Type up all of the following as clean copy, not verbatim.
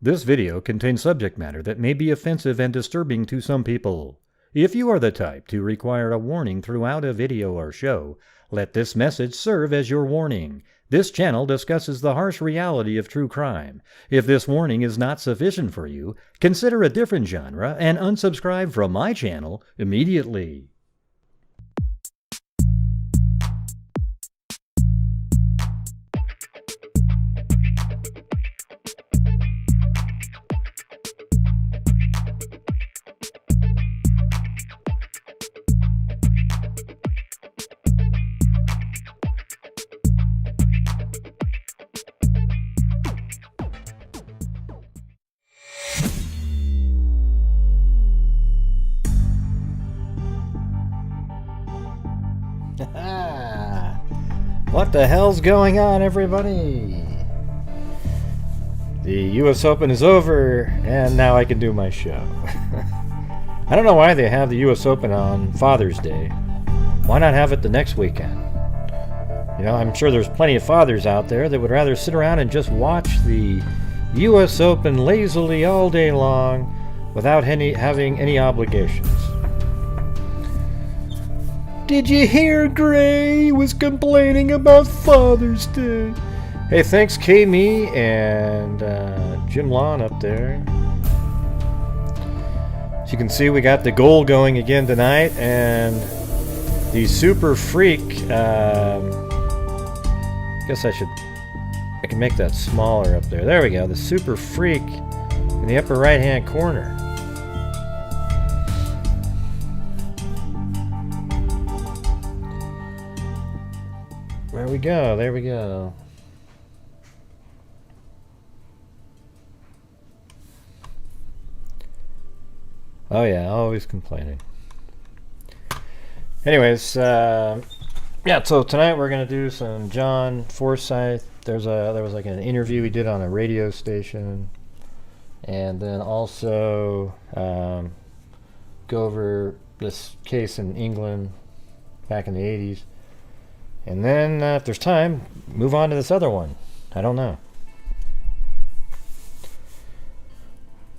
This video contains subject matter that may be offensive and disturbing to some people. If you are the type to require a warning throughout a video or show, let this message serve as your warning. This channel discusses the harsh reality of true crime. If this warning is not sufficient for you, consider a different genre and unsubscribe from my channel immediately. What the hell's going on, everybody? The US Open is over, and now I can do my show. I don't know why they have the US Open on Father's Day. Why not have it the next weekend? You know, I'm sure there's plenty of fathers out there that would rather sit around and just watch the US Open lazily all day long without having any obligations. Did you hear Gray was complaining about Father's Day? Hey, thanks K-Me and Jim Lawn up there. As you can see, we got the goal going again tonight, and the Super Freak, guess I can make that smaller up there. There we go, the Super Freak in the upper right hand corner. There we go, there we go. Oh yeah, always complaining. Anyways, yeah, so tonight we're gonna do some John Forsyth. There was like an interview we did on a radio station, and then also go over this case in England back in the 80s. And then, if there's time, move on to this other one. I don't know.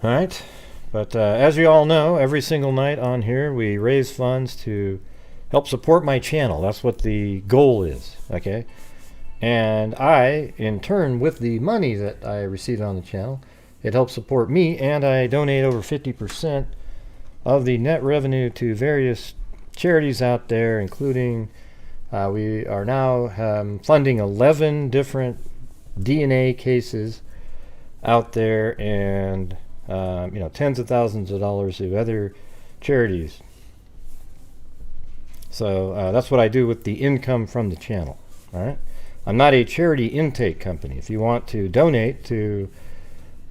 Alright, but as you all know, every single night on here we raise funds to help support my channel. That's what the goal is, okay? And I, in turn, with the money that I receive on the channel, it helps support me, and I donate over 50% of the net revenue to various charities out there, including... we are now funding 11 different DNA cases out there, and you know, tens of thousands of dollars of other charities. So that's what I do with the income from the channel. All right, I'm not a charity intake company. If you want to donate to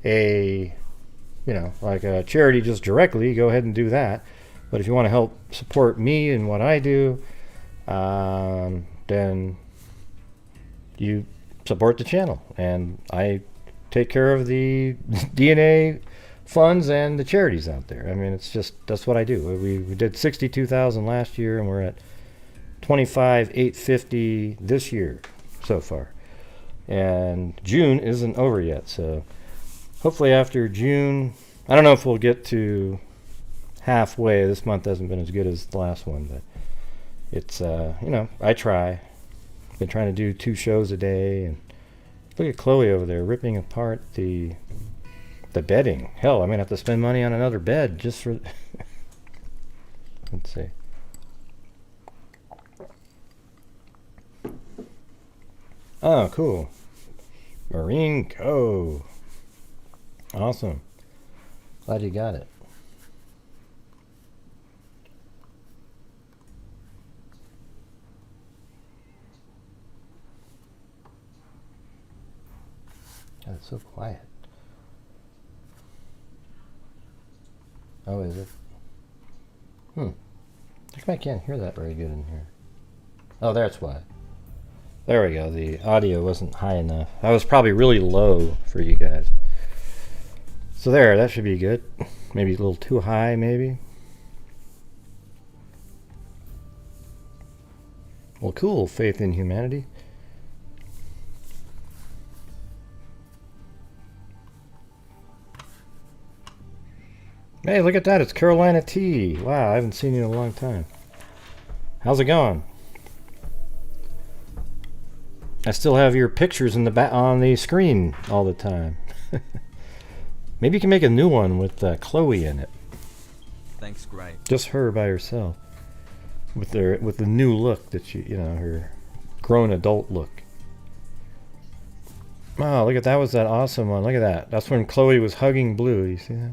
a, you know, like a charity just directly, go ahead and do that. But if you want to help support me and what I do, then you support the channel, and I take care of the DNA funds and the charities out there. I mean, it's just, that's what I do. We did 62,000 last year, and we're at 25,850 this year so far, and June isn't over yet, so hopefully after June, I don't know if we'll get to halfway. This month hasn't been as good as the last one, but it's, you know, I try. Been trying to do 2 shows a day, and look at Chloe over there ripping apart the bedding. Hell, I'm gonna have to spend money on another bed just for... Let's see. Oh, cool. Marine Co. Awesome. Glad you got it. God, it's so quiet. Oh, is it? I can't hear that very good in here. Oh, that's why. There we go. The audio wasn't high enough. That was probably really low for you guys. So there, that should be good. Maybe a little too high, maybe. Well, cool. Faith in humanity. Hey, look at that. It's Carolina T. Wow, I haven't seen you in a long time. How's it going? I still have your pictures in the on the screen all the time. Maybe you can make a new one with Chloe in it. Thanks, great. Just her by herself, with the new look that her grown adult look. Oh, look at that! Was that awesome one? Look at that. That's when Chloe was hugging Blue. You see that?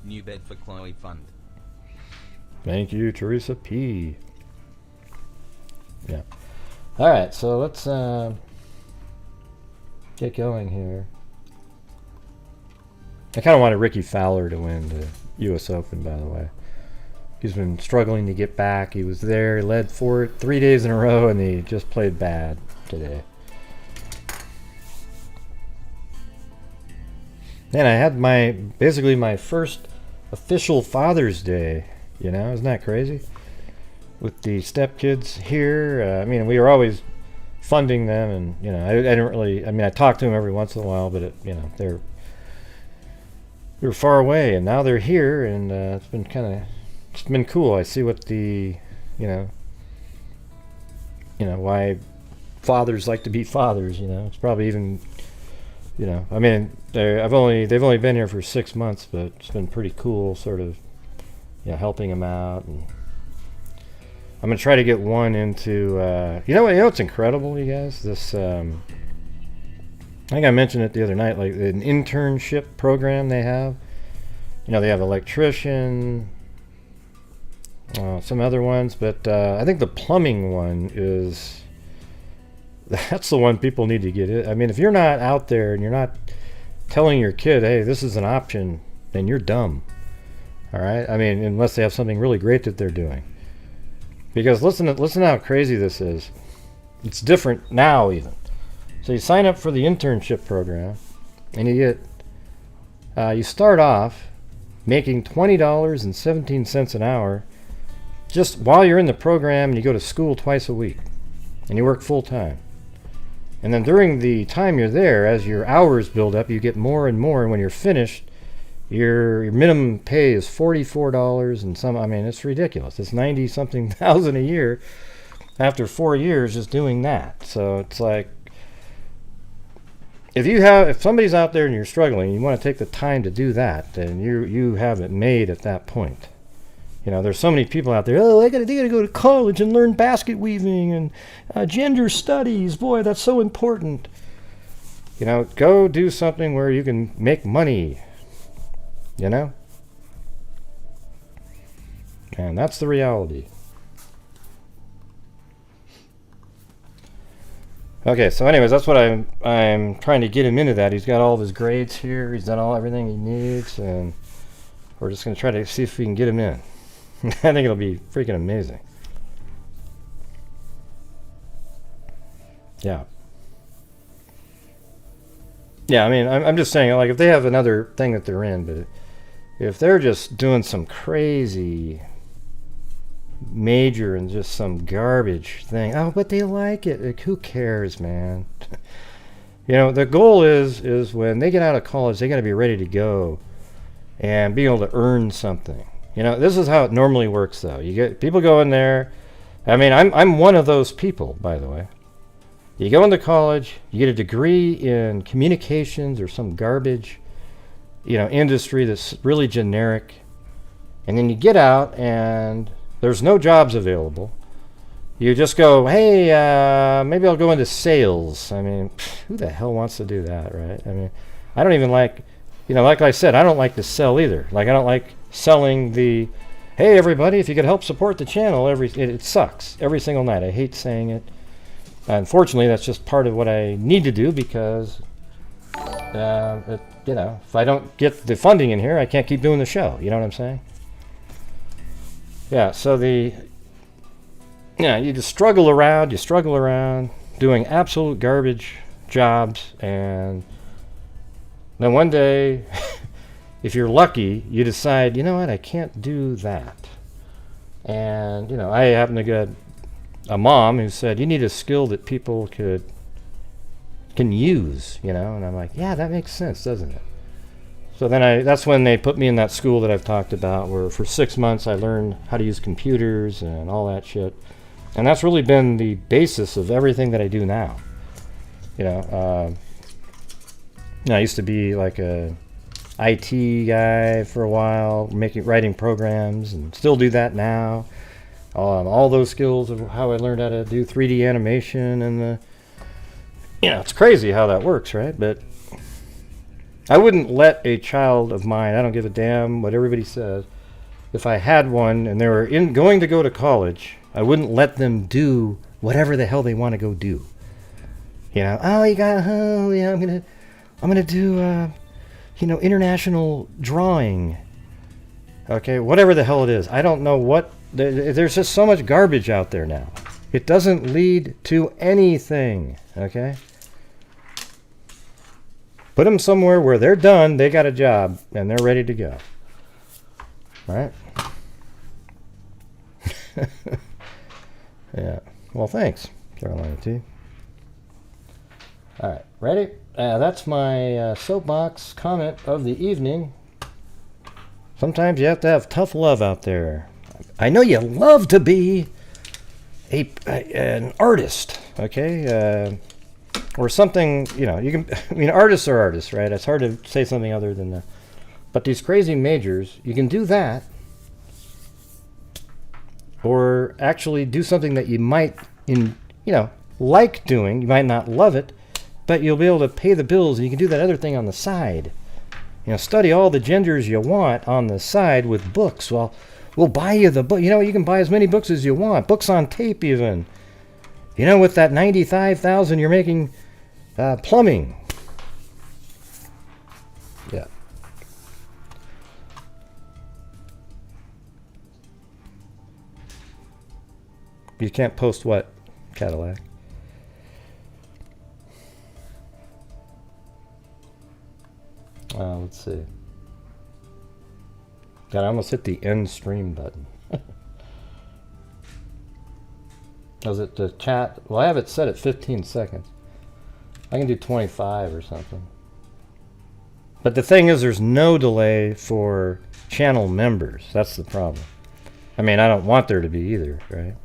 New bed for Chloe fund. Thank you, Teresa P. Yeah. All right, so let's get going here. I kind of wanted Ricky Fowler to win the U.S. Open, by the way. He's been struggling to get back. He was there, led 3 days in a row, and he just played bad today. And I had basically my first official Father's Day. You know, isn't that crazy? With the stepkids here, I mean, we were always funding them, and I didn't really. I mean, I talked to them every once in a while, but they were far away, and now they're here, and it's been cool. I see what why fathers like to be fathers. It's probably even, I mean, they've only been here for 6 months, but it's been pretty cool, sort of. Helping him out, and I'm gonna try to get one into. It's incredible, you guys. This, I think I mentioned it the other night, like an internship program they have. They have electrician, some other ones, but I think the plumbing one that's the one people need to get it. I mean, if you're not out there and you're not telling your kid, hey, this is an option, then you're dumb. All right, I mean, unless they have something really great that they're doing. Because listen how crazy this is. It's different now even. So you sign up for the internship program, and you start off making $20.17 an hour just while you're in the program, and you go to school twice a week, and you work full time. And then during the time you're there, as your hours build up, you get more and more, and when you're finished, your minimum pay is $44 and some. I mean, it's ridiculous. It's 90-something thousand a year after 4 years just doing that. So it's like, if somebody's out there and you're struggling, you want to take the time to do that, then you have it made at that point. There's so many people out there. Oh, they gotta go to college and learn basket weaving and gender studies. Boy, that's so important. Go do something where you can make money. And that's the reality. Okay, so anyways, that's what I'm trying to get him into that. He's got all of his grades here. He's done everything he needs, and we're just going to try to see if we can get him in. I think it'll be freaking amazing. Yeah. Yeah, I mean, I'm just saying, like, if they have another thing that they're in, but if they're just doing some crazy major and just some garbage thing, but they like it. Like, who cares, man? The goal is when they get out of college, they got to be ready to go and be able to earn something. This is how it normally works, though. You get people go in there. I mean, I'm one of those people, by the way. You go into college, you get a degree in communications or some garbage, industry that's really generic, and then you get out and there's no jobs available. You just go, hey, maybe I'll go into sales. I mean, who the hell wants to do that, right? I mean, I don't even like, like I said, I don't like to sell either. Like, I don't like selling the, hey, everybody, if you could help support the channel, it sucks every single night. I hate saying it. Unfortunately, that's just part of what I need to do because, if I don't get the funding in here, I can't keep doing the show. You know what I'm saying? Yeah, so you just struggle around doing absolute garbage jobs, and then one day, if you're lucky, you decide, you know what, I can't do that. And, I happen to get a mom who said, you need a skill that people could can use, you know. And I'm like, yeah, that makes sense, doesn't it? So then that's when they put me in that school that I've talked about, where for 6 months I learned how to use computers and all that shit. And that's really been the basis of everything that I do now. You know, I used to be like a IT guy for a while, writing programs, and still do that now. All those skills of how I learned how to do 3D animation and it's crazy how that works, right? But I wouldn't let a child of mine, I don't give a damn what everybody says, if I had one and they were going to go to college, I wouldn't let them do whatever the hell they want to go do. You know, I'm gonna do international drawing. Okay, whatever the hell it is. I don't know what. There's just so much garbage out there now. It doesn't lead to anything. Okay. Put them somewhere where they're done, they got a job, and they're ready to go. Right? Yeah. Well, thanks, Carolina T. All right, ready? That's my soapbox comment of the evening. Sometimes you have to have tough love out there. I know you love to be an artist, okay? Or something, you can, artists are artists, right? It's hard to say something other than that. But these crazy majors, you can do that. Or actually do something that you might, like doing. You might not love it, but you'll be able to pay the bills, and you can do that other thing on the side. Study all the genders you want on the side with books. Well, we'll buy you the book. You can buy as many books as you want. Books on tape, even. With that $95,000 you're making plumbing. Yeah. You can't post what, Cadillac? Let's see. God, I almost hit the end stream button. Does it the chat? Well, I have it set at 15 seconds. I can do 25 or something. But the thing is, there's no delay for channel members. That's the problem. I mean, I don't want there to be either, right?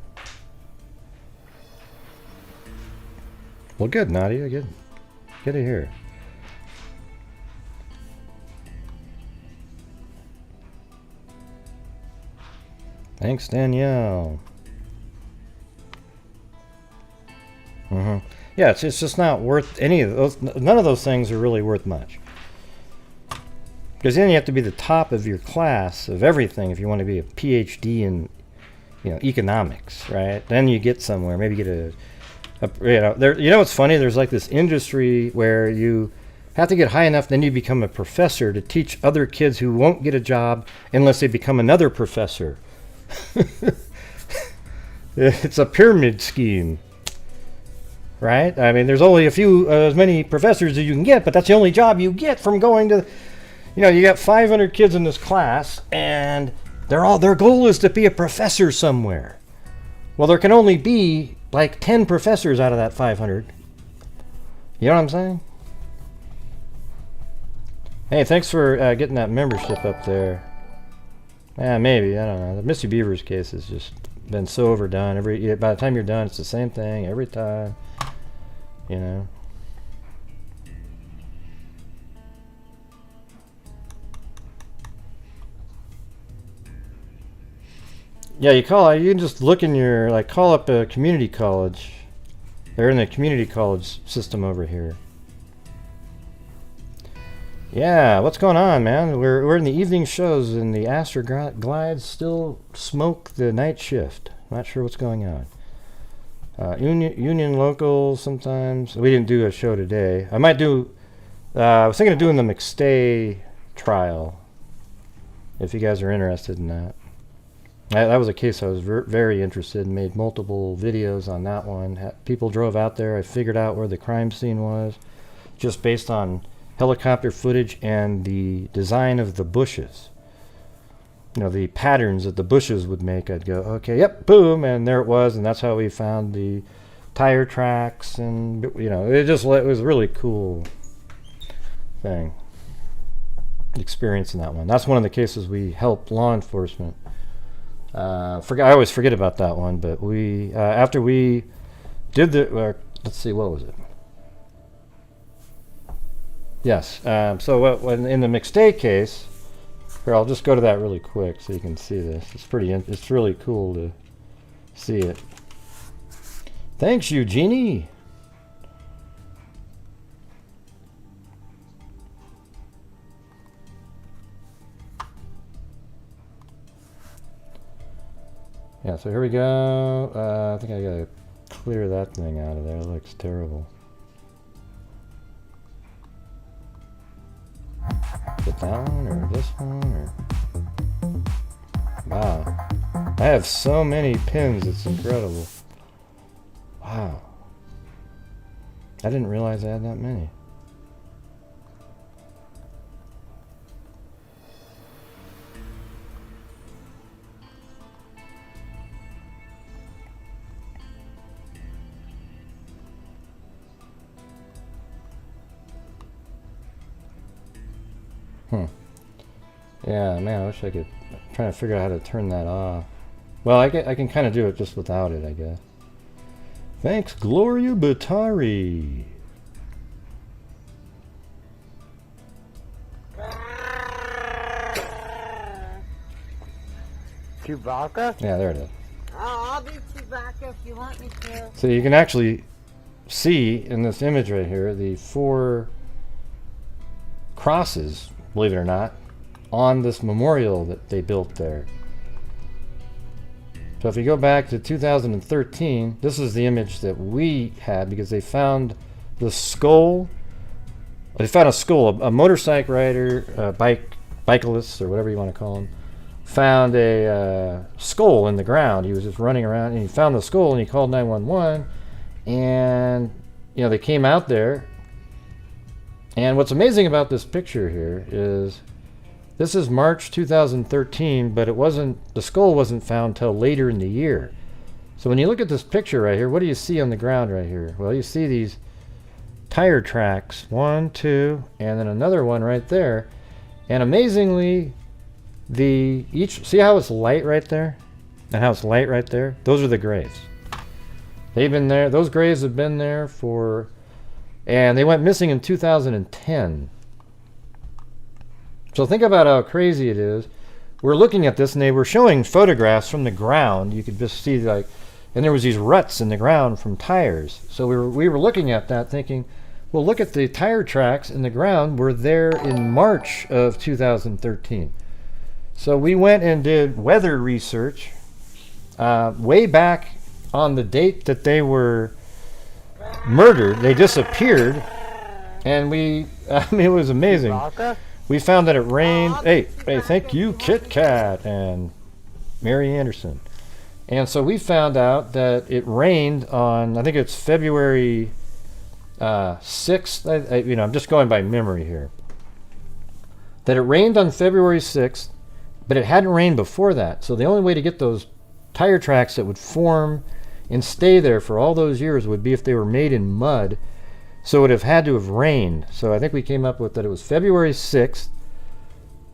Well, good, Nadia. Good. Get it here. Thanks, Danielle. Yeah, it's just not worth any of those. None of those things are really worth much. Because then you have to be the top of your class of everything if you want to be a PhD in, economics, right? Then you get somewhere. Maybe get what's funny? There's like this industry where you have to get high enough, then you become a professor to teach other kids who won't get a job unless they become another professor. It's a pyramid scheme. Right? I mean, there's only as many professors as you can get, but that's the only job you get from going to, you got 500 kids in this class, and their goal is to be a professor somewhere. Well, there can only be like 10 professors out of that 500. You know what I'm saying? Hey, thanks for getting that membership up there. Yeah, maybe, I don't know. The Missy Beaver's case has just been so overdone. By the time you're done, it's the same thing every time. Yeah, you can just look in your, call up a community college. They're in the community college system over here. Yeah, what's going on, man? We're in the evening shows, and the Astroglides still smoke the night shift. Not sure what's going on. Union local sometimes. We didn't do a show today. I might do. I was thinking of doing the McStay trial. If you guys are interested in that. That was a case I was very interested in. Made multiple videos on that one. People drove out there. I figured out where the crime scene was, just based on helicopter footage and the design of the bushes. The patterns that the bushes would make. I'd go, okay, yep, boom, and there it was, and that's how we found the tire tracks, and it was a really cool thing. Experiencing that one. That's one of the cases we helped law enforcement. I always forget about that one, but we after we did the let's see, what was it? Yes. So when in the McStay case, here, I'll just go to that really quick so you can see this. It's really cool to see it. Thanks, Eugenie. Yeah, so here we go. I think I gotta clear that thing out of there. It looks terrible. Is it that one or this one or? Wow. I have so many pins, it's incredible. Wow. I didn't realize I had that many. Yeah, man, I wish I could. I'm trying to figure out how to turn that off. Well, I can kind of do it just without it, I guess. Thanks, Gloria Batari. Chewbacca? Yeah, there it is. Oh, I'll be Chewbacca if you want me to. So you can actually see in this image right here the 4 crosses, believe it or not, on this memorial that they built there. So if you go back to 2013, this is the image that we had because they found the skull. They found a skull, a motorcycle rider, bicyclist, or whatever you want to call him, found a skull in the ground. He was just running around and he found the skull and he called 911, and they came out there. And what's amazing about this picture here is this is March 2013, but the skull wasn't found till later in the year. So when you look at this picture right here, what do you see on the ground right here? Well, you see these tire tracks, 1, 2, and then another one right there. And amazingly, see how it's light right there? And how it's light right there? Those are the graves. They've been there, those graves have been there and they went missing in 2010. So think about how crazy it is. We're looking at this and they were showing photographs from the ground. You could just see and there was these ruts in the ground from tires. So we were looking at that thinking, well, look at the tire tracks in the ground were there in March of 2013. So we went and did weather research way back on the date that they were murdered. They disappeared, and it was amazing. We found that it rained. Hey, thank you, Kit Kat and Mary Anderson. And so we found out that it rained on, I think it's February 6th. I'm just going by memory here. That it rained on February 6th, but it hadn't rained before that. So the only way to get those tire tracks that would form and stay there for all those years would be if they were made in mud. So it would have had to have rained. So I think we came up with that it was February 6th,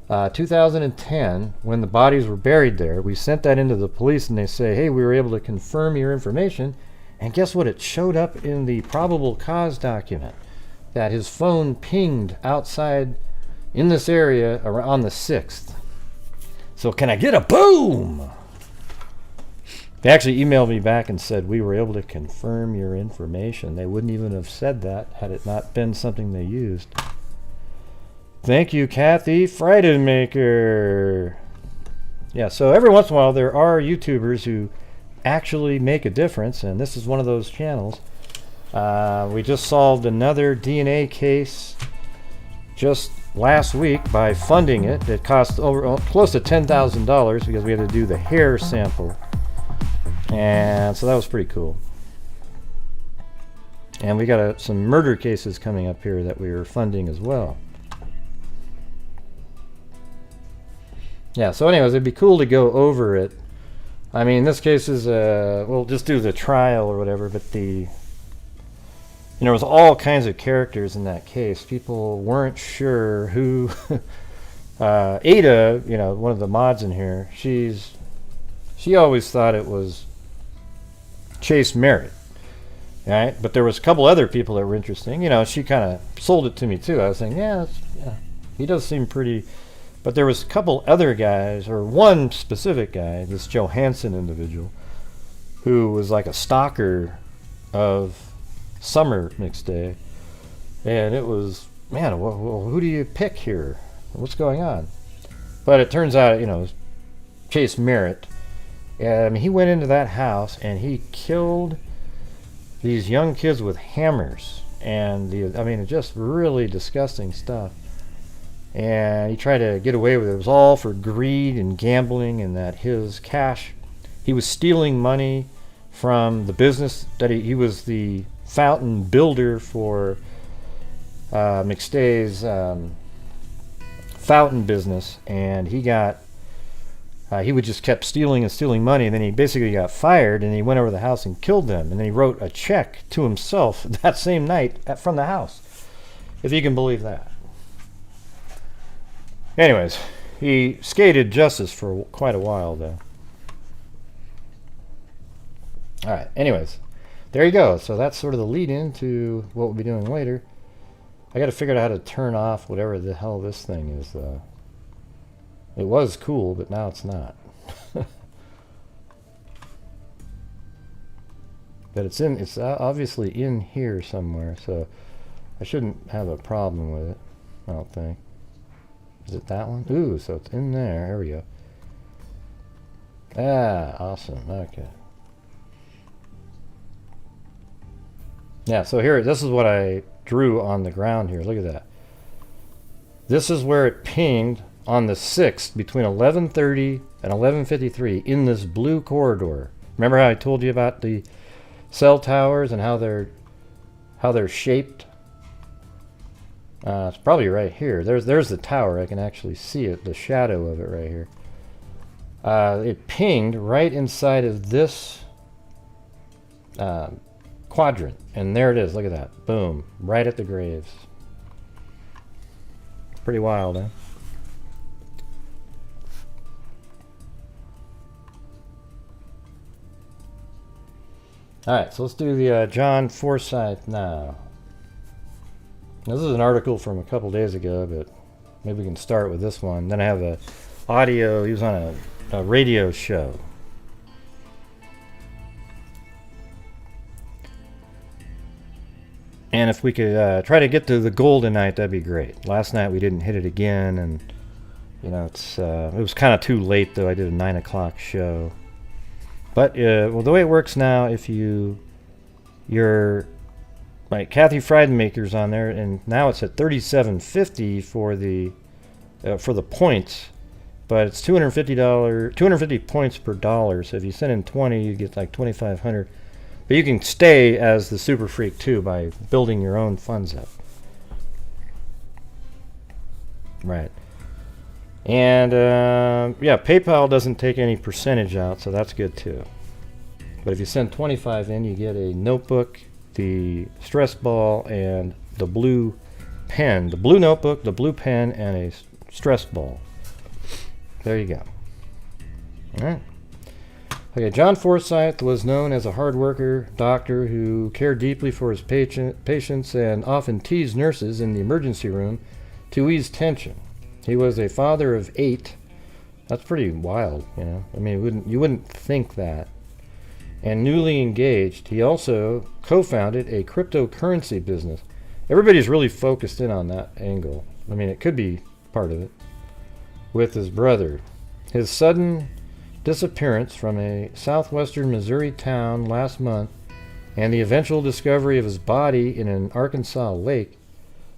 2010, when the bodies were buried there. We sent that into the police and they say, hey, we were able to confirm your information. And guess what? It showed up in the probable cause document that his phone pinged outside in this area on the 6th. So can I get a boom? They actually emailed me back and said we were able to confirm your information. They wouldn't even have said that had it not been something they used. Thank you, Kathy Freidenmaker. Yeah, so every once in a while there are YouTubers who actually make a difference, and this is one of those channels. We just solved another DNA case just last week by funding it. It cost close to $10,000 because we had to do the hair sample. And so that was pretty cool. And we got some murder cases coming up here that we were funding as well. Yeah, so anyways, it'd be cool to go over it. I mean, this case is, we'll just do the trial or whatever, but there was all kinds of characters in that case. People weren't sure who, Ada, one of the mods in here, she always thought it was Chase Merritt, right? But there was a couple other people that were interesting. She kind of sold it to me too. I was saying, yeah, he does seem pretty. But there was a couple other guys, or one specific guy, this Johansson individual, who was like a stalker of Summer McStay. And it was, man, well, who do you pick here? What's going on? But it turns out, it was Chase Merritt. He went into that house and he killed these young kids with hammers. And, just really disgusting stuff. And he tried to get away with it. It was all for greed and gambling, and that his cash, he was stealing money from the business that he was the fountain builder for McStay's fountain business, and he would just kept stealing and stealing money, and then he basically got fired, and he went over to the house and killed them, and then he wrote a check to himself that same night from the house, if you can believe that. Anyways, he skated justice for quite a while, though. Alright, anyways, there you go. So that's sort of the lead-in to what we'll be doing later. I gotta figure out how to turn off whatever the hell this thing is, though. It was cool, but now it's not. But it's obviously in here somewhere, so I shouldn't have a problem with it, I don't think. Is it that one? Ooh, so it's in there. There we go. Ah, awesome. Okay. Yeah, so here, this is what I drew on the ground here. Look at that. This is where it pinged on the 6th between 11:30 and 11:53 in this blue corridor. Remember how I told you about the cell towers and how they're shaped? It's probably right here. There's the tower. I can actually see it, the shadow of it right here. It pinged right inside of this quadrant, and there it is. Look at that. Boom. Right at the graves. Pretty wild, huh? Alright, so let's do the John Forsyth now. This is an article from a couple days ago, but maybe we can start with this one. Then I have a audio. He was on a radio show. And if we could try to get to the goal tonight, that'd be great. Last night we didn't hit it again, and it was kind of too late, though. I did a 9 o'clock show. But well, the way it works now, if you're like Kathy Friedmaker's on there, and now it's at $37.50 for the points, but it's $250 points per dollar. So if you send in 20, you get like 2,500. But you can stay as the Super Freak too by building your own funds up. Right. And yeah, PayPal doesn't take any percentage out, so that's good too. But if you send 25 in, you get a notebook, the stress ball, and the blue pen. The blue notebook, the blue pen, and a stress ball. There you go. Alright. Okay, John Forsyth was known as a hard worker, doctor who cared deeply for his patients and often teased nurses in the emergency room to ease tension. He was a father of 8. That's pretty wild, you know. I mean, you wouldn't think that. And newly engaged, he also co-founded a cryptocurrency business. Everybody's really focused in on that angle. I mean, it could be part of it. With his brother. His sudden disappearance from a southwestern Missouri town last month and the eventual discovery of his body in an Arkansas lake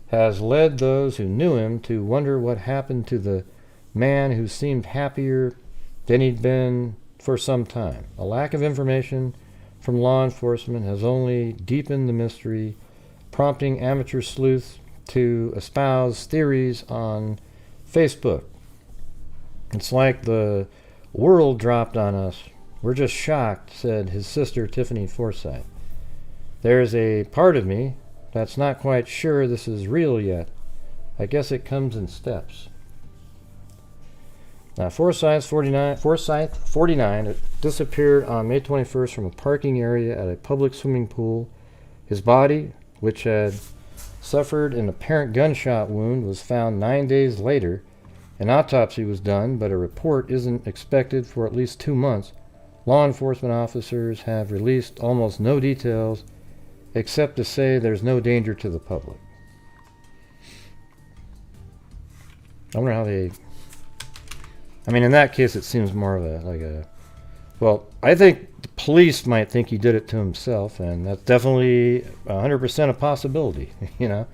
has led those who knew him to wonder what happened to the man who seemed happier than he'd been for some time. A lack of information from law enforcement has only deepened the mystery, prompting amateur sleuths to espouse theories on Facebook. It's like the world dropped on us We're just shocked, said his sister Tiffany Forsyth. There's a part of me that's not quite sure this is real yet. I guess it comes in steps. Now, Forsyth 49 disappeared on May 21st from a parking area at a public swimming pool. His body, which had suffered an apparent gunshot wound, was found 9 days later. An autopsy was done, but a report isn't expected for at least 2 months. Law enforcement officers have released almost no details, except to say there's no danger to the public. I wonder how they... I mean, in that case, it seems more of a, well, I think the police might think he did it to himself, and that's definitely 100% a possibility, you know.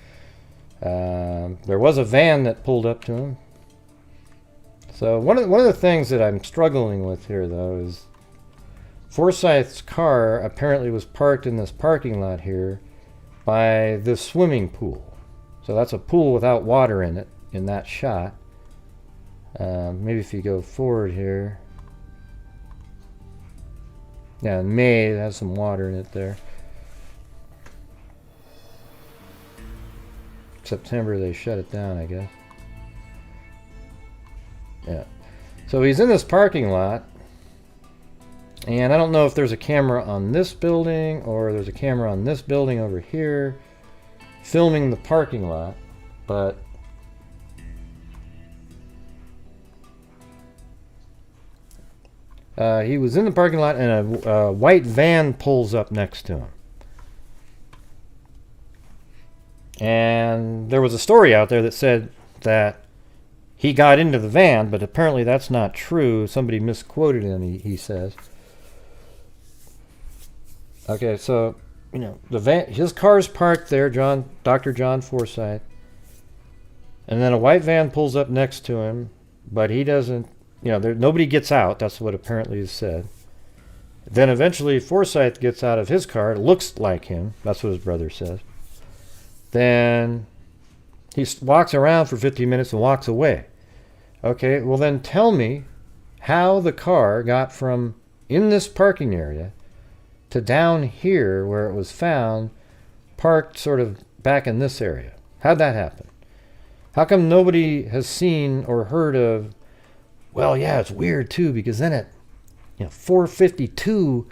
There was a van that pulled up to him. So one of the things that I'm struggling with here, though, is Forsyth's car apparently was parked in this parking lot here by this swimming pool. So that's a pool without water in it in that shot. Maybe if you go forward here. Yeah, in May it has some water in it there. September they shut it down, I guess. Yeah. So he's in this parking lot. And I don't know if there's a camera on this building or there's a camera on this building over here filming the parking lot, but he was in the parking lot and a white van pulls up next to him. And there was a story out there that said that he got into the van, but apparently that's not true. Somebody misquoted him, he says. Okay, so, you know, the van, his car's parked there, Dr. John Forsyth. And then a white van pulls up next to him, but he doesn't, you know, nobody gets out. That's what apparently is said. Then eventually Forsyth gets out of his car. It looks like him. That's what his brother says. Then he walks around for 15 minutes and walks away. Okay, well then tell me how the car got from in this parking area to down here where it was found, parked sort of back in this area. How'd that happen? How come nobody has seen or heard of, well, yeah, it's weird too, because then at 4:52,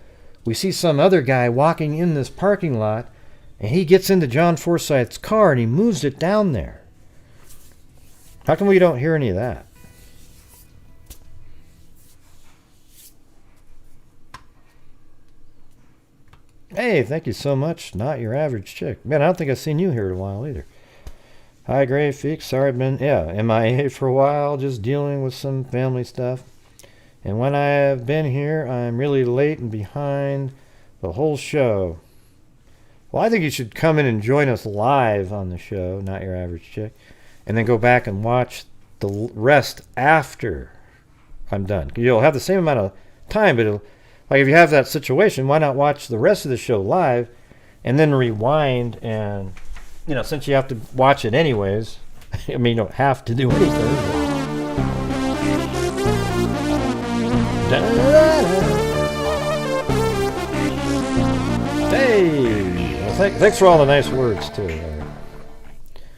we see some other guy walking in this parking lot, and he gets into John Forsyth's car and he moves it down there. How come we don't hear any of that? Hey, thank you so much. Not your average chick. Man, I don't think I've seen you here in a while either. Hi, Gray Feek. Sorry I've been, MIA for a while, just dealing with some family stuff. And when I have been here, I'm really late and behind the whole show. Well, I think you should come in and join us live on the show, Not Your Average Chick, and then go back and watch the rest after I'm done. You'll have the same amount of time, but like if you have that situation, why not watch the rest of the show live and then rewind and, since you have to watch it anyways, I mean, you don't have to do anything. Hey! Well, thanks for all the nice words, too.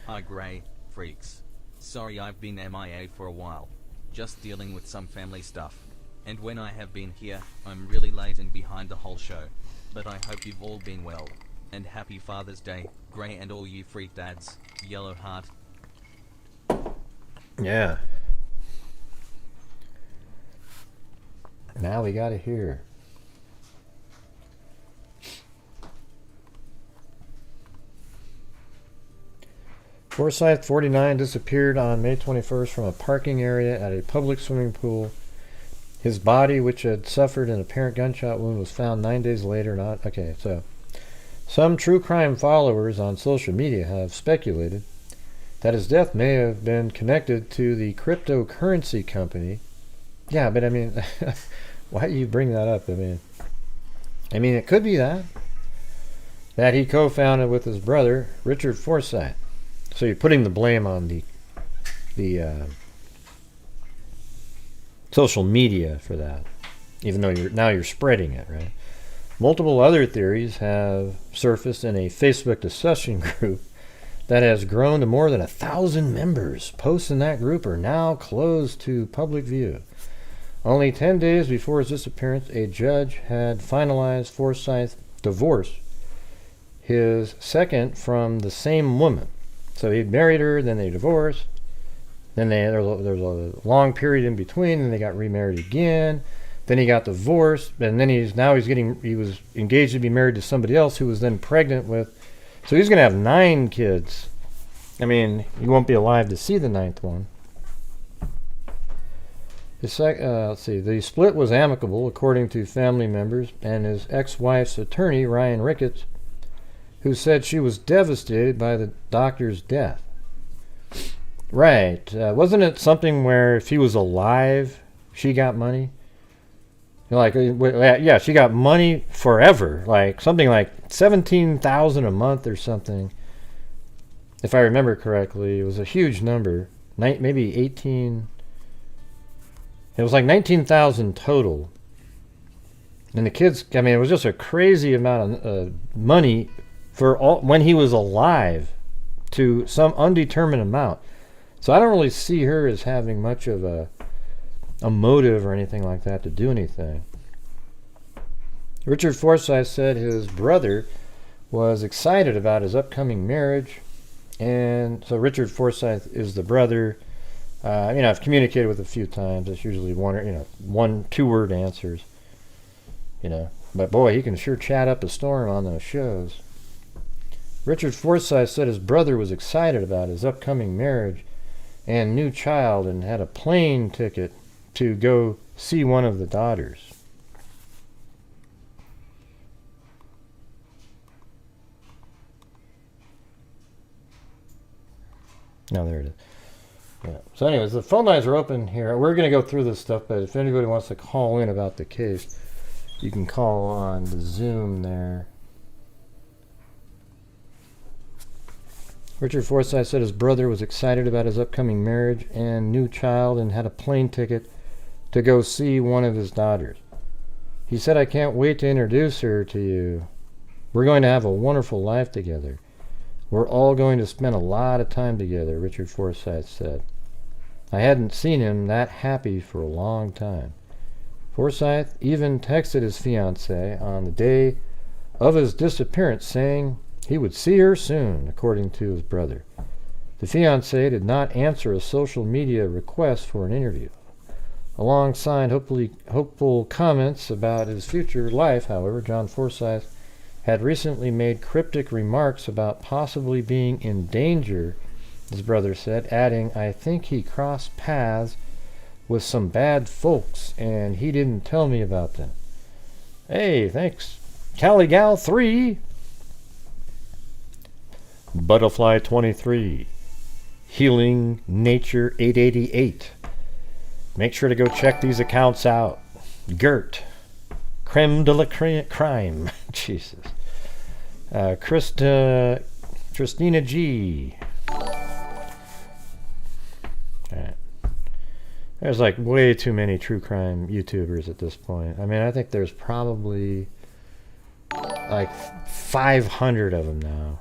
Hi, Grey Freaks. Sorry I've been MIA for a while. Just dealing with some family stuff. And when I have been here, I'm really late and behind the whole show. But I hope you've all been well. And happy Father's Day, Grey, and all you freak dads. Yellow heart. Yeah. Now we gotta hear. Forsyth 49 disappeared on May 21st from a parking area at a public swimming pool. His body, which had suffered an apparent gunshot wound, was found 9 days later. Okay, so some true crime followers on social media have speculated that his death may have been connected to the cryptocurrency company. Yeah, but I mean, why do you bring that up? I mean, it could be that he co-founded with his brother, Richard Forsyth. So you're putting the blame on the social media for that. even though you're spreading it, right? Multiple other theories have surfaced in a Facebook discussion group that has grown to more than 1,000 members. Posts in that group are now closed to public view. Only 10 days before his disappearance, a judge had finalized Forsyth's divorce, his second from the same woman. So he'd married her, then they divorced, then there was a long period in between, and they got remarried again. Then he got divorced, and then he was engaged to be married to somebody else who was then pregnant with. So he's going to have 9 kids. I mean, he won't be alive to see the 9th one. Let's see. The split was amicable, according to family members and his ex-wife's attorney, Ryan Ricketts, who said she was devastated by the doctor's death. Right. Wasn't it something where if he was alive, she got money? Like, yeah, she got money forever. Like, something like $17,000 a month or something. If I remember correctly, it was a huge number. Maybe 18... It was like 19,000 total. And the kids, I mean, it was just a crazy amount of money for all when he was alive to some undetermined amount. So I don't really see her as having much of a motive or anything like that to do anything. Richard Forsyth said his brother was excited about his upcoming marriage. And so Richard Forsyth is the brother. I've communicated with a few times. It's usually one 2-word answers. But boy, he can sure chat up a storm on those shows. Richard Forsyth said his brother was excited about his upcoming marriage and new child and had a plane ticket to go see one of the daughters. No, there it is. Yeah. So anyways, the phone lines are open here. We're going to go through this stuff, but if anybody wants to call in about the case, you can call on the Zoom there. Richard Forsyth said his brother was excited about his upcoming marriage and new child and had a plane ticket to go see one of his daughters. He said, "I can't wait to introduce her to you. We're going to have a wonderful life together. We're all going to spend a lot of time together," Richard Forsyth said. "I hadn't seen him that happy for a long time." Forsyth even texted his fiancée on the day of his disappearance saying he would see her soon, according to his brother. The fiancée did not answer a social media request for an interview. Alongside hopeful comments about his future life, however, John Forsyth had recently made cryptic remarks about possibly being in danger, his brother said, adding, "I think he crossed paths with some bad folks, and he didn't tell me about them." Hey, thanks. Caligal 3. Butterfly 23. Healing Nature 888. Make sure to go check these accounts out. Gert. Creme de la crime. Jesus. Christina G. Alright. There's like way too many true crime YouTubers at this point. I mean, I think there's probably like 500 of them now.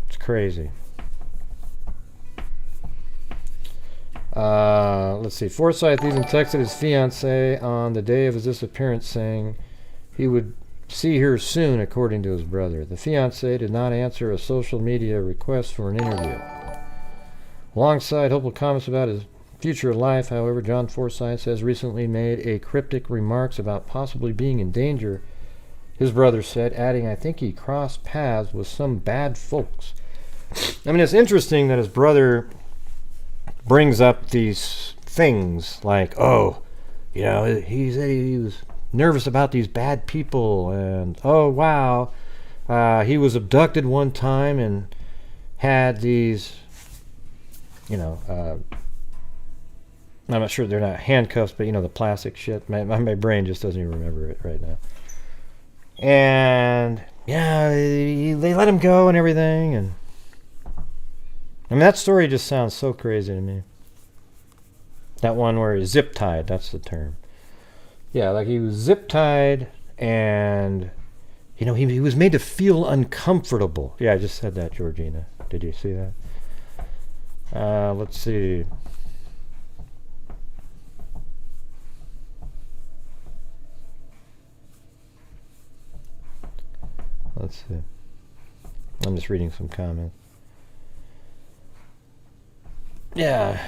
It's crazy. Let's see. Forsyth even texted his fiancée on the day of his disappearance saying he would see her soon, according to his brother. The fiancée did not answer a social media request for an interview. Alongside hopeful comments about his future life, however, John Forsyth has recently made a cryptic remarks about possibly being in danger, his brother said, adding, "I think he crossed paths with some bad folks." I mean, it's interesting that his brother brings up these things like, he said he was nervous about these bad people, and he was abducted one time and had these, I'm not sure they're not handcuffs, but the plastic shit. My brain just doesn't even remember it right now. And they let him go and everything, and I mean, that story just sounds so crazy to me. That one where he's zip tied, that's the term. Yeah, like he was zip tied, and he was made to feel uncomfortable. Yeah, I just said that, Georgina. Did you see that? Let's see. Let's see. I'm just reading some comments. Yeah.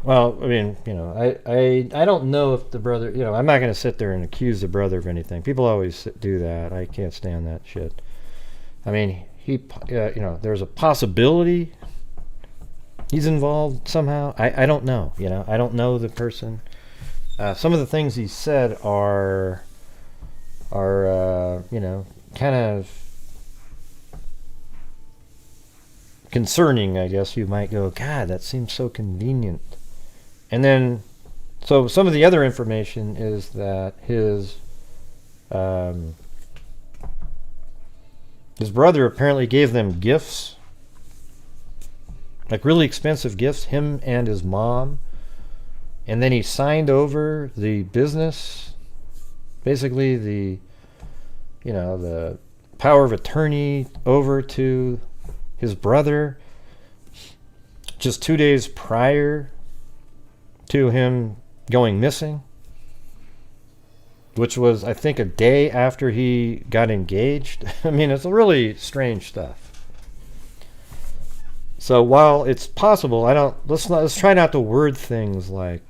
Well, I mean, I don't know if the brother, I'm not going to sit there and accuse the brother of anything. People always do that. I can't stand that shit. I mean, there's a possibility he's involved somehow. I don't know, I don't know the person. Some of the things he said are kind of concerning, I guess you might go, God, that seems so convenient. And then, so some of the other information is that his brother apparently gave them gifts, like really expensive gifts, him and his mom, and then he signed over the business, basically the power of attorney over to his brother just 2 days prior to him going missing, which was, I think, a day after he got engaged. I mean, it's really strange stuff. So while it's possible, let's try not to word things like,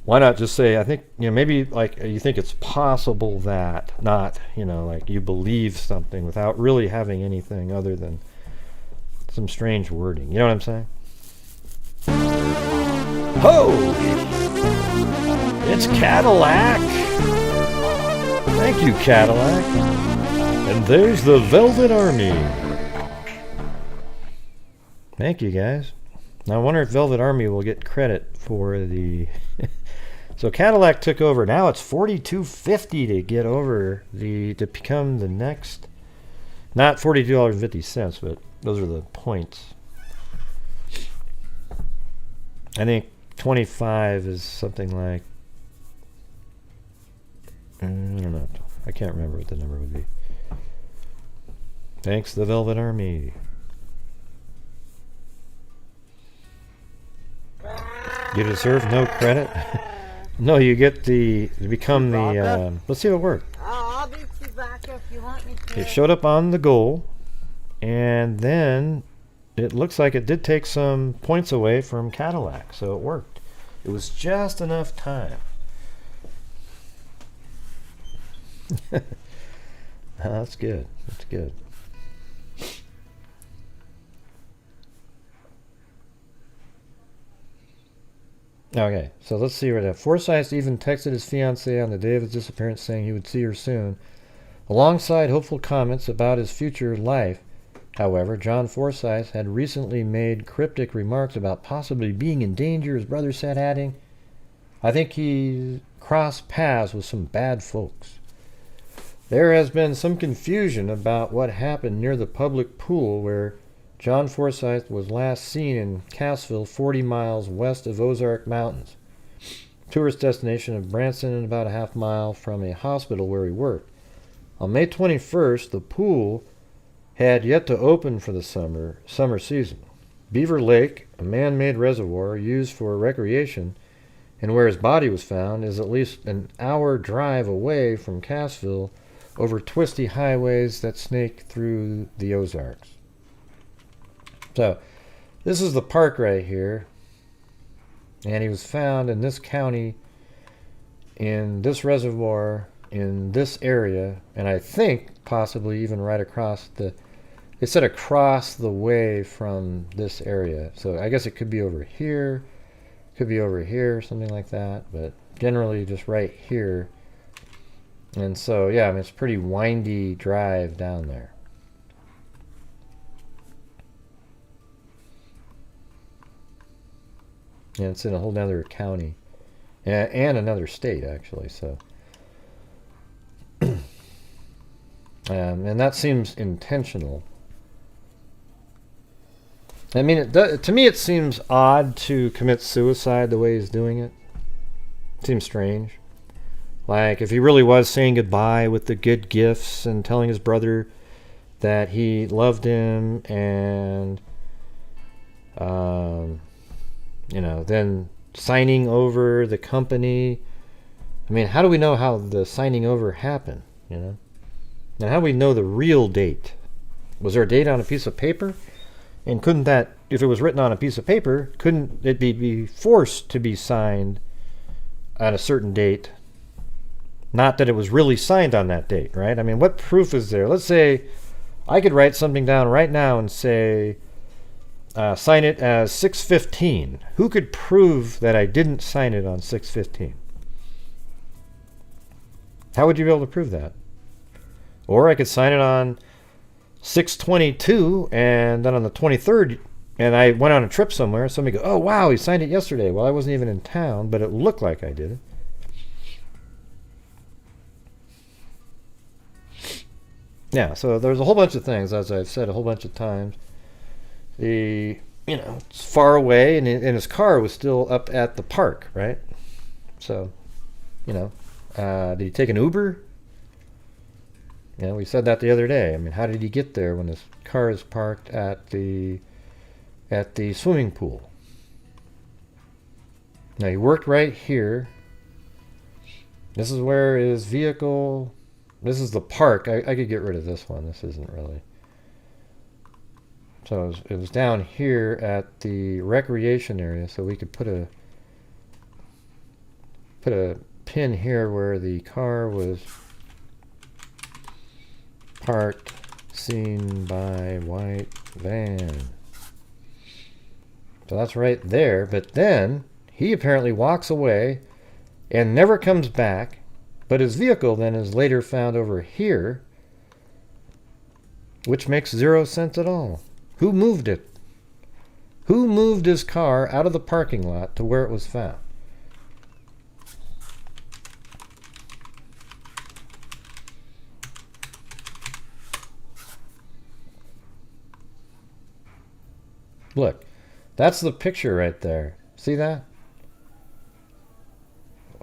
why not just say, I think, maybe like you think it's possible that, not, like you believe something without really having anything other than some strange wording. You know what I'm saying? Ho! It's Cadillac! Thank you, Cadillac. And there's the Velvet Army. Thank you, guys. Now I wonder if Velvet Army will get credit for the... So Cadillac took over. Now it's $42.50 to get over to become the next, not $42.50, but those are the points. I think 25 is something like, I don't know. I can't remember what the number would be. Thanks, the Velvet Army. You deserve no credit. No, you get to become the, let's see if it worked. I'll be back if you want me to. It showed up on the goal, and then it looks like it did take some points away from Cadillac, so it worked. It was just enough time. That's good. That's good. Okay, so let's see right now. Forsyth even texted his fiancée on the day of his disappearance saying he would see her soon. Alongside hopeful comments about his future life, however, John Forsyth had recently made cryptic remarks about possibly being in danger, his brother said, adding, I think he crossed paths with some bad folks. There has been some confusion about what happened near the public pool where John Forsyth was last seen in Cassville, 40 miles west of Ozark Mountains, tourist destination of Branson and about a half mile from a hospital where he worked. On May 21st, the pool had yet to open for the summer season. Beaver Lake, a man-made reservoir used for recreation, and where his body was found, is at least an hour drive away from Cassville over twisty highways that snake through the Ozarks. So, this is the park right here, and he was found in this county, in this reservoir, in this area, and I think possibly even right across it said across the way from this area. So I guess it could be over here, something like that, but generally just right here. And so, yeah, I mean, it's a pretty windy drive down there. And it's in a whole other county and another state, actually. So, and that seems intentional. I mean, to me, it seems odd to commit suicide the way he's doing it. It seems strange. Like if he really was saying goodbye with the good gifts and telling his brother that he loved him and, then signing over the company. I mean, how do we know how the signing over happened, And how do we know the real date? Was there a date on a piece of paper? And couldn't that, if it was written on a piece of paper, couldn't it be forced to be signed at a certain date? Not that it was really signed on that date, right? I mean, what proof is there? Let's say I could write something down right now and say, sign it as 6/15. Who could prove that I didn't sign it on 6/15? How would you be able to prove that? Or I could sign it on 6/22, and then on the 23rd, and I went on a trip somewhere, somebody go, oh, wow, he signed it yesterday. Well, I wasn't even in town, but it looked like I did it. Yeah, so there's a whole bunch of things, as I've said a whole bunch of times. It's far away, and his car was still up at the park, right? So, did he take an Uber? We said that the other day. I mean, how did he get there when his car is parked at the swimming pool? Now, he worked right here. This is where his vehicle... This is the park. I could get rid of this one. This isn't really... So it was down here at the recreation area, so we could put a pin here where the car was parked, seen by white van. So that's right there. But then he apparently walks away and never comes back. But his vehicle then is later found over here, which makes 0 sense at all. Who moved it? Who moved his car out of the parking lot to where it was found? Look, that's the picture right there. See that?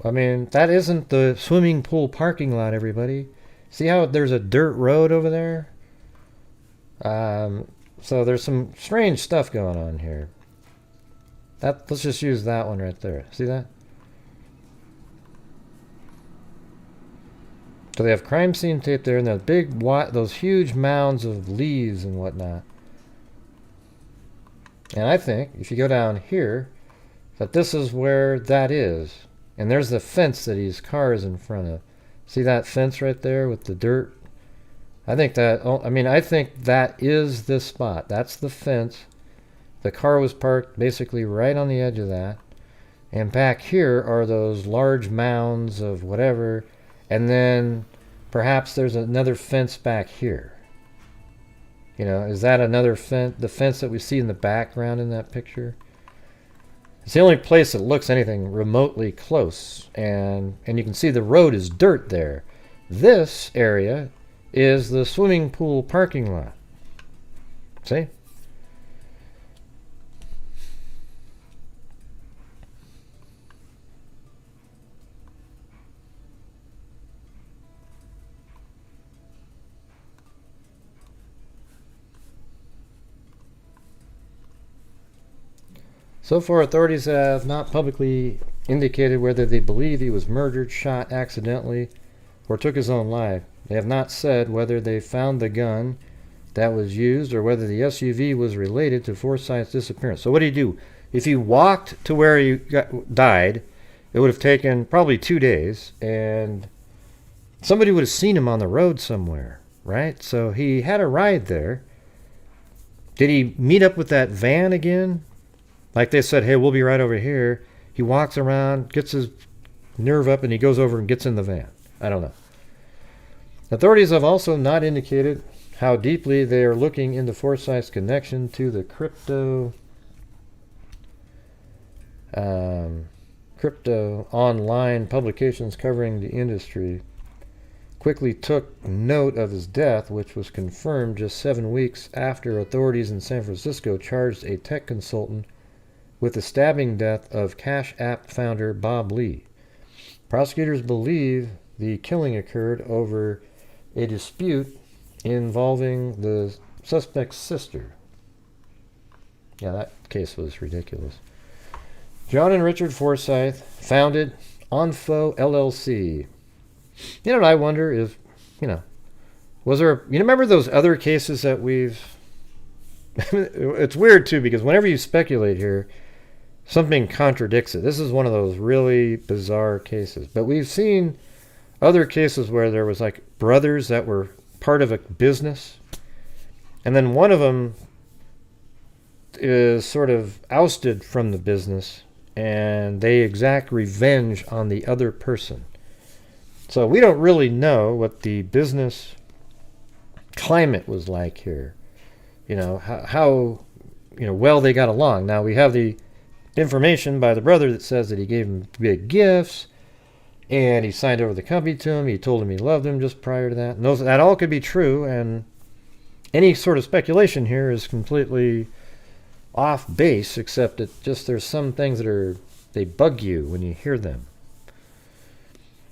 I mean, that isn't the swimming pool parking lot, everybody. See how there's a dirt road over there? So there's some strange stuff going on here. Let's just use that one right there. See that? So they have crime scene tape there, and those huge mounds of leaves and whatnot. And I think, if you go down here, that this is where that is. And there's the fence that his car is in front of. See that fence right there with the dirt? I think that is this spot. That's the fence. The car was parked basically right on the edge of that. And back here are those large mounds of whatever. And then perhaps there's another fence back here. Is that another fence? The fence that we see in the background in that picture? It's the only place that looks anything remotely close, and you can see the road is dirt there. This area is the swimming pool parking lot. See? So far, authorities have not publicly indicated whether they believe he was murdered, shot accidentally, or took his own life. They have not said whether they found the gun that was used or whether the SUV was related to Forsyth's disappearance. So what did he do? If he walked to where he died, it would have taken probably 2 days, and somebody would have seen him on the road somewhere, right? So he had a ride there. Did he meet up with that van again? Like they said, hey, we'll be right over here. He walks around, gets his nerve up, and he goes over and gets in the van. I don't know. Authorities have also not indicated how deeply they are looking into Forsyth's connection to the crypto online publications covering the industry. Quickly took note of his death, which was confirmed just 7 weeks after authorities in San Francisco charged a tech consultant with the stabbing death of Cash App founder Bob Lee. Prosecutors believe the killing occurred over a dispute involving the suspect's sister. Yeah, that case was ridiculous. John and Richard Forsyth founded Onfo LLC. You know what I wonder is, was there, remember those other cases that we've, it's weird too, because whenever you speculate here, something contradicts it. This is one of those really bizarre cases. But we've seen other cases where there was like brothers that were part of a business, and then one of them is sort of ousted from the business, and they exact revenge on the other person. So we don't really know what the business climate was like here. How well they got along. Now we have the information by the brother that says that he gave him big gifts, and he signed over the company to him. He told him he loved him just prior to that. And that all could be true, and any sort of speculation here is completely off base, except that just there's some things that they bug you when you hear them.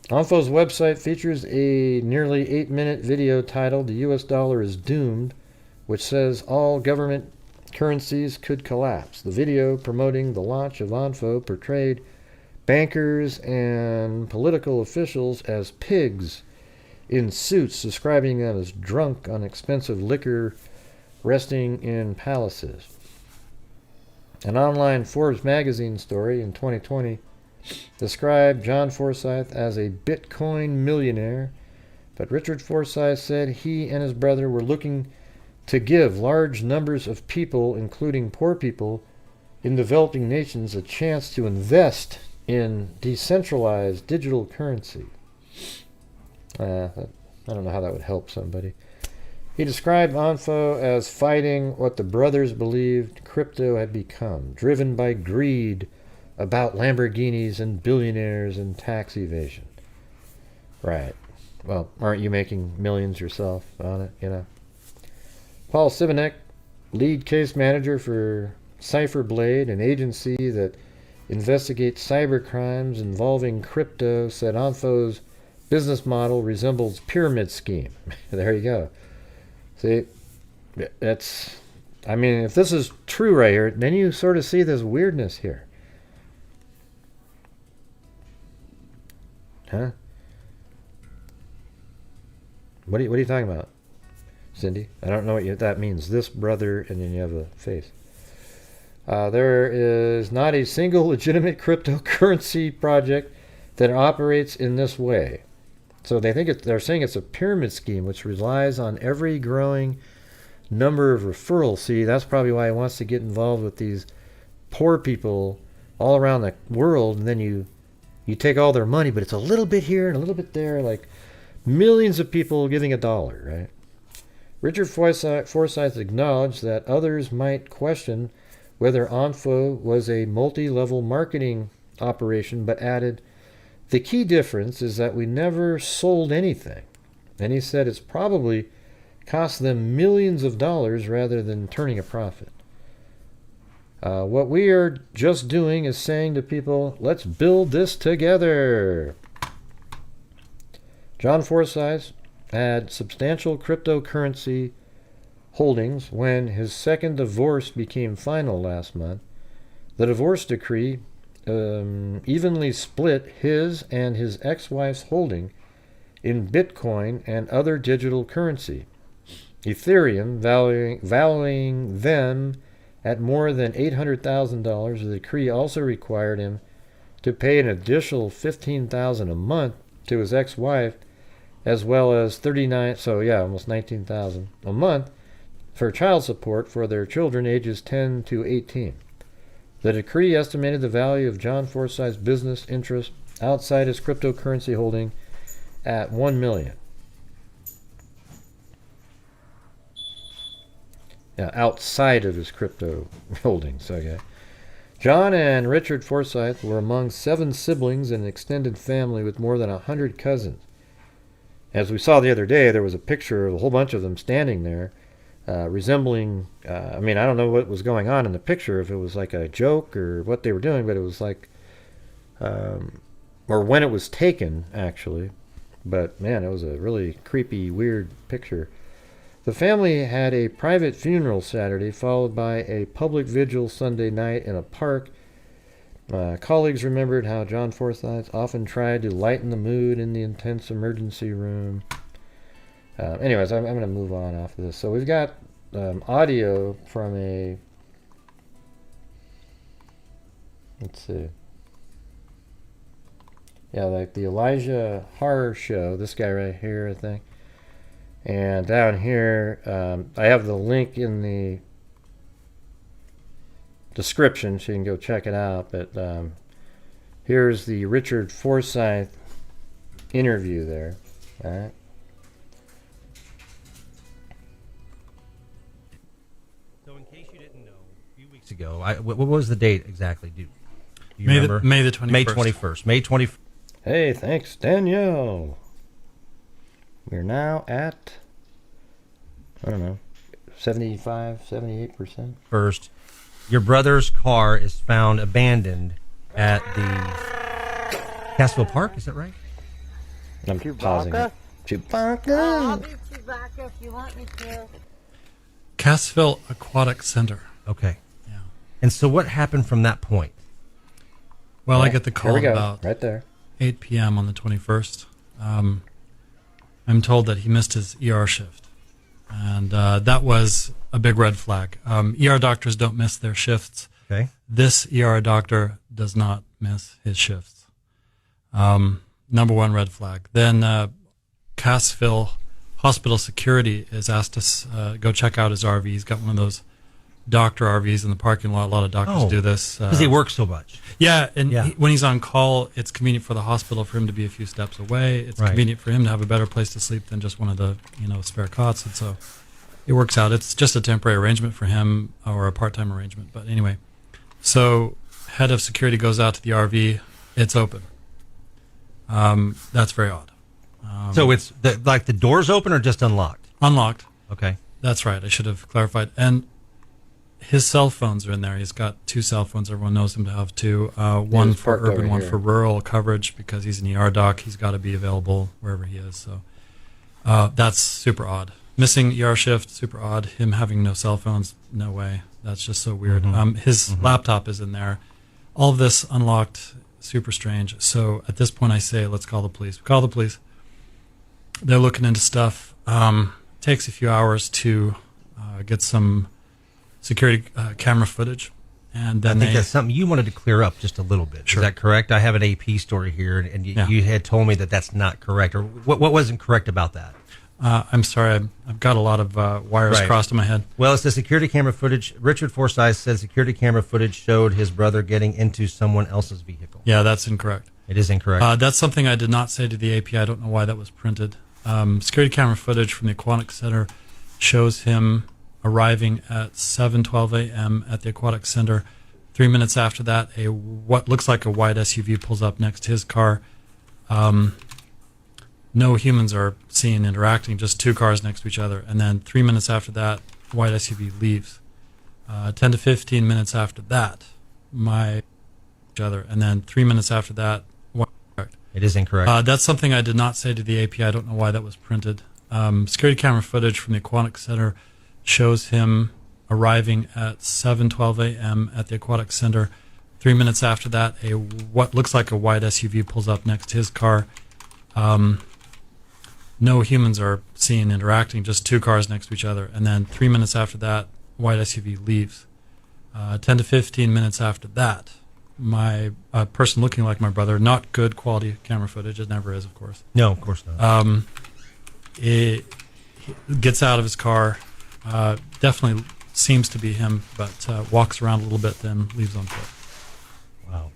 Onfo's website features a nearly 8-minute video titled "The U.S. Dollar is Doomed," which says all government currencies could collapse. The video promoting the launch of Onfo portrayed bankers and political officials as pigs in suits, describing them as drunk on expensive liquor resting in palaces. An online Forbes magazine story in 2020 described John Forsyth as a Bitcoin millionaire, but Richard Forsyth said he and his brother were looking to give large numbers of people, including poor people in developing nations, a chance to invest in decentralized digital currency. I don't know how that would help somebody. He described Onfo as fighting what the brothers believed crypto had become, driven by greed about Lamborghinis and billionaires and tax evasion. Right. Well, aren't you making millions yourself on it, Paul Sivanek, lead case manager for Cypherblade, an agency that investigates cyber crimes involving crypto, said Onfo's business model resembles pyramid scheme. There you go. See, if this is true right here, then you sort of see this weirdness here. Huh? What are you talking about, Cindy? I don't know what that means. This brother, and then you have a face. There is not a single legitimate cryptocurrency project that operates in this way. So they're saying it's a pyramid scheme which relies on every growing number of referrals. See, that's probably why he wants to get involved with these poor people all around the world, and then you take all their money, but it's a little bit here and a little bit there, like millions of people giving $1, right? Richard Forsyth acknowledged that others might question whether Onfo was a multi-level marketing operation, but added, the key difference is that we never sold anything. And he said it's probably cost them millions of dollars rather than turning a profit. What we are just doing is saying to people, let's build this together. John Forsyth had substantial cryptocurrency holdings when his second divorce became final last month. The divorce decree evenly split his and his ex-wife's holding in Bitcoin and other digital currency. Ethereum, valuing them at more than $800,000, the decree also required him to pay an additional $15,000 a month to his ex-wife, as well as almost $19,000 a month for child support for their children ages 10 to 18. The decree estimated the value of John Forsyth's business interest outside his cryptocurrency holding at $1 million. Yeah, outside of his crypto holdings. Okay. John and Richard Forsyth were among 7 siblings and an extended family with more than 100 cousins. As we saw the other day, there was a picture of a whole bunch of them standing there, resembling, I don't know what was going on in the picture, if it was like a joke or what they were doing, but it was like or when it was taken, actually. But, man, it was a really creepy, weird picture. The family had a private funeral Saturday, followed by a public vigil Sunday night in a park. Colleagues remembered how John Forsyth often tried to lighten the mood in the intense emergency room. Anyways, I'm going to move on off of this. So we've got audio from a... Let's see. Yeah, like the Elijah Horror Show. This guy right here, I think. And down here, I have the link in the description so you can go check it out. But here's the Richard Forsyth interview there. All right. So in case you didn't know, a few weeks ago, what was the date exactly? Do you remember? May the 21st. May 21st. May 21st. Hey, thanks, Danielle. We're now at, I don't know, 75, 78%. First, your brother's car is found abandoned at the Cassville Park. Is that right? I'm pausing it. Chewbacca. I'll be Chewbacca if you want me to. Cassville Aquatic Center. Okay. Yeah. And so what happened from that point? Well, I Yeah, get the here call we go, about right there. 8 p.m. on the 21st. I'm told that he missed his ER shift. And that was a big red flag. ER doctors don't miss their shifts. Okay. This ER doctor does not miss his shifts. Number one red flag. Then Cassville Hospital Security has asked us go check out his RV. He's got one of those doctor RVs in the parking lot. A lot of doctors do this. Because they work so much. Yeah, and Yeah. when he's on call, it's convenient for the hospital for him to be a few steps away. It's Right. convenient for him to have a better place to sleep than just one of the spare cots, and so it works out. It's just a temporary arrangement for him or a part-time arrangement. But anyway, so head of security goes out to the RV. It's open. That's very odd. So it's like the doors open or just unlocked? Unlocked. Okay. That's right. I should have clarified. And his cell phones are in there. He's got 2 cell phones. Everyone knows him to have 2. One he's for parked urban, over one here. for rural coverage because he's an ER doc. He's got to be available wherever he is. So that's super odd. Missing ER shift, super odd. Him having no cell phones, no way. That's just so weird. His laptop is in there. All of this unlocked, super strange. So at this point I say, let's call the police. We call the police. They're looking into stuff. Takes a few hours to get some security camera footage, and then I think that's something you wanted to clear up just a little bit. Sure. Is that correct? I have an AP story here, and you had told me that that's not correct. Or what wasn't correct about that? I'm sorry, I've got a lot of wires Right. crossed in my head. Well, it's the security camera footage. Richard Forsyth said security camera footage showed his brother getting into someone else's vehicle. Yeah, that's incorrect. It is incorrect. That's something I did not say to the AP. I don't know why that was printed. Security camera footage from the Aquatic Center shows him arriving at 7:12 a.m. at the Aquatic Center. 3 minutes after that, what looks like a white SUV pulls up next to his car. No humans are seen interacting, just 2 cars next to each other. And then 3 minutes after that, white SUV leaves. 10 to 15 minutes after that, and then 3 minutes after that, it is incorrect. that's something I did not say to the AP. I don't know why that was printed. Security camera footage from the Aquatic Center shows him arriving at 7:12 a.m. at the Aquatic Center. 3 minutes after that, what looks like a white SUV pulls up next to his car. No humans are seen interacting, just 2 cars next to each other. And then 3 minutes after that, white SUV leaves. 10 to 15 minutes after that, a person looking like my brother, not good quality camera footage, it never is, of course. No, of course not. He gets out of his car, definitely seems to be him, but walks around a little bit, then leaves on foot. Wow.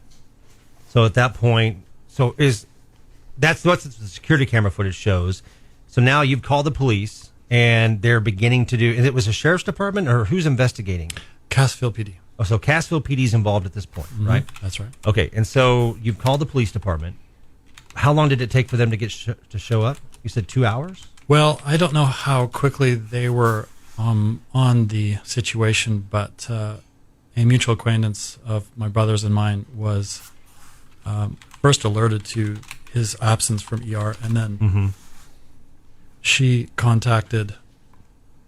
So at that point, that's what the security camera footage shows. So now you've called the police, and they're beginning to do. And it was a sheriff's department, or who's investigating? Cassville PD. Oh, so Cassville PD is involved at this point, right? That's right. Okay, and so you've called the police department. How long did it take for them to get to show up? You said 2 hours? Well, I don't know how quickly they were on the situation, but a mutual acquaintance of my brother's and mine was first alerted to his absence from ER, and then she contacted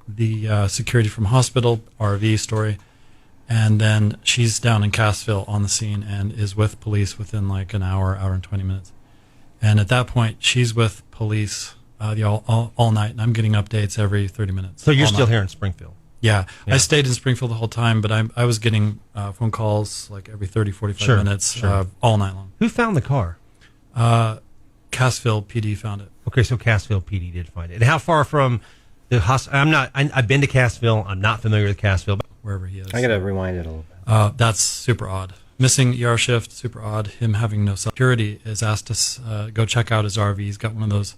the security from hospital, RV story, and then she's down in Cassville on the scene and is with police within like an hour and 20 minutes. And at that point, she's with police all night, and I'm getting updates every 30 minutes. So you're still here in Springfield? Yeah. I stayed in Springfield the whole time, but I was getting phone calls like every 30, 45 minutes all night long. Who found the car? Cassville PD found it. Okay, so Cassville PD did find it. And how far from the hospital? I've been to Cassville. I'm not familiar with Cassville. Wherever he is. I got to rewind it a little bit. That's super odd. Missing ER shift, super odd. Him having no security is asked us go check out his RV. He's got one of those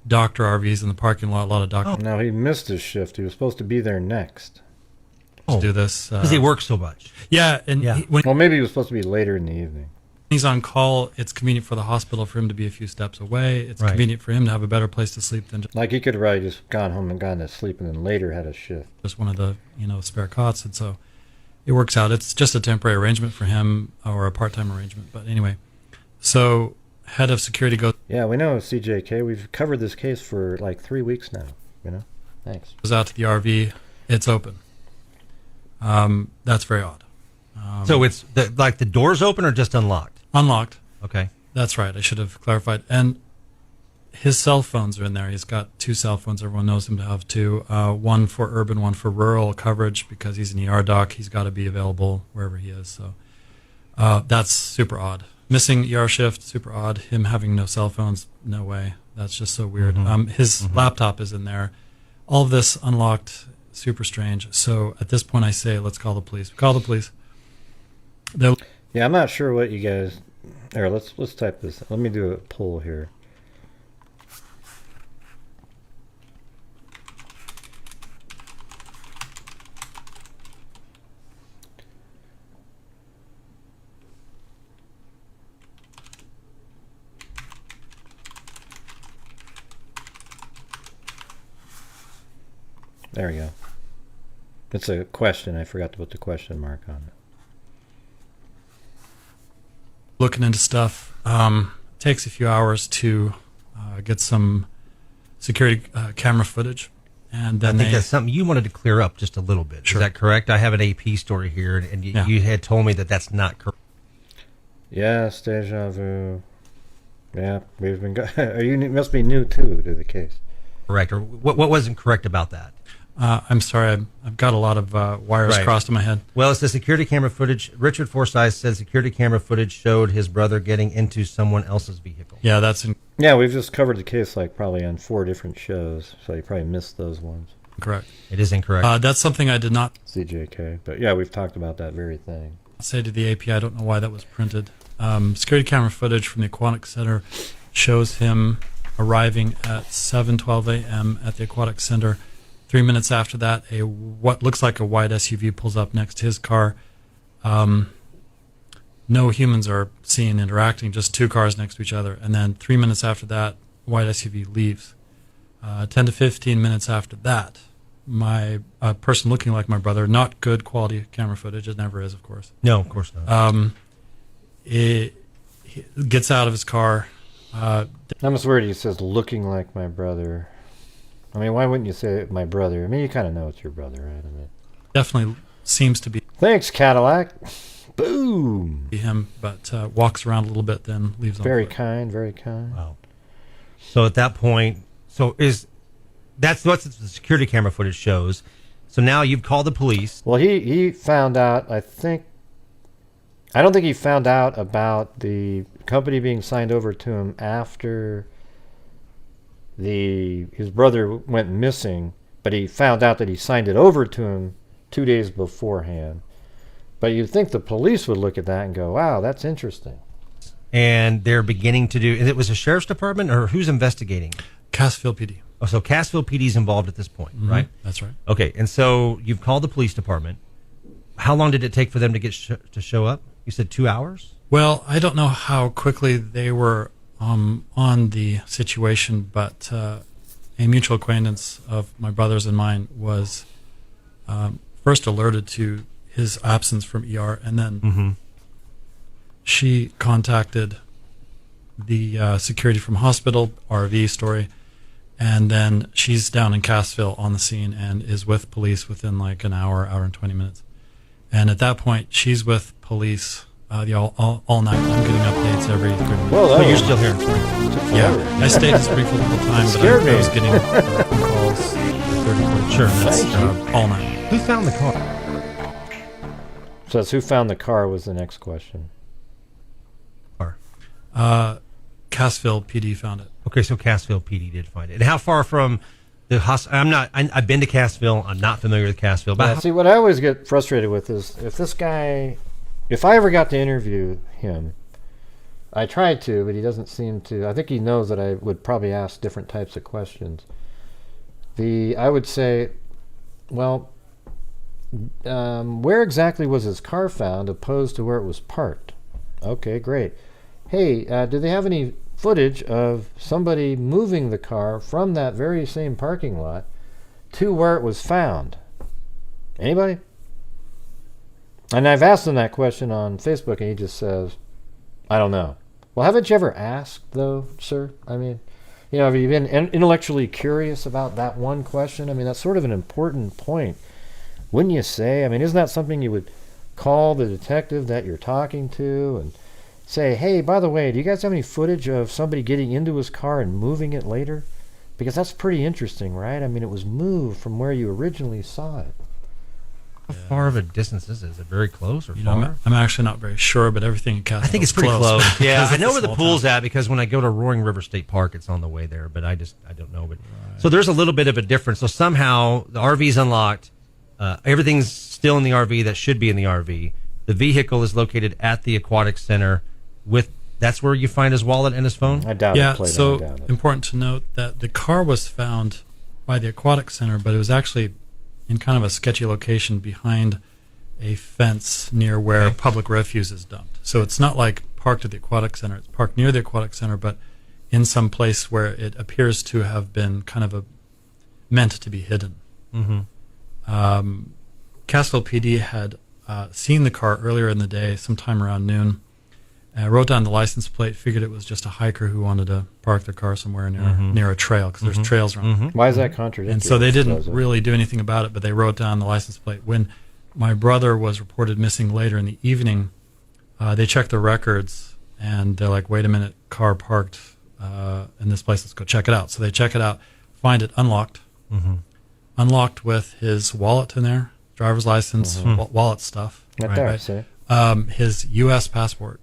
doctor RVs in the parking lot. A lot of doctors No, he missed his shift. He was supposed to be there next. do this. Because he works so much. Yeah, and when Well, maybe he was supposed to be later in the evening. he's on call, it's convenient for the hospital for him to be a few steps away. It's convenient for him to have a better place to sleep than Like he could have probably just gone home and gone to sleep and then later had a shift. just one of the spare cots, and so it works out. It's just a temporary arrangement for him, or a part-time arrangement. But anyway, so head of security goes Yeah, we know CJK. We've covered this case for like 3 weeks now. Thanks. out to the RV. It's open. That's very odd. So it's like the door's open or just unlocked? Unlocked. Okay. That's right. I should have clarified. And his cell phones are in there. He's got 2 cell phones. Everyone knows him to have 2. One for urban, one for rural coverage, because he's an ER doc. He's got to be available wherever he is. So that's super odd. Missing ER shift, super odd. Him having no cell phones, no way. That's just so weird. His laptop is in there. All of this unlocked, super strange. So at this point I say, let's call the police. We call the police. Yeah, I'm not sure what you guys... Here, let's type this. Let me do a poll here. There we go. It's a question. I forgot to put the question mark on it. Looking into stuff. Takes a few hours to get some security camera footage. And then I think that's something you wanted to clear up just a little bit. Sure. Is that correct? I have an AP story here, and you had told me that that's not correct. Yes, deja vu. Yeah, we've been... you must be new, too, to the case. Correct. Or what wasn't correct about that? I'm sorry, I've got a lot of wires crossed in my head. Well, it's the security camera footage. Richard Forsyth said security camera footage showed his brother getting into someone else's vehicle. Yeah, that's Yeah, we've just covered the case like probably on 4 different shows, so you probably missed those ones. incorrect. It is incorrect. That's something I did not CJK. But yeah, we've talked about that very thing. say to the AP. I don't know why that was printed. Security camera footage from the Aquatic Center shows him arriving at 7:12 a.m. at the Aquatic Center. 3 minutes after that, what looks like a white SUV pulls up next to his car. No humans are seen interacting, just 2 cars next to each other. And then 3 minutes after that, white SUV leaves. 10 to 15 minutes after that, my person looking like my brother, not good quality camera footage, it never is, of course. No, of course not. He gets out of his car. I'm just worried he says looking like my brother. I mean, why wouldn't you say my brother? I mean, you kind of know it's your brother, right? I mean, Definitely seems to be thanks, Cadillac. Boom. him, but walks around a little bit, then leaves. Very on foot. kind, very kind. Wow. So at that point, that's what the security camera footage shows. So now you've called the police. Well, he found out, I don't think he found out about the company being signed over to him after his brother went missing, but he found out that he signed it over to him 2 days beforehand. But you'd think the police would look at that and go, wow, that's interesting. And they're beginning to do. It was a sheriff's department, or who's investigating? Cassville PD. Oh, so Cassville PD's involved at this point, right? That's right. Okay, and so you've called the police department. How long did it take for them to get to show up? You said 2 hours? Well, I don't know how quickly they were on the situation, but a mutual acquaintance of my brother's and mine was first alerted to his absence from ER, and then she contacted the security from hospital, RV story, and then she's down in Cassville on the scene and is with police within like an hour and 20 minutes. And at that point, she's with police all night. I'm getting updates every 30 minutes. Well, But you're still here. Yeah, I stayed in Springfield the whole time, but Scared me. I was getting calls 30 minutes. Sure, that's all night. Who found the car? So it's who found the car was the next question. Cassville PD found it. Okay, so Cassville PD did find it. And how far from the hospital? I've been to Cassville. I'm not familiar with Cassville. But Yeah, see, what I always get frustrated with is if I ever got to interview him, I tried to, but he doesn't seem to. I think he knows that I would probably ask different types of questions. I would say, well, where exactly was his car found opposed to where it was parked? Okay, great. Hey, do they have any footage of somebody moving the car from that very same parking lot to where it was found? Anybody? And I've asked him that question on Facebook, and he just says, I don't know. Well, haven't you ever asked, though, sir? I mean, have you been intellectually curious about that one question? I mean, that's sort of an important point. Wouldn't you say? I mean, isn't that something you would call the detective that you're talking to and say, hey, by the way, do you guys have any footage of somebody getting into his car and moving it later? Because that's pretty interesting, right? I mean, it was moved from where you originally saw it. how far of a distance is it? Is it very close or far? I'm actually not very sure, but everything in Cassville I think it's pretty close. Yeah, Because I it's know a where the small pool's town. at because when I go to Roaring River State Park, it's on the way there. But I don't know. But so there's a little bit of a difference. So somehow the RV's unlocked. Everything's still in the RV that should be in the RV. The vehicle is located at the aquatic center. That's where you find his wallet and his phone. I doubt Yeah, it. Played so I doubt it. important to note that the car was found by the aquatic center, but it was actually in kind of a sketchy location behind a fence near where public refuse is dumped. So it's not like parked at the aquatic center. It's parked near the aquatic center, but in some place where it appears to have been kind of meant to be hidden. Mm-hmm. Cassville PD had seen the car earlier in the day, sometime around noon. Wrote down the license plate, figured it was just a hiker who wanted to park their car somewhere near a trail, because there's trails around. Why is that contradictory? And so they didn't Does it? really do anything about it, but they wrote down the license plate. When my brother was reported missing later in the evening, they checked the records, and they're like, wait a minute, car parked in this place, let's go check it out. So they check it out, find it unlocked, unlocked with his wallet in there, driver's license, wallet stuff. Right there, see? His U.S. passport.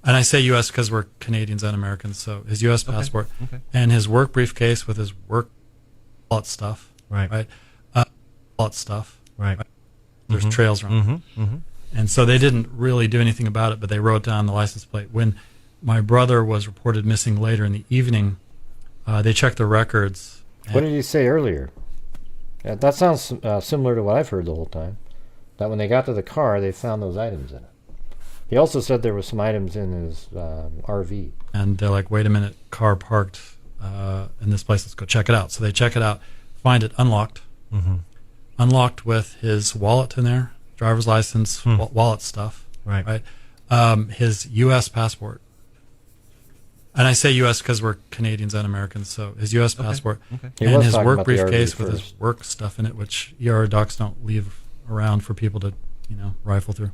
And I say U.S. because we're Canadians and Americans, so his U.S. passport and his work briefcase with his work wallet stuff. Right. Wallet stuff. Right. There's trails around. And so they didn't really do anything about it, but they wrote down the license plate. When my brother was reported missing later in the evening, they checked the records. What did you say earlier? That sounds similar to what I've heard the whole time. That when they got to the car, they found those items in it. He also said there were some items in his RV. And they're like, wait a minute, car parked in this place, let's go check it out. So they check it out, find it unlocked, unlocked with his wallet in there, driver's license, wallet stuff. Right. His U.S. passport. And I say U.S. because we're Canadians and Americans, so his U.S. passport He and was his talking work about the RV briefcase with his first. work stuff in it, which ER docs don't leave around for people to, rifle through.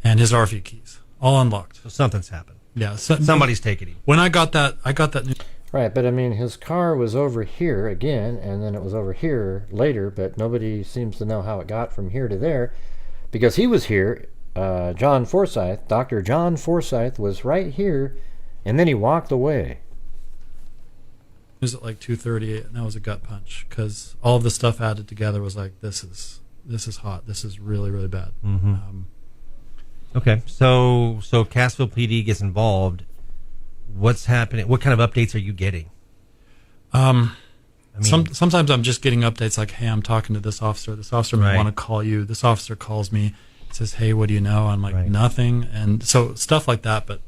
And his RV keys, all unlocked. So something's happened. Yeah, so Somebody's taking him. when I got that news. Right, but I mean, his car was over here again, and then it was over here later, but nobody seems to know how it got from here to there, because he was here. John Forsyth, Dr. John Forsyth, was right here, and then he walked away. It was at like 2:38, and that was a gut punch because all of the stuff added together was like, this is hot. This is really, really bad. Okay, so Cassville PD gets involved. What's happening? What kind of updates are you getting? Sometimes I'm just getting updates like, hey, I'm talking to this officer. This officer may want to call you. This officer calls me, says, hey, what do you know? I'm like, nothing. And so stuff like that. But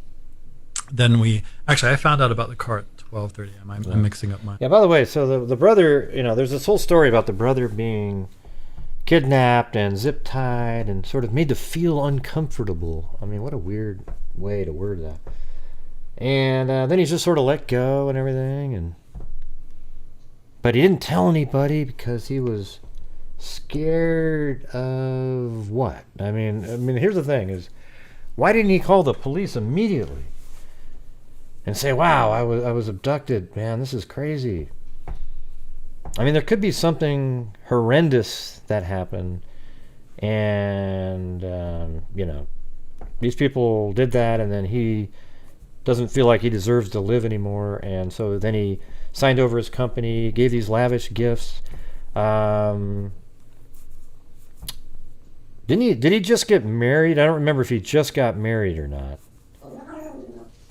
then I found out about the car at 12:30. I'm mixing up my. Yeah, by the way, so the brother, there's this whole story about the brother being kidnapped and zip tied and sort of made to feel uncomfortable. I mean, what a weird way to word that. And then he's just sort of let go and everything, but he didn't tell anybody because he was scared of what? I mean, here's the thing: is why didn't he call the police immediately and say, "Wow, I was abducted, man. This is crazy." I mean, there could be something horrendous that happened, and these people did that, and then he doesn't feel like he deserves to live anymore, and so then he signed over his company, gave these lavish gifts. Did he just get married? I don't remember if he just got married or not.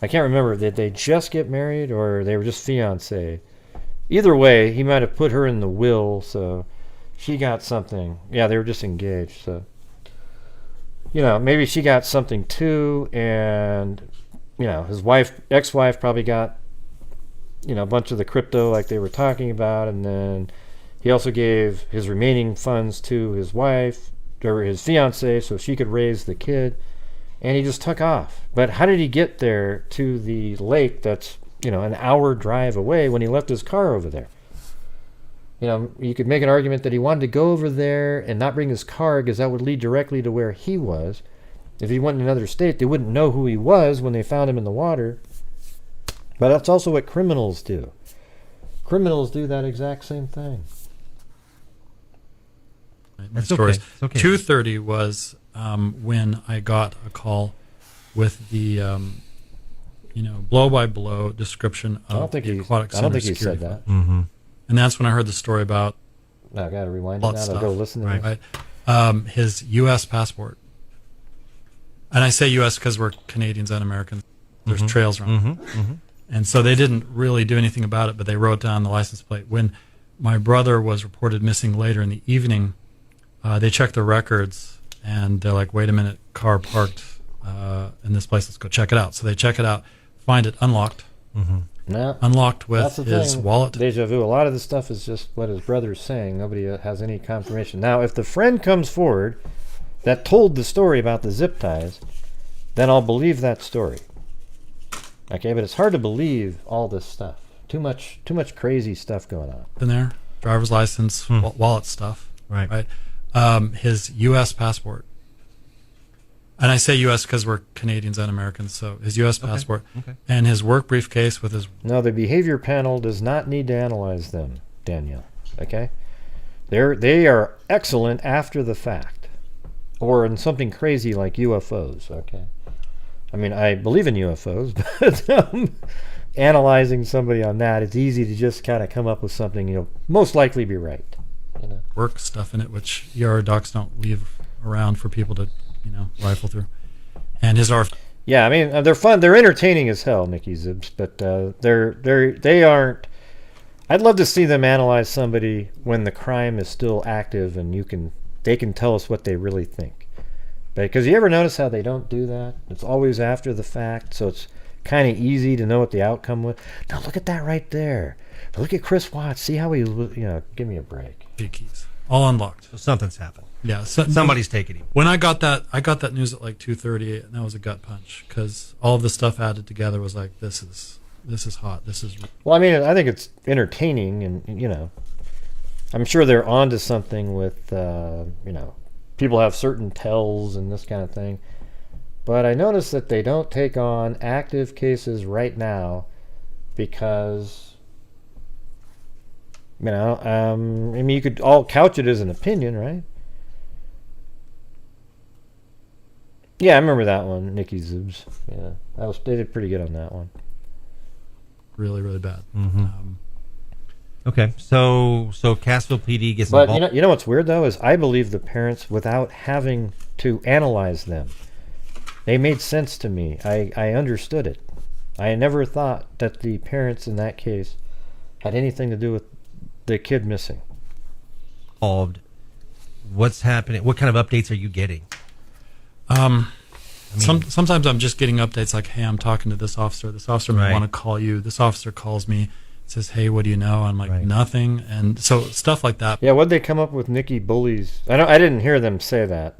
I can't remember. Did they just get married or they were just fiancé? Either way, he might have put her in the will, so she got something. Yeah, they were just engaged, so maybe she got something too, and his ex-wife probably got a bunch of the crypto like they were talking about, and then he also gave his remaining funds to his wife or his fiance so she could raise the kid, and he just took off. But how did he get there to the lake that's an hour drive away when he left his car over there? You could make an argument that he wanted to go over there and not bring his car because that would lead directly to where he was. If he went in another state, they wouldn't know who he was when they found him in the water. But that's also what criminals do. Criminals do that exact same thing. My story. Okay. 2:30 was when I got a call with the blow by blow description of the aquatic center. I don't think he said that. Mm-hmm. And that's when I heard the story about. I got to rewind it now. I'll go listen to it. Right. His U.S. passport. And I say U.S. because we're Canadians and Americans. There's trails around. Mm-hmm. Mm-hmm. And so they didn't really do anything about it, but they wrote down the license plate. When my brother was reported missing later in the evening, they checked the records, and they're like, wait a minute, car parked in this place. Let's go check it out. So they check it out, find it unlocked. Mm-hmm. No, unlocked with his wallet. Deja vu. A lot of this stuff is just what his brother's saying. Nobody has any confirmation. Now, if the friend comes forward that told the story about the zip ties, then I'll believe that story. Okay, but it's hard to believe all this stuff. Too much crazy stuff going on. In there, driver's license, wallet stuff. Right. His U.S. passport. And I say U.S. because we're Canadians and Americans, so his U.S. passport and his work briefcase with his... No, the behavior panel does not need to analyze them, Danielle. Okay? They are excellent after the fact. Or in something crazy like UFOs, okay? I mean, I believe in UFOs, but analyzing somebody on that, it's easy to just kind of come up with something you'll most likely be right. Work stuff in it, which ER docs don't leave around for people to... rifle through. And his RF. Yeah, I mean, they're fun. They're entertaining as hell, Nicky Zibs, but they aren't. I'd love to see them analyze somebody when the crime is still active and they can tell us what they really think. Because you ever notice how they don't do that? It's always after the fact, so it's kind of easy to know what the outcome was. Now look at that right there. Now look at Chris Watts. See how he, give me a break. Keys. All unlocked. So something's happened. Yeah, somebody's taking him. When I got that news at like 2:30, and that was a gut punch because all of the stuff added together was like, this is hot. This is. Well, I mean, I think it's entertaining, and I'm sure they're onto something with people have certain tells and this kind of thing. But I noticed that they don't take on active cases right now because. I mean, you could all couch it as an opinion, right? Yeah, I remember that one, Nicky Zibs. Yeah, they did pretty good on that one. Really, really bad. Mm-hmm. Okay, so Cassville PD gets but involved. you know what's weird though is I believe the parents without having to analyze them. They made sense to me. I understood it. I never thought that the parents in that case had anything to do with the kid missing. What's happening? What kind of updates are you getting? Sometimes I'm just getting updates like, hey, I'm talking to this officer. This officer may want to call you. This officer calls me. says, "Hey, what do you know?" I'm like, Right. "Nothing." And so stuff like that. Yeah, what'd they come up with Nikki Bully's? I didn't hear them say that.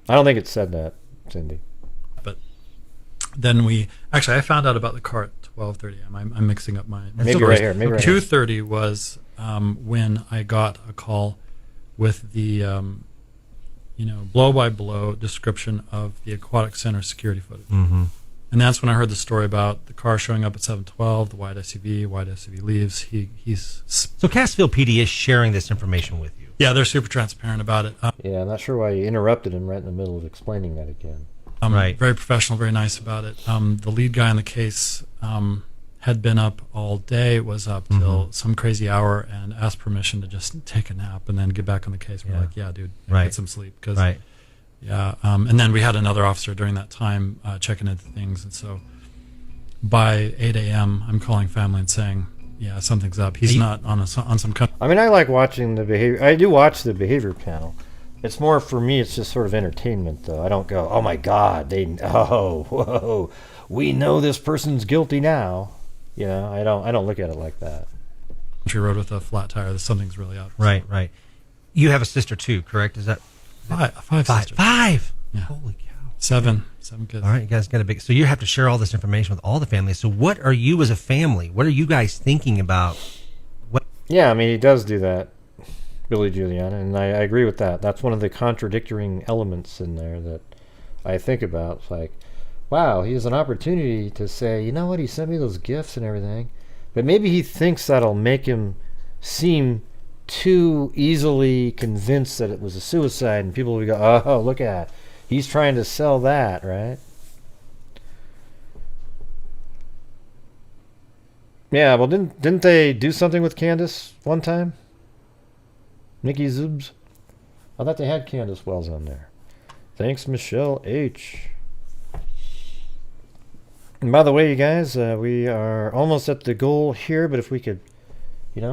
I don't think it said that, Cindy. But then I found out about the car at 12:30. I'm mixing up my. Maybe right here. Maybe right here. 2:30 was when I got a call with the blow-by-blow description of the aquatic center security footage. Mm-hmm. And that's when I heard the story about the car showing up at 7:12, the white SUV leaves. He's So Cassville PD is sharing this information with you. yeah, they're super transparent about it. Yeah, I'm not sure why you interrupted him right in the middle of explaining that again. Right. Very professional, very nice about it. The lead guy in the case had been up all day, was up till some crazy hour, and asked permission to just take a nap and then get back on the case. We're Yeah. like, yeah, dude, Right. get some sleep. Cause, Right. Yeah, and then we had another officer during that time checking into things, and so by 8 a.m., I'm calling family and saying, yeah, something's up. He's not on some kind I mean, I like watching the behavior. I do watch the behavior panel. It's more for me. It's just sort of entertainment, though. I don't go, "Oh my God, whoa, we know this person's guilty now." You know, I don't look at it like that. country road with a flat tire. That something's really up. Right. Right. You have a sister too, correct? Is that Five sisters. Five. Yeah. Holy cow. Seven kids. All right, you guys got a big. So you have to share all this information with all the families. So what are you as a family? What are you guys thinking about? Yeah, I mean, he does do that, Billy Giuliani, and I agree with that. That's one of the contradicting elements in there that I think about. It's like, wow, he has an opportunity to say, you know what, he sent me those gifts and everything, but maybe he thinks that'll make him seem too easily convinced that it was a suicide, and people will go, "Oh, look at, he's trying to sell that," right? Yeah, well, didn't they do something with Candace one time? Nikki Zubs? I thought they had Candace Wells on there. Thanks, Michelle H. And by the way, you guys, we are almost at the goal here, but if we could,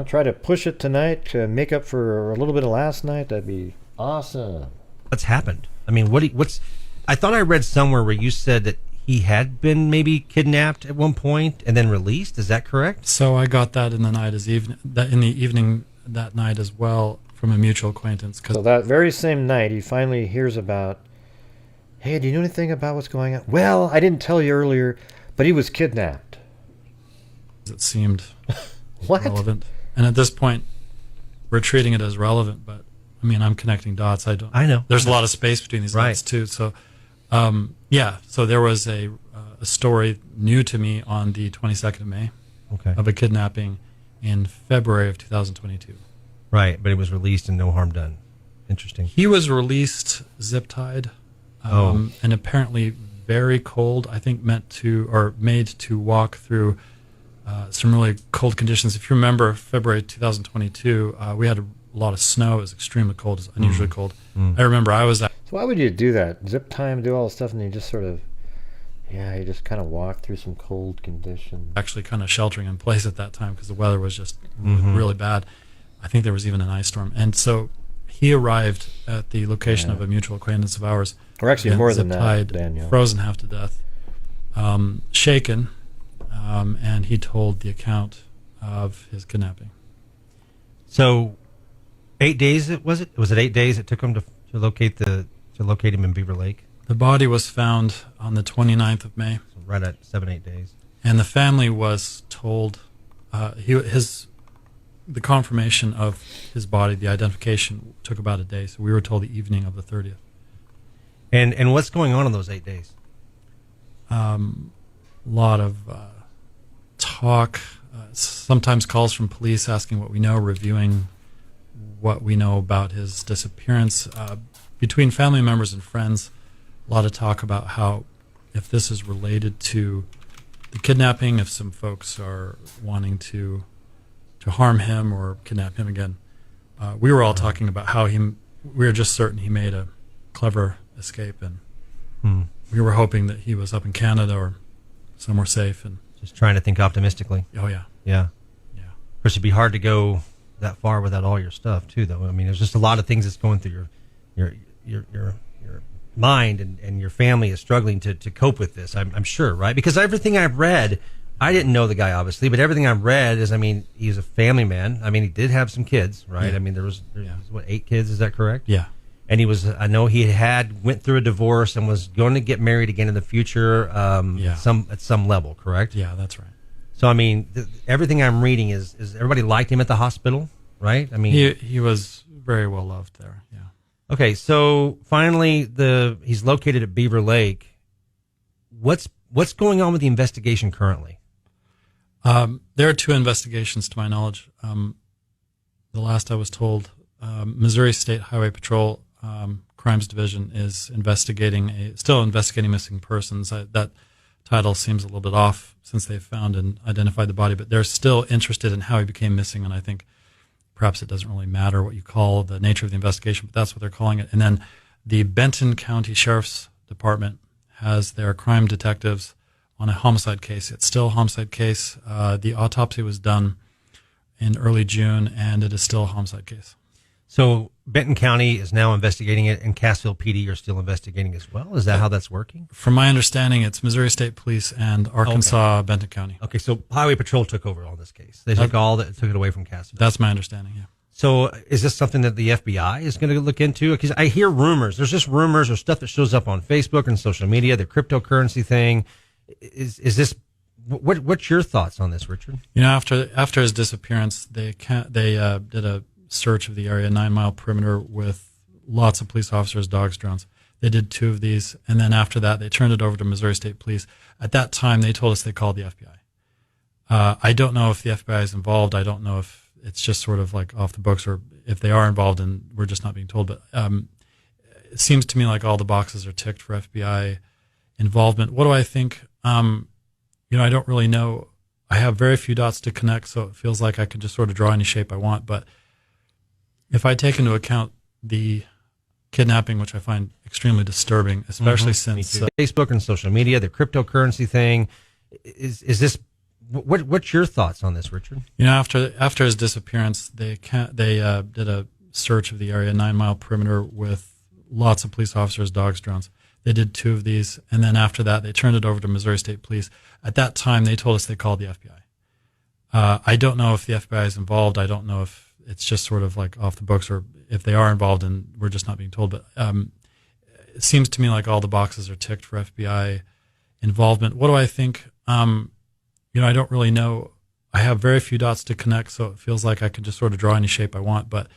try to push it tonight to make up for a little bit of last night, that'd be awesome. What's happened? I mean, what's? I thought I read somewhere where you said that he had been maybe kidnapped at one point and then released. Is that correct? So I got that in the evening that night as well from a mutual acquaintance. So that very same night, he finally hears about, "Hey, do you know anything about what's going on?" "Well, I didn't tell you earlier, but he was kidnapped." It seemed What? relevant, and at this point, we're treating it as relevant. But I mean, I'm connecting dots. I know. There's a lot of space between these dots too. So, so there was a story new to me on the 22nd of May of a kidnapping in February of 2022. Right, but it was released and no harm done. Interesting. He was released zip-tied, and apparently very cold. I think made to walk through some really cold conditions. If you remember, February 2022, we had a lot of snow. It was extremely cold. It was unusually cold. I remember I was at. So why would you do that? Zip time, do all this stuff, and you just sort of, you just kind of walk through some cold conditions. Actually kind of sheltering in place at that time because the weather was just really bad. I think there was even an ice storm. And so he arrived at the location of a mutual acquaintance of ours. Or actually more than that, zip-tied, Daniel. Frozen half to death, shaken, and he told the account of his kidnapping. So 8 days was it? Was it 8 days it took him to locate him in Beaver Lake? The body was found on the 29th of May. So right at 7-8 days. And the family was told the confirmation of his body, the identification, took about a day. So we were told the evening of the 30th. And what's going on in those 8 days? A lot of talk, sometimes calls from police asking what we know, reviewing what we know about his disappearance. Between family members and friends, a lot of talk about how if this is related to the kidnapping, if some folks are wanting to harm him or kidnap him again. We were all talking about how we were just certain he made a clever escape, and we were hoping that he was up in Canada or somewhere safe. And just trying to think optimistically. Oh yeah, yeah. Of course, it'd be hard to go that far without all your stuff too, though. I mean, there's just a lot of things that's going through your mind, and your family is struggling to cope with this. I'm sure, right? Because everything I've read, I didn't know the guy, obviously, but everything I've read is, I mean, he's a family man. I mean, he did have some kids, right? Yeah. I mean, there was what, 8 kids? Is that correct? Yeah. And he was, I know he went through a divorce and was going to get married again in the future, at some level, correct? Yeah, that's right. So, I mean, everything I'm reading is everybody liked him at the hospital, right? I mean, He was very well loved there. Yeah. okay, so finally, he's located at Beaver Lake. What's going on with the investigation currently? There are 2 investigations, to my knowledge. The last I was told, Missouri State Highway Patrol Crimes Division is still investigating missing persons. That title seems a little bit off since they've found and identified the body, but they're still interested in how he became missing, and I think perhaps it doesn't really matter what you call the nature of the investigation, but that's what they're calling it. And then the Benton County Sheriff's Department has their crime detectives on a homicide case. It's still a homicide case. The autopsy was done in early June, and it is still a homicide case. So Benton County is now investigating it, and Cassville PD are still investigating as well. Is that how that's working? From my understanding, it's Missouri State Police and Arkansas Benton County. Okay, so Highway Patrol took over all this case. They took it away from Cassville. That's my understanding. Yeah. So is this something that the FBI is going to look into? Because I hear rumors. There's just rumors or stuff that shows up on Facebook and social media. The cryptocurrency thing. Is this? What's your thoughts on this, Richard? You know, after his disappearance, they did a search of the area, 9-mile perimeter, with lots of police officers, dogs, drones. They did 2 of these, and then after that, they turned it over to Missouri State Police. At that time, they told us they called the FBI. I don't know if the FBI is involved. I don't know if it's just sort of like off the books, or if they are involved and we're just not being told. But it seems to me like all the boxes are ticked for FBI involvement. What do I think? I don't really know. I have very few dots to connect, so it feels like I can just sort of draw any shape I want. But if I take into account the kidnapping, which I find extremely disturbing, especially since Facebook and social media, the cryptocurrency thing, is this? What's your thoughts on this, Richard? You know, after his disappearance, they did a search of the area, 9-mile perimeter, with lots of police officers, dogs, drones. They did 2 of these, and then after that, they turned it over to Missouri State Police. At that time, they told us they called the FBI. I don't know if the FBI is involved. I don't know if it's just sort of like off the books, or if they are involved and we're just not being told. But it seems to me like all the boxes are ticked for FBI involvement. What do I think? I don't really know. I have very few dots to connect, so it feels like I can just sort of draw any shape I want. But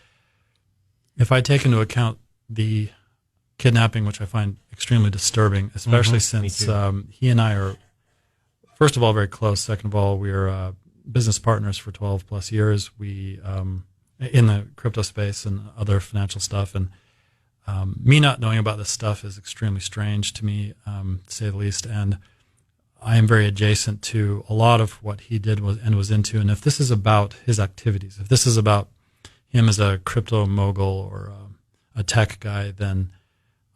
if I take into account the kidnapping, which I find extremely disturbing, especially since he and I are, first of all, very close. Second of all, we are business partners for 12 plus years. We in the crypto space and other financial stuff, and me not knowing about this stuff is extremely strange to me, to say the least. And I am very adjacent to a lot of what he did was into. And if this is about his activities, if this is about him as a crypto mogul or a tech guy, then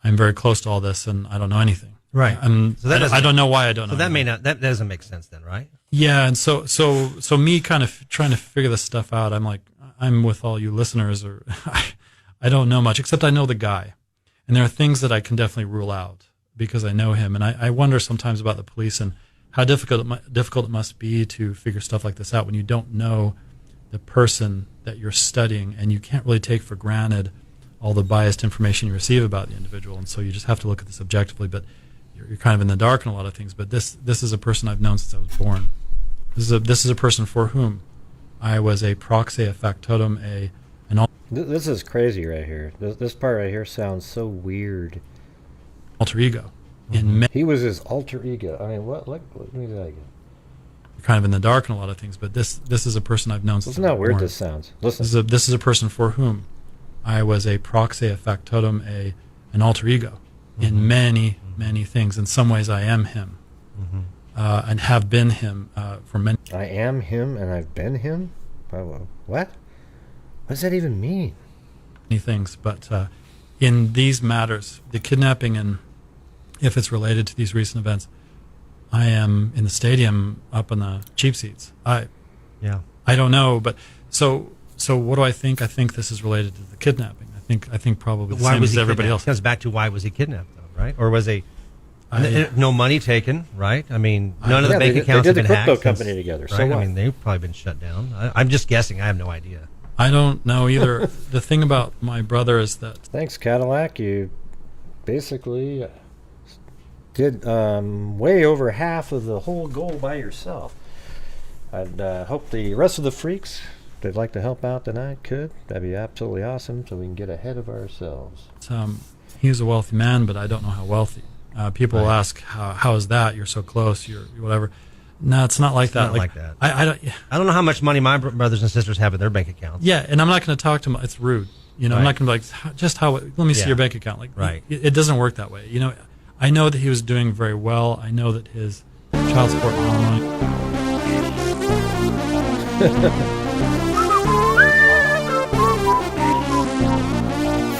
I'm very close to all this, and I don't know anything. Right. I don't know why I don't know. So that doesn't make sense then, right? Yeah, and so me kind of trying to figure this stuff out. I'm like, I'm with all you listeners, or I don't know much, except I know the guy, and there are things that I can definitely rule out because I know him, and I wonder sometimes about the police and how difficult it must be to figure stuff like this out when you don't know the person that you're studying, and you can't really take for granted all the biased information you receive about the individual, and so you just have to look at this objectively. But you're kind of in the dark on a lot of things. But this is a person I've known since I was born. This is a person for whom I was a proxy, a factotum, This is crazy right here. This part right here sounds so weird. Alter ego. He was his alter ego. I mean, what? Let me do that again. You're kind of in the dark on a lot of things. But this is a person I've known since I was born. Listen how weird this sounds. Listen. This is a person for whom I was a proxy, a factotum, an alter ego in many things. In some ways, I am him, and have been him for many. I am him, and I've been him. What? What does that even mean? Many things, but in these matters, the kidnapping, and if it's related to these recent events, I am in the stadium up in the cheap seats. I don't know, but so what do I think? I think this is related to the kidnapping. I think probably the same as everybody else. It comes back to why was he kidnapped, though, right? Or was No money taken, right? I mean, none of the bank they accounts did have the been hacked. crypto company together. Right? So what? I mean, they've probably been shut down. I'm just guessing. I have no idea. I don't know either. The thing about my brother is that Thanks, Cadillac. You basically did way over half of the whole goal by yourself. I'd hope the rest of the freaks that'd like to help out tonight could. That'd be absolutely awesome, so we can get ahead of ourselves. he's a wealthy man, but I don't know how wealthy. People Right. ask, how is that? You're so close. You're whatever. No, it's not like that. Not like that. I don't. I don't know how much money my brothers and sisters have in their bank accounts. Yeah, and I'm not going to talk to them. It's rude. You know, I'm not going to be like, just how. Let me see Yeah. your bank account. Like, Right. It doesn't work that way. You know, I know that he was doing very well. I know that his child support and alimony.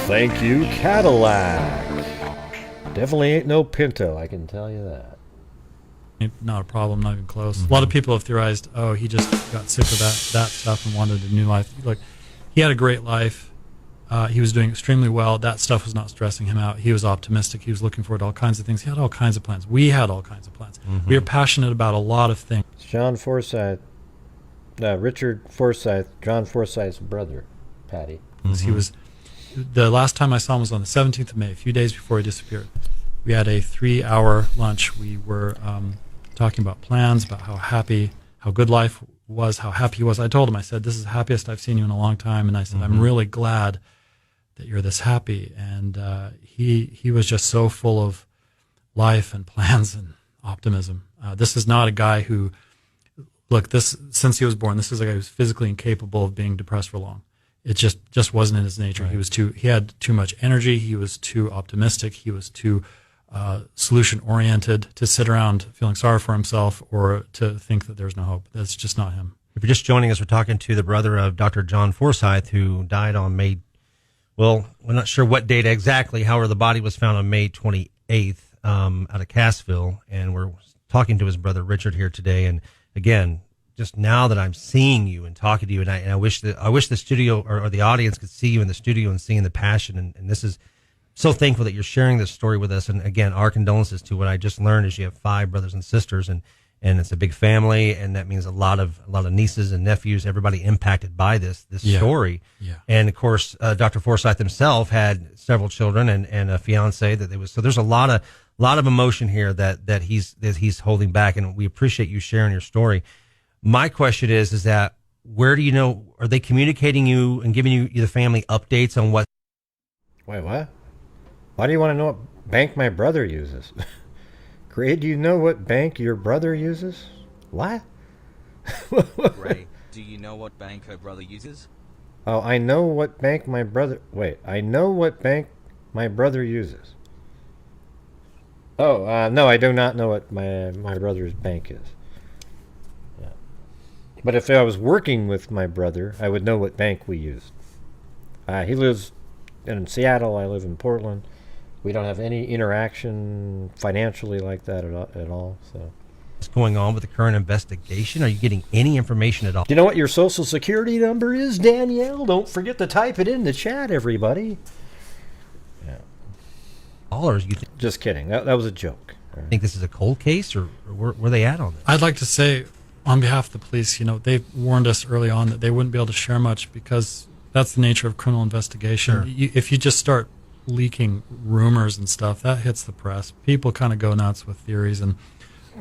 Thank you, Cadillac. Definitely ain't no Pinto, I can tell you that. Not a problem, not even close. A lot of people have theorized, oh, he just got sick of that stuff and wanted a new life. Look, he had a great life. He was doing extremely well. That stuff was not stressing him out. He was optimistic. He was looking forward to all kinds of things. He had all kinds of plans. We had all kinds of plans. We were passionate about a lot of things. It's John Forsyth, Richard Forsyth, John Forsyth's brother, Patty. He was. The last time I saw him was on the 17th of May, a few days before he disappeared. We had a 3-hour lunch. We were talking about plans, about how good life was, how happy he was. I told him, I said, this is the happiest I've seen you in a long time. And I said, I'm really glad that you're this happy. And he was just so full of life and plans and optimism. This is not a guy who, since he was born, this is a guy who's physically incapable of being depressed for long. It just wasn't in his nature. Right. He had too much energy. He was too optimistic. He was too solution oriented to sit around feeling sorry for himself or to think that there's no hope. That's just not him. If you're just joining us, we're talking to the brother of Dr. John Forsyth, who died on we're not sure what date exactly. However, the body was found on May 28th out of Cassville, and we're talking to his brother Richard here today. And again, just now that I'm seeing you and talking to you, and I wish the studio or the audience could see you in the studio and seeing the passion. And this is so thankful that you're sharing this story with us. And again, our condolences to what I just learned is you have 5 brothers and sisters, and it's a big family, and that means a lot of nieces and nephews, everybody impacted by this story. Yeah. And of course, Dr. Forsyth himself had several children and a fiance so there's a lot of emotion here that he's holding back, and we appreciate you sharing your story. My question is that where do you know, are they communicating you and giving you the family updates on what? Wait, what? Why do you want to know what bank my brother uses? Gray, do you know what bank your brother uses? What? Ray, do you know what bank her brother uses? Oh, I know what bank my brother... Wait, I know what bank my brother uses. Oh, no, I do not know what my brother's bank is. Yeah. But if I was working with my brother, I would know what bank we used. He lives in Seattle, I live in Portland. We don't have any interaction financially like that at all. So, what's going on with the current investigation? Are you getting any information at all? Do you know what your social security number is, Danielle? Don't forget to type it in the chat, everybody. Yeah. Or Just kidding. That was a joke. I think this is a cold case, or where they at on this? I'd like to say, on behalf of the police, they warned us early on that they wouldn't be able to share much because that's the nature of criminal investigation. Sure. If you just start leaking rumors and stuff, that hits the press. People kind of go nuts with theories, and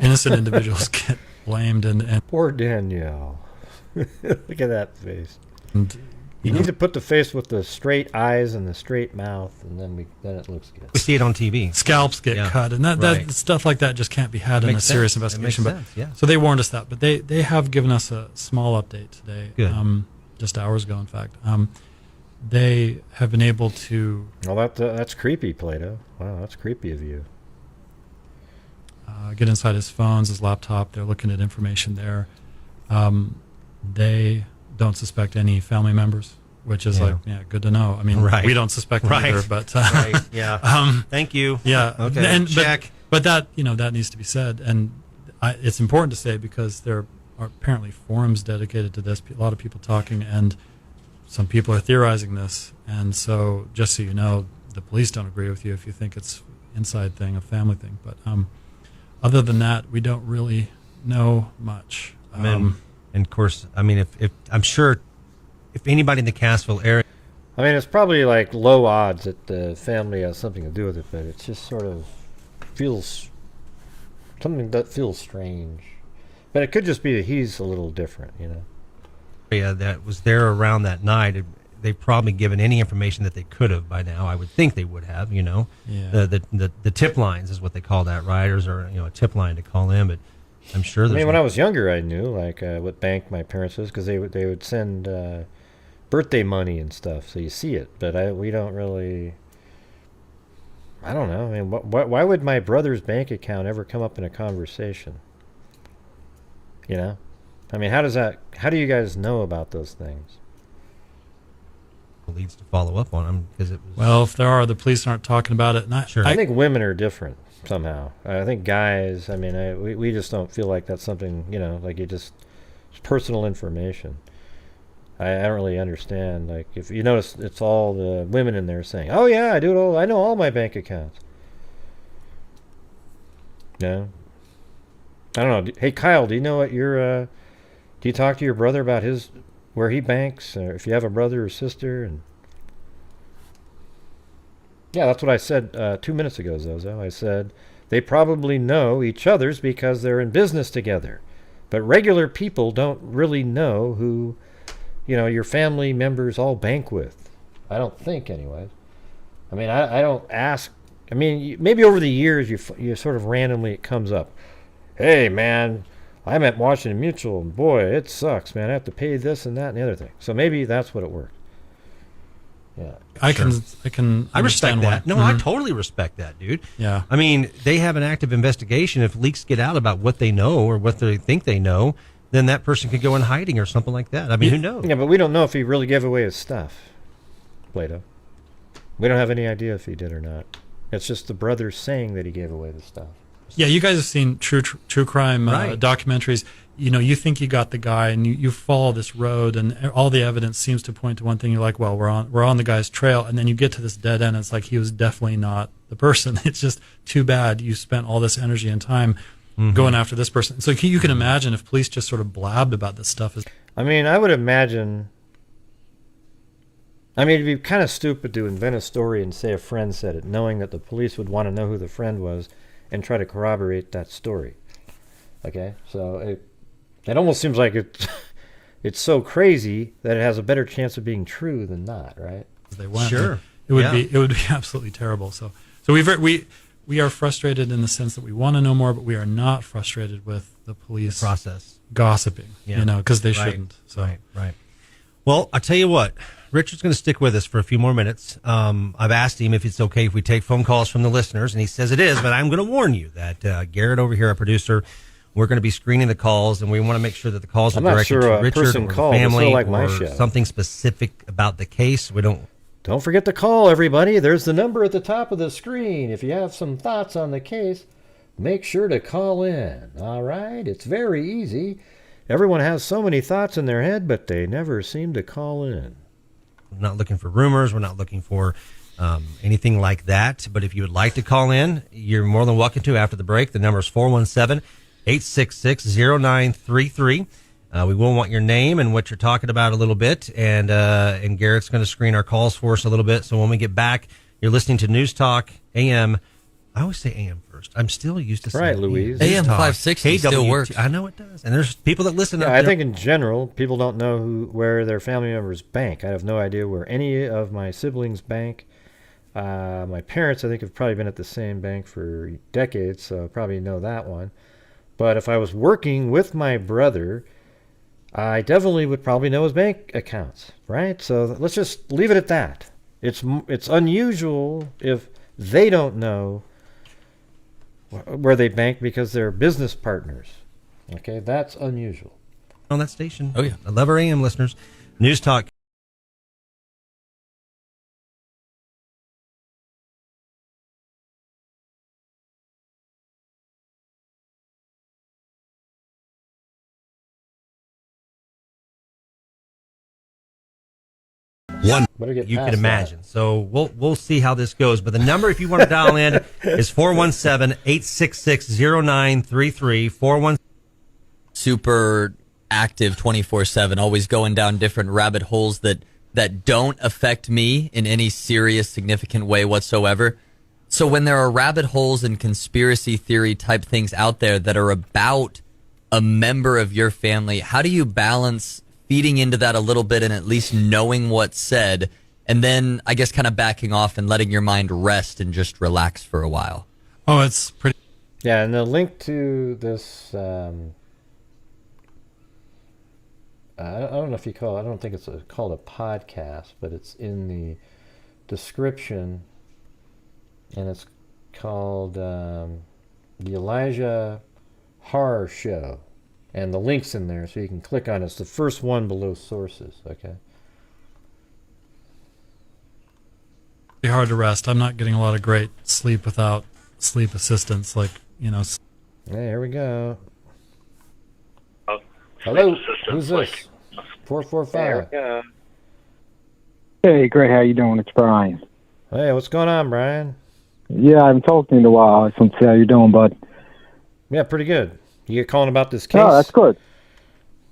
innocent individuals get blamed. And Poor Danielle. Look at that face. You know, need to put the face with the straight eyes and the straight mouth, and then it looks good. We see it on TV. scalps get cut, and that Right. stuff like that just can't be had in a Makes serious sense. It investigation. makes But sense, yeah. so they warned us that, but they have given us a small update today. Good. Just hours ago, in fact. They have been able to Well, that's creepy, Plato. Wow, that's creepy of you. get inside his phones, his laptop. They're looking at information there. They don't suspect any family members, which is good to know. I mean, Right. we don't suspect them either, but Right. Yeah. Thank you. yeah. Okay. Check. But that that needs to be said, and it's important to say because there are apparently forums dedicated to this. A lot of people talking, and some people are theorizing this. And so, just so you know, the police don't agree with you if you think it's inside thing, a family thing. But other than that, we don't really know much. And of course, I mean, if I'm sure if anybody in the Cassville area, I mean, it's probably like low odds that the family has something to do with it, but it just sort of feels something that feels strange. But it could just be that he's a little different, you know. That was there around that night, they've probably given any information that they could have by now. I would think they would have, you know. Yeah. The tip lines is what they call that, right? Or a tip line to call in. But I'm sure. I mean, when I was younger, I knew like what bank my parents was because they would send birthday money and stuff, so you see it. But we don't really. I don't know. I mean, why would my brother's bank account ever come up in a conversation? You know, I mean, how do you guys know about those things? Leads to follow up on them because it was. Well, if there are, the police aren't talking about it. Sure. I think women are different somehow. I think guys. I mean, we just don't feel like that's something. You know, like it's personal information. I don't really understand. Like, if you notice, it's all the women in there saying, "Oh yeah, I do it all. I know all my bank accounts." No. I don't know. Hey, Kyle, do you know what do you talk to your brother about where he banks, or if you have a brother or sister? And yeah, that's what I said 2 minutes ago, Zozo. I said they probably know each other's because they're in business together, but regular people don't really know who, your family members all bank with. I don't think, anyways. I mean, I don't ask. I mean, maybe over the years you sort of randomly it comes up. Hey, man, I'm at Washington Mutual, and boy, it sucks, man. I have to pay this and that and the other thing. So maybe that's what it worked. Yeah, I Sure. can. I respect understand that. why. No, I totally respect that, dude. Yeah. I mean, they have an active investigation. If leaks get out about what they know or what they think they know, then that person could go in hiding or something like that. I mean, who knows? Yeah, but we don't know if he really gave away his stuff, Plato. We don't have any idea if he did or not. It's just the brothers saying that he gave away the stuff. Yeah, you guys have seen true crime Right. documentaries. You think you got the guy, and you follow this road, and all the evidence seems to point to one thing. You're like, well, we're on the guy's trail, and then you get to this dead end. And it's like he was definitely not the person. It's just too bad you spent all this energy and time going after this person. So you can imagine if police just sort of blabbed about this stuff. I mean, I would imagine. I mean, it'd be kind of stupid to invent a story and say a friend said it, knowing that the police would want to know who the friend was and try to corroborate that story. Okay, so it almost seems like it's so crazy that it has a better chance of being true than not, right? They went. Sure. It would Yeah. be absolutely terrible. So we are frustrated in the sense that we want to know more, but we are not frustrated with the police Process. gossiping. Yeah. Because they Right. shouldn't. So Right. Well, I'll tell you what. Richard's going to stick with us for a few more minutes. I've asked him if it's okay if we take phone calls from the listeners, and he says it is, but I'm going to warn you that Garrett over here, our producer, we're going to be screening the calls, and we want to make sure that the calls are I'm not directed sure to a Richard person or called. It's family not like my or show. something specific about the case. We don't. Don't forget to call, everybody. There's the number at the top of the screen. If you have some thoughts on the case, make sure to call in. All right? It's very easy. Everyone has so many thoughts in their head, but they never seem to call in. We're not looking for rumors. We're not looking for anything like that. But if you would like to call in, you're more than welcome to after the break. The number is 417-866-0933. We will want your name and what you're talking about a little bit. And Garrett's going to screen our calls for us a little bit. So when we get back, you're listening to News Talk AM. I always say AM first. I'm still used to saying Right, Louise. News AM Talk. 560 still KWT. works. I know it does. And there's people that listen. Yeah, up I there. think in general, people don't know where their family members bank. I have no idea where any of my siblings bank. My parents, I think, have probably been at the same bank for decades, so I probably know that one. But if I was working with my brother, I definitely would probably know his bank accounts, right? So let's just leave it at that. It's unusual if they don't know where they bank because they're business partners. Okay, that's unusual. On that station. Oh, yeah. I love our AM listeners. News Talk. Better get you past can imagine. So we'll see how this goes. But the number, if you want to dial in, is 417-866-0933. 417. Super active 24/7, always going down different rabbit holes that don't affect me in any serious, significant way whatsoever. So when there are rabbit holes and conspiracy theory type things out there that are about a member of your family, how do you balance feeding into that a little bit and at least knowing what's said, and then I guess kind of backing off and letting your mind rest and just relax for a while? Oh, it's pretty. Yeah, and the link to this, I don't know if you call it, I don't think it's called a podcast, but it's in the description, and it's called The Elijah Horror Show. And the link's in there, so you can click on it. It's the first one below sources, okay? Hard to rest. I'm not getting a lot of great sleep without sleep assistance, like, you know. Hey, here we go. Hello, who's this? 445. Hey, great. How you doing? It's Brian. Hey, what's going on, Brian? Yeah, I haven't talked to you in a while. I just want to see how you're doing, bud. Yeah, pretty good. You calling about this case? Oh, that's good.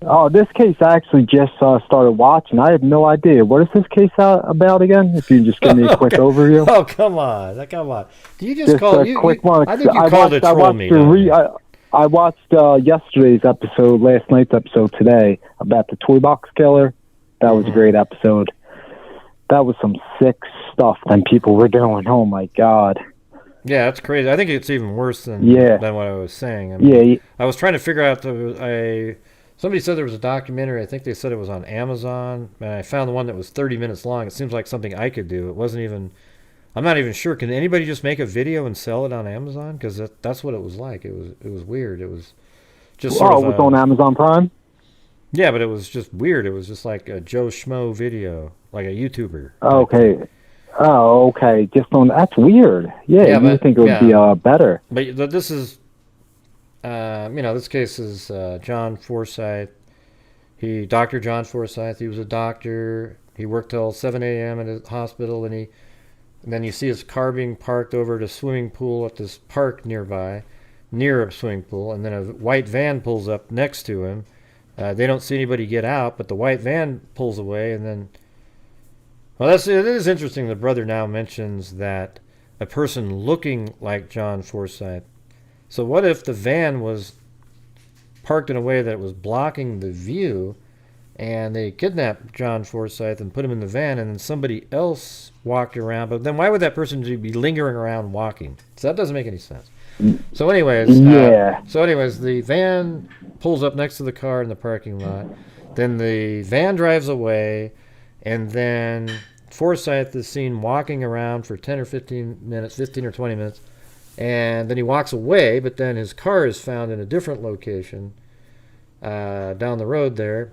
Oh, this case I actually just started watching. I have no idea. What is this case about again? If you can just give me a quick overview. Oh, come on. Do you just call a quick one? I think you called it troll me. I watched yesterday's episode, last night's episode today, about the toy box killer. That was a great episode. That was some sick stuff that people were doing. Oh, my God. Yeah, that's crazy. I think it's even worse than what I was saying. I was trying to figure out, somebody said there was a documentary. I think they said it was on Amazon, and I found the one that was 30 minutes long. It seems like something I could do. It wasn't even, I'm not even sure. Can anybody just make a video and sell it on Amazon? Because that's what it was like. It was weird. It was just sort of... it was on Amazon Prime? Yeah, but it was just weird. It was just like a Joe Schmo video, like a YouTuber. Okay. Oh, okay. Just on... That's weird. Yeah, you think it would be better. But this is... this case is John Forsyth. Dr. John Forsyth, he was a doctor. He worked till 7 a.m. at a hospital, and then you see his car being parked over at a swimming pool at this park nearby, near a swimming pool, and then a white van pulls up next to him. They don't see anybody get out, but the white van pulls away, and then... Well, it is interesting. The brother now mentions that a person looking like John Forsyth. So what if the van was parked in a way that it was blocking the view, and they kidnapped John Forsyth and put him in the van, and then somebody else walked around? But then why would that person be lingering around walking? So that doesn't make any sense. So anyways, the van pulls up next to the car in the parking lot. Then the van drives away, and then Forsyth is seen walking around for 10 or 15 minutes, 15 or 20 minutes. And then he walks away, but then his car is found in a different location down the road there.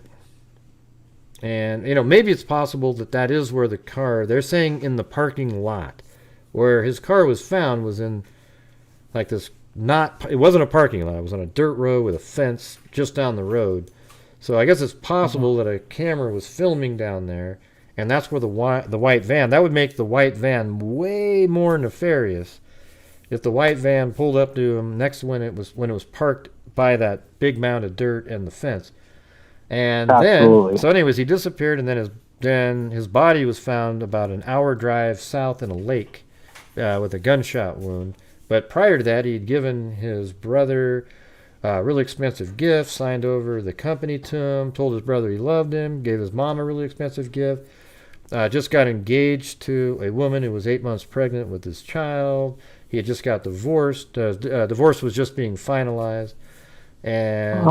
And, maybe it's possible that is where the car, they're saying in the parking lot, where his car was found was in like this, it wasn't a parking lot, it was on a dirt road with a fence just down the road. So I guess it's possible that a camera was filming down there, and that's where the white van, that would make the white van way more nefarious. If the white van pulled up to him next when it was parked by that big mound of dirt and the fence, and then he disappeared, and then his body was found about an hour drive south in a lake with a gunshot wound. But prior to that, he'd given his brother a really expensive gift, signed over the company to him, told his brother he loved him, gave his mom a really expensive gift. Just got engaged to a woman who was 8 months pregnant with his child. He had just got divorced. Divorce was just being finalized. And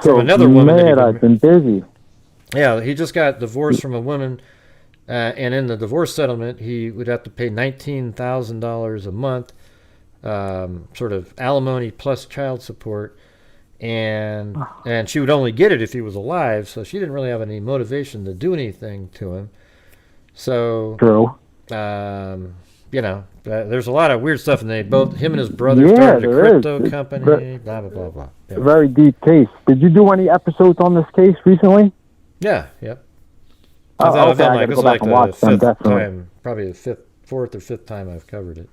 from another woman. I've been busy. Yeah, he just got divorced from a woman. And in the divorce settlement, he would have to pay $19,000 a month, sort of alimony plus child support. And she would only get it if he was alive, so she didn't really have any motivation to do anything to him. So, true. There's a lot of weird stuff, and him and his brother started a crypto company, blah, blah, blah, blah. Yeah. Very deep case. Did you do any episodes on this case recently? Yeah, yep. I've Oh, okay, done I like gotta this go is like back and watch the them, fifth definitely. time, probably the fourth or fifth time I've covered it.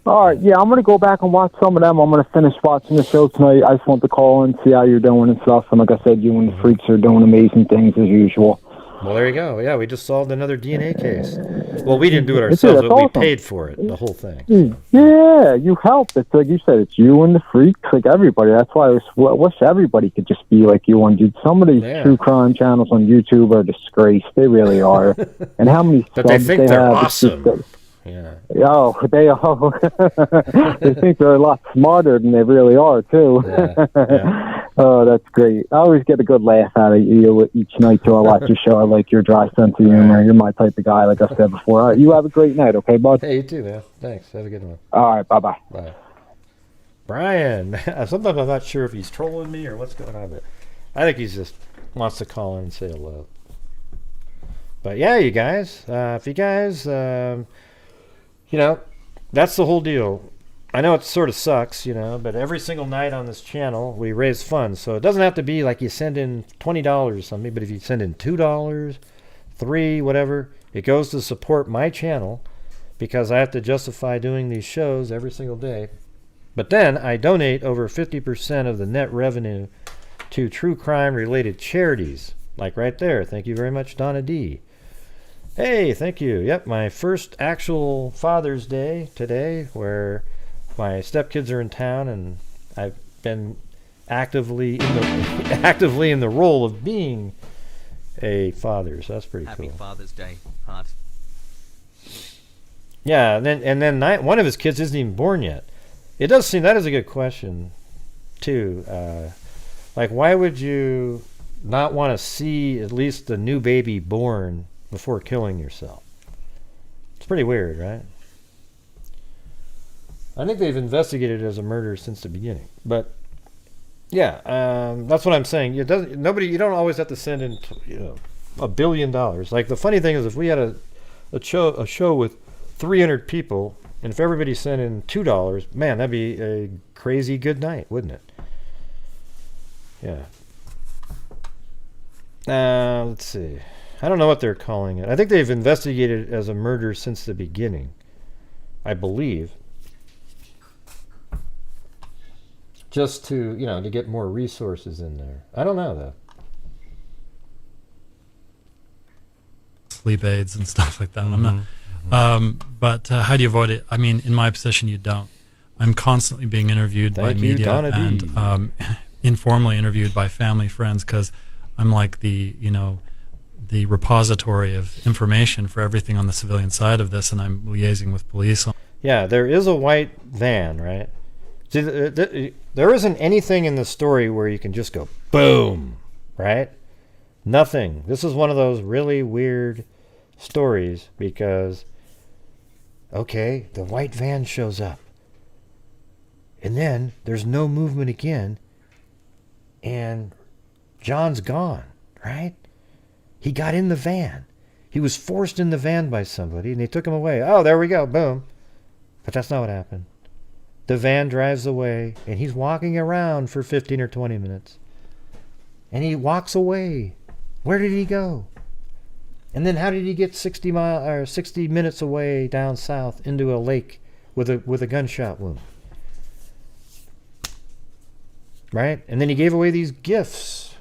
All right, yeah, I'm going to go back and watch some of them. I'm going to finish watching the show tonight. I just want to call and see how you're doing and stuff. And like I said, you and the freaks are doing amazing things as usual. Well, there you go. Yeah, we just solved another DNA case. Well, we didn't do it That's ourselves, but we awesome. paid for it, the whole thing. Yeah, you helped. It's like you said, it's you and the freaks, like everybody. That's why I wish everybody could just be like you one, dude. Some of these true crime channels on YouTube are a disgrace. They really are. And how many But they subs think they're have, awesome. Yeah. Oh, they are. They think they're a lot smarter than they really are, too. Yeah. Oh, that's great. I always get a good laugh out of you each night, too. I watch your show. I like your dry sense of humor. You're my type of guy, like I said before. All right, you have a great night, okay, bud? Hey, you too, man. Thanks. Have a good one. All right, bye-bye. Bye. Brian. Sometimes I'm not sure if he's trolling me or what's going on, but I think he just wants to call in and say hello. But yeah, you guys, if you guys, you know, that's the whole deal. I know it sort of sucks, you know, but every single night on this channel, we raise funds. So it doesn't have to be like you send in $20 or something, but if you send in $2, $3, whatever, it goes to support my channel because I have to justify doing these shows every single day. But then I donate over 50% of the net revenue to true crime related charities. Like right there. Thank you very much, Donna D. Hey, thank you. Yep, my first actual Father's Day today, where my stepkids are in town, and I've been actively in the role of being a father. So that's pretty Happy cool. Father's Day, Hart. Yeah, and then one of his kids isn't even born yet. It does seem that is a good question, too. Like, why would you not want to see at least the new baby born before killing yourself? It's pretty weird, right? I think they've investigated it as a murder since the beginning. But yeah, that's what I'm saying. You don't always have to send in $1 billion. Like, the funny thing is, if we had a show with 300 people, and if everybody sent in $2, man, that'd be a crazy good night, wouldn't it? Yeah. Let's see. I don't know what they're calling it. I think they've investigated it as a murder since the beginning, I believe. Just to, to get more resources in there. I don't know, though. Sleep aids and stuff like that. I'm not. But how do you avoid it? I mean, in my position, you don't. I'm constantly being interviewed by media and informally interviewed by family, friends, because I'm like the repository of information for everything on the civilian side of this, and I'm liaising with police. Yeah, there is a white van, right? See, there isn't anything in the story where you can just go, boom, right? Nothing. This is one of those really weird stories because, okay, the white van shows up. And then there's no movement again. And John's gone, right? He got in the van. He was forced in the van by somebody, and they took him away. Oh, there we go, boom. But that's not what happened. The van drives away, and he's walking around for 15 or 20 minutes. And he walks away. Where did he go? And then how did he get 60 minutes away down south into a lake with a gunshot wound? Right? And then he gave away these gifts.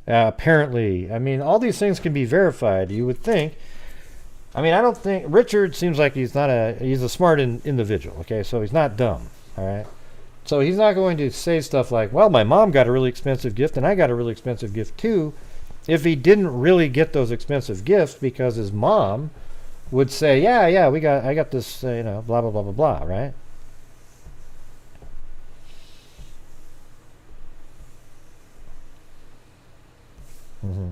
Apparently. I mean, all these things can be verified, you would think. I mean, I don't think Richard seems like he's a smart individual, okay? So he's not dumb, all right? So he's not going to say stuff like, well, my mom got a really expensive gift and I got a really expensive gift too, if he didn't really get those expensive gifts because his mom would say, yeah, I got this, blah, blah, blah, blah, blah, right? Mm-hmm.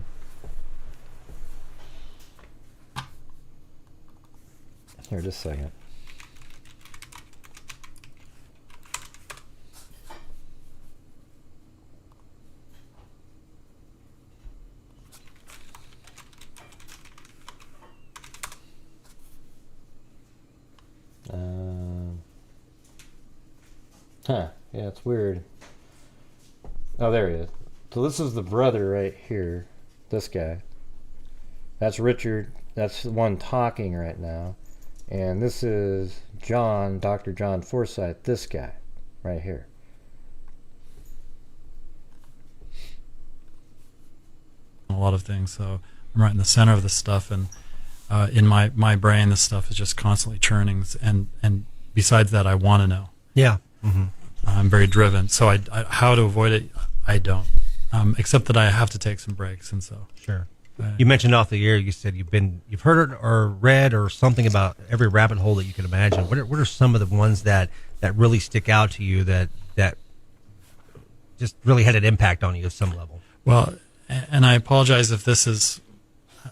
Here, just a second. Yeah, it's weird. Oh, there he is. So this is the brother right here. This guy. That's Richard. That's the one talking right now. And this is John, Dr. John Forsyth, this guy right here. A lot of things. So I'm right in the center of this stuff, and in my brain, this stuff is just constantly churning. And besides that, I want to know. Yeah. I'm very driven. So I how to avoid it, I don't. Except that I have to take some breaks, and so. Sure. You mentioned off the air. You said you've heard or read or something about every rabbit hole that you can imagine. What are some of the ones that really stick out to you that just really had an impact on you at some level? Well, and I apologize if this is.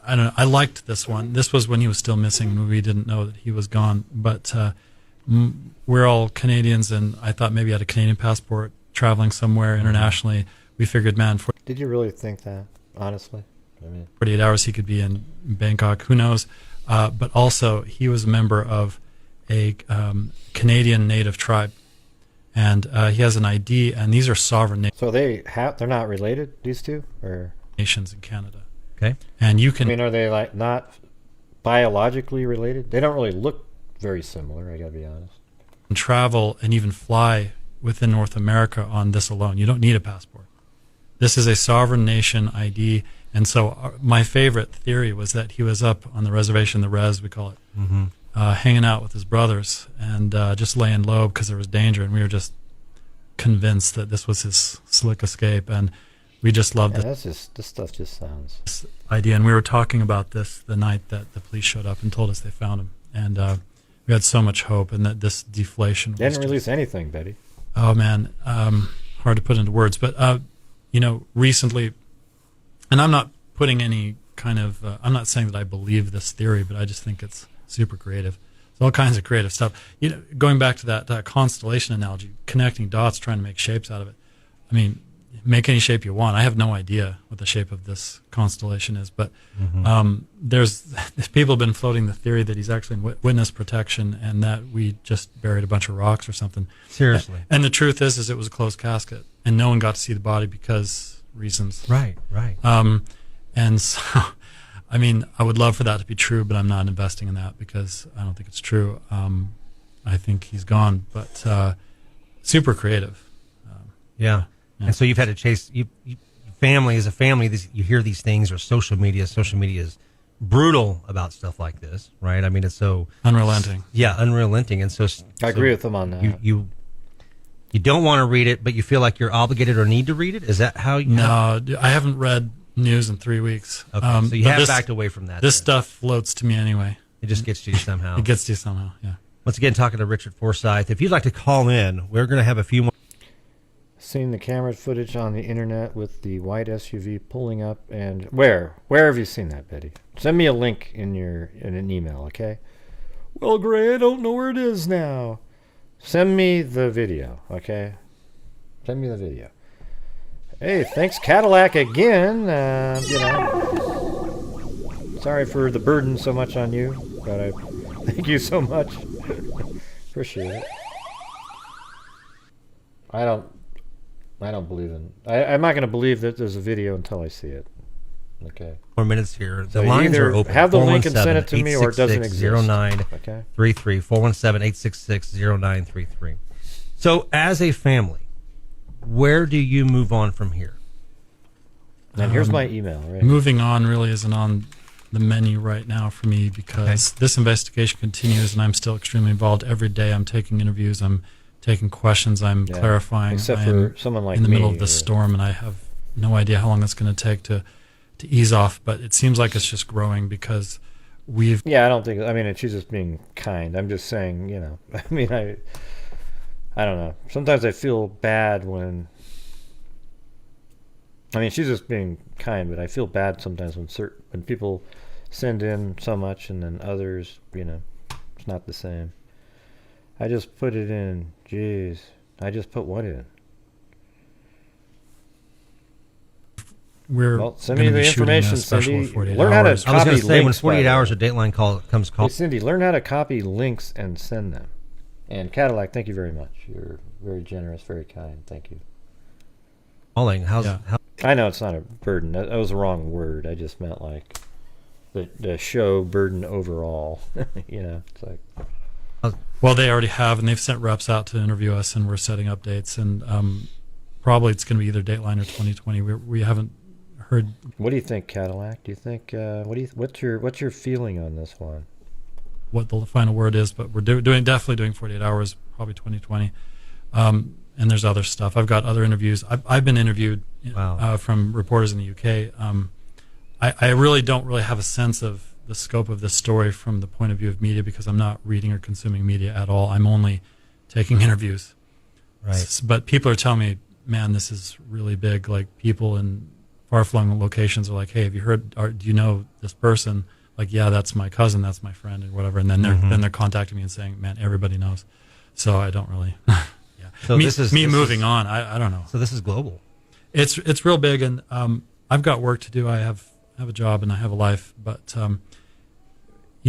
I don't know. I liked this one. This was when he was still missing, and we didn't know that he was gone. But we're all Canadians, and I thought maybe he had a Canadian passport, traveling somewhere internationally. We figured, man, for Did you really think that, honestly? I mean, 48 hours he could be in Bangkok. Who knows? But also, he was a member of a Canadian native tribe, and he has an ID. And these are sovereign so they're not related, these two, or nations in Canada. Okay. And you I can mean, are they like not biologically related? They don't really look very similar. I gotta be honest. travel and even fly within North America on this alone. You don't need a passport. This is a sovereign nation ID. And so my favorite theory was that he was up on the reservation, the res, we call it, hanging out with his brothers and just laying low because there was danger. And we were just convinced that this was his slick escape. And we just loved this stuff just sounds... this idea. And we were talking about this the night that the police showed up and told us they found him. And we had so much hope and that this deflation was They didn't release anything, Betty. Oh, man. Hard to put into words. But, recently... And I'm not putting any kind of, I'm not saying that I believe this theory, but I just think it's super creative. There's all kinds of creative stuff. Going back to that constellation analogy, connecting dots, trying to make shapes out of it. I mean, make any shape you want. I have no idea what the shape of this constellation is, but there's people have been floating the theory that he's actually in witness protection and that we just buried a bunch of rocks or something. Seriously. And the truth is it was a closed casket, and no one got to see the body because... reasons. Right. And so, I mean, I would love for that to be true, but I'm not investing in that because I don't think it's true. I think he's gone, but super creative. Yeah. And so you've had to chase, family as a family, you hear these things, or social media is brutal about stuff like this, right? I mean, it's so... Unrelenting. Yeah, unrelenting. And so... I agree with them on that. You don't want to read it, but you feel like you're obligated or need to read it? Is that how you... No, I haven't read news in 3 weeks. Okay, so you have backed away from that. This stuff floats to me anyway. It just gets to you somehow. It gets to you somehow, yeah. Once again, talking to Richard Forsyth. If you'd like to call in, we're going to have a few more... Seen the camera footage on the internet with the white SUV pulling up, and where have you seen that, Betty? Send me a link in an email, okay? Well, Gray, I don't know where it is now. Send me the video, okay? Send me the video. Hey, thanks Cadillac again. Sorry for the burden so much on you, but I thank you so much. Appreciate it. I don't believe in... I'm not going to believe that there's a video until I see it. Okay. 4 minutes here. The So lines either are open. have the link and send it to me, or it doesn't exist. 0933 417-866-0933. So as a family, where do you move on from here? And here's my email, right? Moving on really isn't on the menu right now for me because this investigation continues and I'm still extremely involved. Every day I'm taking interviews, I'm taking questions, I'm clarifying. Except for someone like me. In the middle of the storm, and I have no idea how long it's going to take to ease off, but it seems like it's just growing because we've... Yeah, I don't think... I mean, she's just being kind. I'm just saying, I mean, I don't know. Sometimes I feel bad when... I mean, she's just being kind, but I feel bad sometimes when people send in so much and then others, it's not the same. I just put it in. Jeez. I just put what in? Send me the information, Cindy. Learn how to copy links. I was going to say, when 48 hours of Dateline comes call. Hey, Cindy, learn how to copy links and send them. And Cadillac, thank you very much. You're very generous, very kind. Thank you. Calling. I know it's not a burden. That was the wrong word. I just meant like... the show burden overall. It's like. Well, they already have, and they've sent reps out to interview us, and we're setting up dates. And probably it's going to be either Dateline or 2020. We haven't heard. What do you think, Cadillac? Do you think what's your feeling on this one? What the final word is, but we're definitely doing 48 hours, probably 2020. And there's other stuff. I've got other interviews. I've been interviewed from reporters in the UK. I really don't really have a sense of the scope of this story from the point of view of media, because I'm not reading or consuming media at all. I'm only taking interviews. Right. But people are telling me, man, this is really big. Like, people in far-flung locations are like, hey, have you heard, do you know this person? Like, yeah, that's my cousin, that's my friend, or whatever. And then they're contacting me and saying, man, everybody knows. So I don't really. Yeah. So this is moving on. I don't know. So this is global. It's real big, and I've got work to do. I have a job and I have a life, but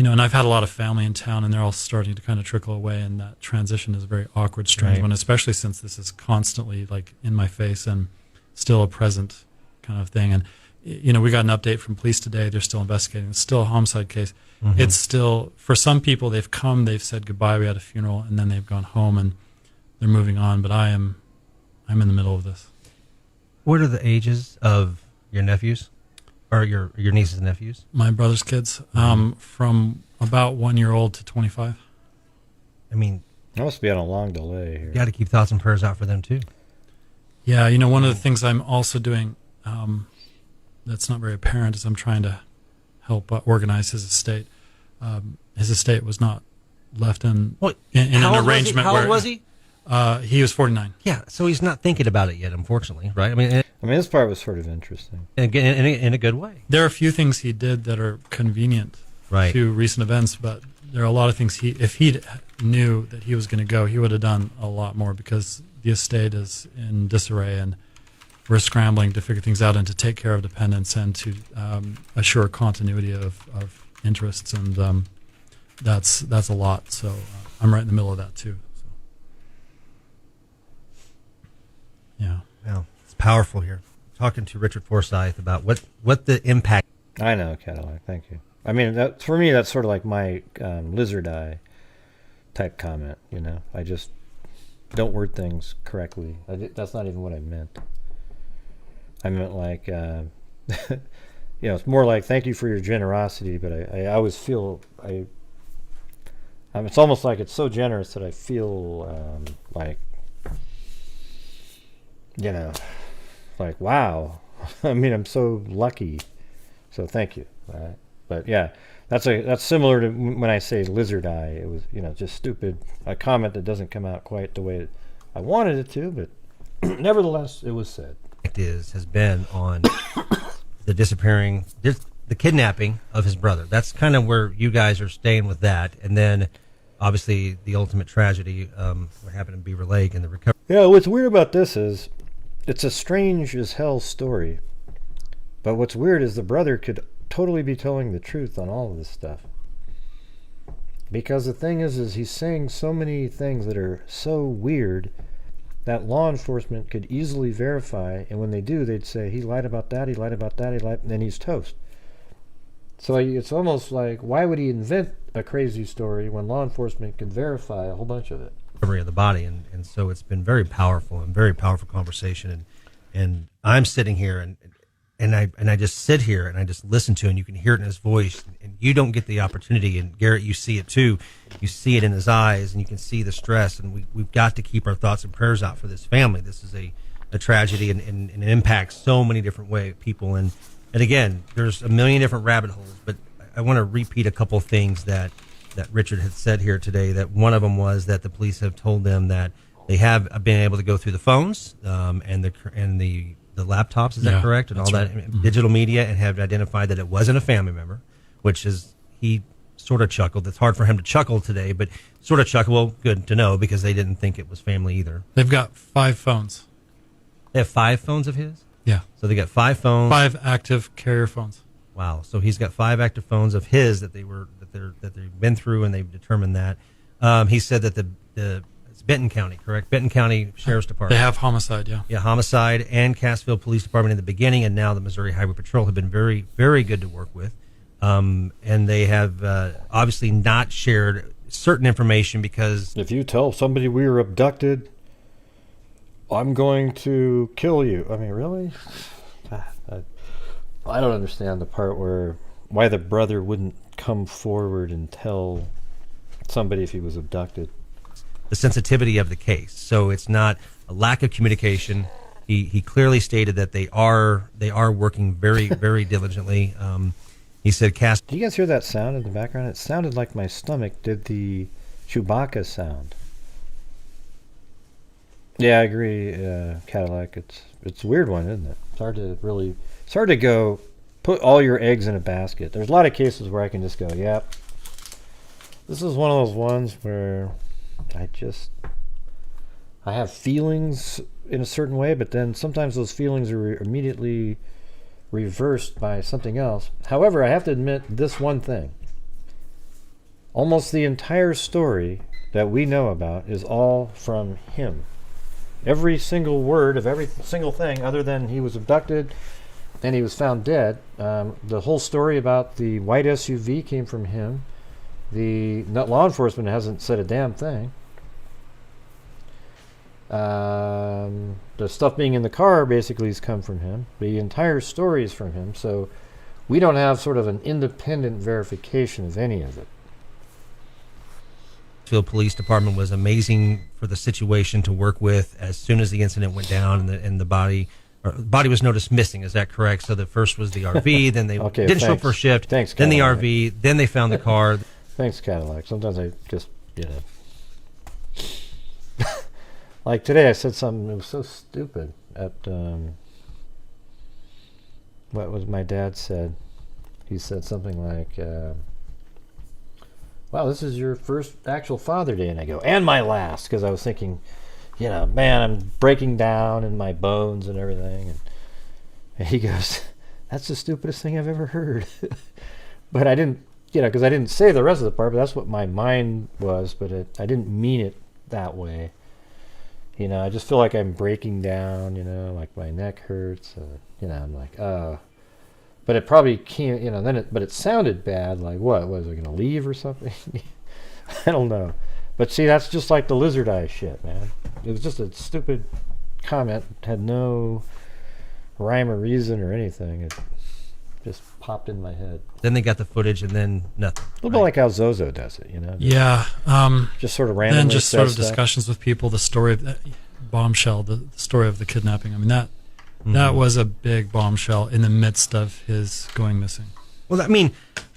and I've had a lot of family in town, and they're all starting to kind of trickle away, and that transition is a very awkward, strange one, especially since this is constantly like in my face and still a present kind of thing. And we got an update from police today. They're still investigating. It's still a homicide case. Mm-hmm. It's still, for some people, they've said goodbye. We had a funeral, and then they've gone home and they're moving on. But I'm in the middle of this. What are the ages of your nephews? Or your nieces and nephews? My brother's kids, from about 1 year old to 25. I mean, I must be on a long delay here. You got to keep thoughts and prayers out for them too. Yeah, one of the things I'm also doing that's not very apparent is I'm trying to help organize his estate. His estate was not left in an arrangement. How old was he? He was 49. Yeah, so he's not thinking about it yet, unfortunately, right? I mean, this part was sort of interesting. In a good way. There are a few things he did that are convenient to recent events, but there are a lot of things if he knew that he was going to go, he would have done a lot more, because the estate is in disarray, and we're scrambling to figure things out and to take care of dependents and to assure continuity of interests, and that's a lot. So I'm right in the middle of that too. So. Yeah. Well, it's powerful here. Talking to Richard Forsyth about what the impact. I know, Cadillac. Thank you. I mean, for me, that's sort of like my lizard eye type comment. I just don't word things correctly. That's not even what I meant. I meant like, it's more like thank you for your generosity. But I always feel it's almost like it's so generous that I feel like. Like, wow. I mean, I'm so lucky. So thank you. Right? But yeah, that's similar to when I say lizard eye. It was, just stupid. A comment that doesn't come out quite the way I wanted it to, but nevertheless, it was said. Has been on the disappearing, the kidnapping of his brother. That's kind of where you guys are staying with that. And then, obviously, the ultimate tragedy, what happened in Beaver Lake and the recovery. Yeah, what's weird about this is, it's a strange as hell story. But what's weird is the brother could totally be telling the truth on all of this stuff. Because the thing is he's saying so many things that are so weird that law enforcement could easily verify, and when they do, they'd say, he lied about that, and then he's toast. So it's almost like, why would he invent a crazy story when law enforcement can verify a whole bunch of it? Of the body, and so it's been very powerful conversation, and I'm sitting here and I just sit here and I just listen to it, and you can hear it in his voice, and you don't get the opportunity, and Garrett, you see it too, you see it in his eyes, and you can see the stress, and we've got to keep our thoughts and prayers out for this family. This is a tragedy, and it impacts so many different people, and again, there's a million different rabbit holes, but I want to repeat a couple things that Richard had said here today. That one of them was that the police have told them that they have been able to go through the phones and the laptops. Is that correct? And all that digital media, and have identified that it wasn't a family member, which is, he sort of chuckled. It's hard for him to chuckle today, but sort of chuckle. Well, good to know, because they didn't think it was family either. They've got 5 phones. They have 5 phones of his? Yeah. So they got 5 phones. 5 active carrier phones. Wow. So he's got 5 active phones of his that they've been through, and they've determined that. He said that it's Benton County, correct? Benton County Sheriff's Department. They have homicide, yeah. Yeah, homicide and Cassville Police Department in the beginning, and now the Missouri Highway Patrol have been very, very good to work with. and they have obviously not shared certain information because If you tell somebody we were abducted, I'm going to kill you. I mean, really? God, I don't understand the part why the brother wouldn't come forward and tell somebody if he was abducted. the sensitivity of the case. So it's not a lack of communication. He clearly stated that they are working very, very diligently. He said, "Cast." Do you guys hear that sound in the background? It sounded like my stomach did the Chewbacca sound. Yeah, I agree, Cadillac. It's a weird one, isn't it? It's hard to go put all your eggs in a basket. There's a lot of cases where I can just go, yep. This is one of those ones where I have feelings in a certain way, but then sometimes those feelings are immediately reversed by something else. However, I have to admit this one thing. Almost the entire story that we know about is all from him. Every single word of every single thing, other than he was abducted and he was found dead, the whole story about the white SUV came from him. The law enforcement hasn't said a damn thing. The stuff being in the car basically has come from him. The entire story is from him, so we don't have sort of an independent verification of any of it. Field Police Department was amazing for the situation to work with. As soon as the incident went down and the body was noticed missing, is that correct? So the first was the RV, then they Okay, didn't show up for a shift, Thanks, then the Cadillac. RV, then they found the car. Thanks, Cadillac. Sometimes I just, like today I said something, it was so stupid at, what was my dad said? He said something like, wow, this is your first actual Father Day. And I go, and my last, because I was thinking, man, I'm breaking down in my bones and everything. And he goes, that's the stupidest thing I've ever heard. But I didn't, because I didn't say the rest of the part, but that's what my mind was, but I didn't mean it that way. I just feel like I'm breaking down, like my neck hurts. I'm like, but it probably can't, but it sounded bad. Like, what? Was I going to leave or something? I don't know. But see, that's just like the lizard eye shit, man. It was just a stupid comment. Had no rhyme or reason or anything. It just popped in my head. Then they got the footage and then nothing. A little bit like how Zozo does it, Yeah. Just sort of randomly. Then just sort of says stuff. discussions with people, the story of that bombshell, the story of the kidnapping. I mean, that was a big bombshell in the midst of his going missing. Well, I mean,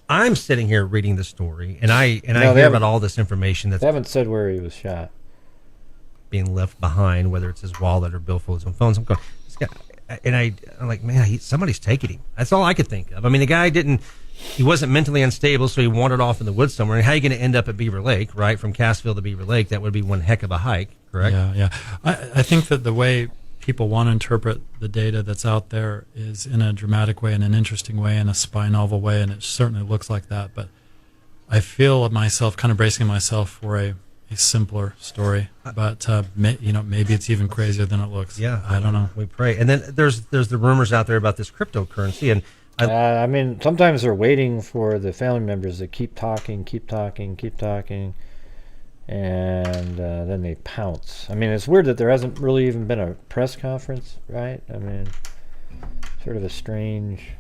I'm sitting here reading the story, and I they hear about all this information that's They haven't said where he was shot. being left behind, whether it's his wallet or billfolds and phones. I'm going, this guy, and I'm like, man, somebody's taking him. That's all I could think of. I mean, the guy he wasn't mentally unstable, so he wandered off in the woods somewhere. And how are you going to end up at Beaver Lake, right? From Cassville to Beaver Lake, that would be one heck of a hike, correct? Yeah. I think that the way people want to interpret the data that's out there is in a dramatic way, in an interesting way, in a spy novel way, and it certainly looks like that. But I feel myself kind of bracing myself for a simpler story. But maybe it's even crazier than it looks. Yeah, I don't know. We pray. And then there's the rumors out there about this cryptocurrency, and I mean, sometimes they're waiting for the family members to keep talking, and then they pounce. I mean, it's weird that there hasn't really even been a press conference, right? I mean, sort of a strange...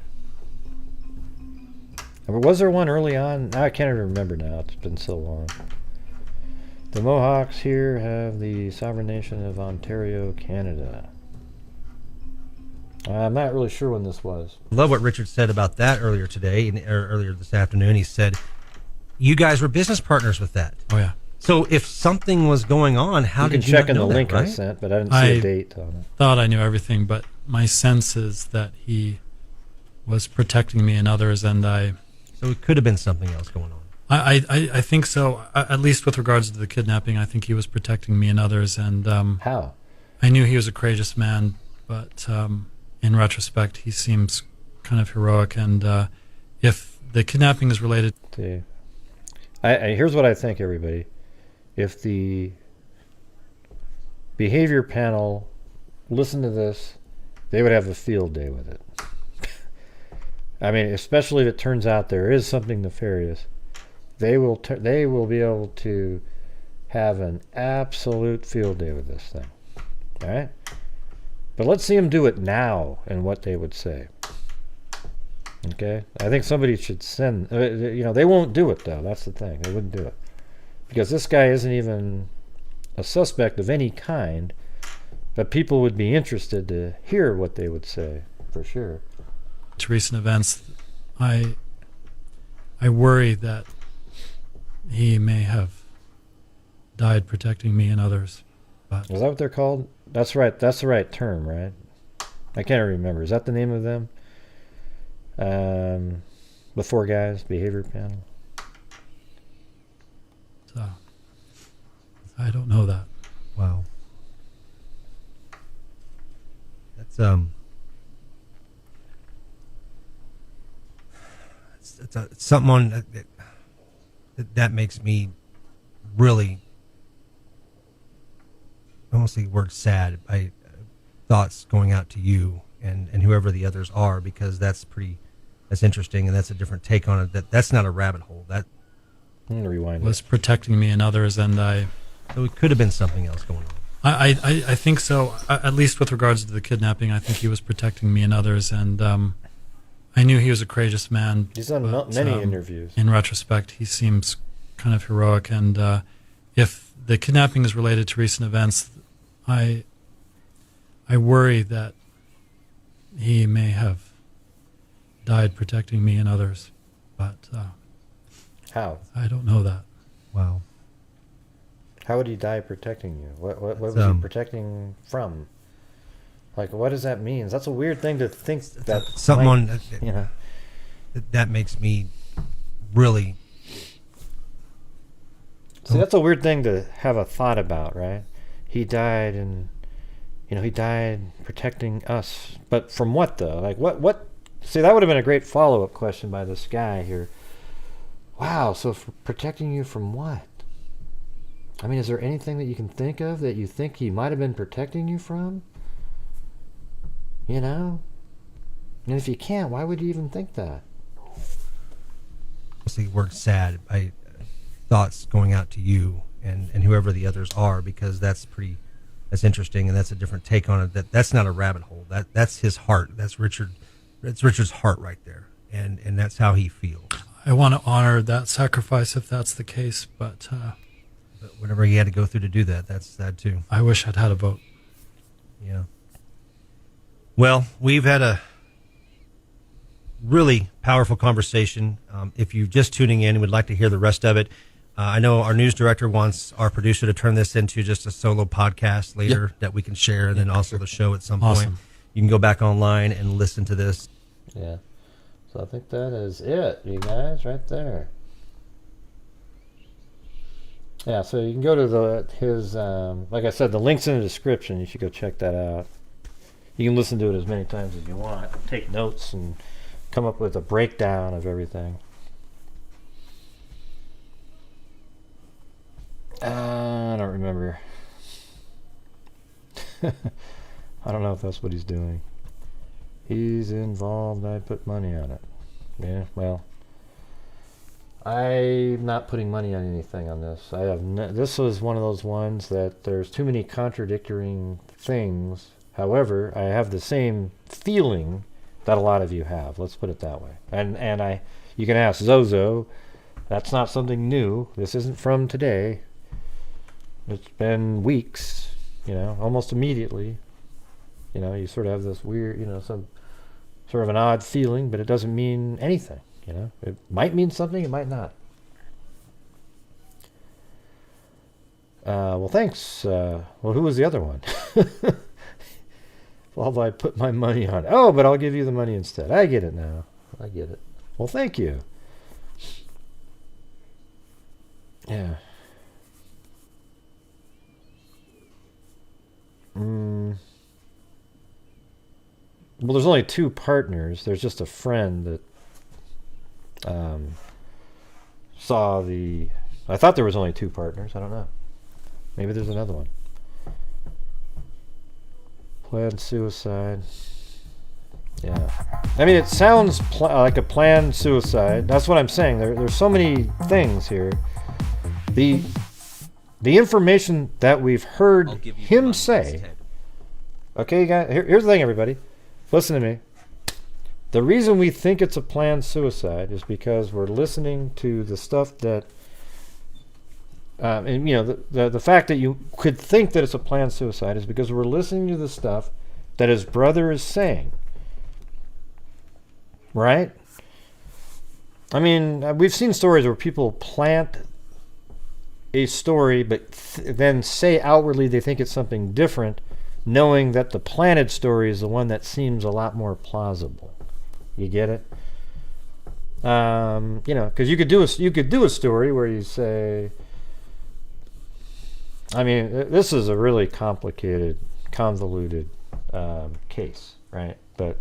Was there one early on? I can't even remember now. It's been so long. The Mohawks here have the sovereign nation of Ontario, Canada. I'm not really sure when this was. I love what Richard said about that earlier today, or earlier this afternoon. He said, you guys were business partners with that. Oh, yeah. So if something was going on, how did you check not in know the that, link right? I sent, but I didn't see a date on it. Thought I knew everything, but my sense is that he was protecting me and others, and So it could have been something else going on. I think so. At least with regards to the kidnapping, I think he was protecting me and others. And how? I knew he was a courageous man, but in retrospect, he seems kind of heroic. And if the kidnapping is related, here's what I think, everybody. If the behavior panel listened to this, they would have a field day with it. I mean, especially if it turns out there is something nefarious, they will be able to have an absolute field day with this thing. All right? But let's see them do it now and what they would say. Okay? I think somebody should send... they won't do it, though. That's the thing. They wouldn't do it. Because this guy isn't even a suspect of any kind, but people would be interested to hear what they would say, for sure. To recent events, I worry that he may have died protecting me and others. But Is that what they're called? That's right. That's the right term, right? I can't remember. Is that the name of them? The four guys, behavior panel. So, I don't know that. Wow. That's it's something that makes me really, I won't say the word sad. Thoughts going out to you and whoever the others are, because that's interesting, and that's a different take on it. That's not a rabbit hole. That I'm gonna rewind. Was protecting me and others, and so it could have been something else going on. I think so. At least with regards to the kidnapping, I think he was protecting me and others, and I knew he was a courageous man. He's done many interviews. In retrospect, he seems kind of heroic, and if the kidnapping is related to recent events, I worry that he may have died protecting me and others, but How? I don't know that. Wow. How would he die protecting you? What was he protecting from? Like, what does that mean? That's a weird thing to think that someone, might, that makes me really. See, that's a weird thing to have a thought about, right? He died, and he died protecting us, but from what though? Like, what? See, that would have been a great follow-up question by this guy here. Wow, so for protecting you from what? I mean, is there anything that you can think of that you think he might have been protecting you from? And if you can't, why would you even think that? I'll say the word sad. Thoughts going out to you and whoever the others are, because that's interesting, and that's a different take on it. That's not a rabbit hole. That's his heart. That's Richard's heart right there, and that's how he feels. I want to honor that sacrifice if that's the case, but whatever he had to go through to do that, that's sad too. I wish I'd had a vote. Yeah. Well, we've had a really powerful conversation. If you're just tuning in and would like to hear the rest of it, I know our news director wants our producer to turn this into just a solo podcast later that we can share, and then also the show at some point. You can go back online and listen to this. Yeah. So I think that is it, you guys, right there. Yeah, so you can go to his, like I said, the link's in the description. You should go check that out. You can listen to it as many times as you want. Take notes and come up with a breakdown of everything. I don't remember. I don't know if that's what he's doing. He's involved. I put money on it. Yeah, well, I'm not putting money on anything on this. I have. This was one of those ones that there's too many contradicting things. However, I have the same feeling that a lot of you have. Let's put it that way. And you can ask Zozo. That's not something new. This isn't from today. It's been weeks. Almost immediately. You sort of have this weird, some sort of an odd feeling, but it doesn't mean anything. It might mean something, it might not. Well, thanks. Well, who was the other one? Well, I put my money on it. Oh, but I'll give you the money instead. I get it now. I get it. Well, thank you. Yeah. Well, there's only two partners. There's just a friend that saw the... I thought there was only two partners. I don't know. Maybe there's another one. Planned suicide. Yeah. I mean, it sounds like a planned suicide. That's what I'm saying. There's so many things here. The information that we've heard I'll give you him one say. instead. Okay, you guys. Here's the thing, everybody. Listen to me. The reason we think it's a planned suicide is because we're listening to the stuff that, and you know, the fact that you could think that it's a planned suicide is because we're listening to the stuff that his brother is saying. Right? I mean, we've seen stories where people plant a story, but then say outwardly they think it's something different, knowing that the planted story is the one that seems a lot more plausible. You get it? You know, because you could do a story where you say, I mean, this is a really complicated, convoluted case, right? But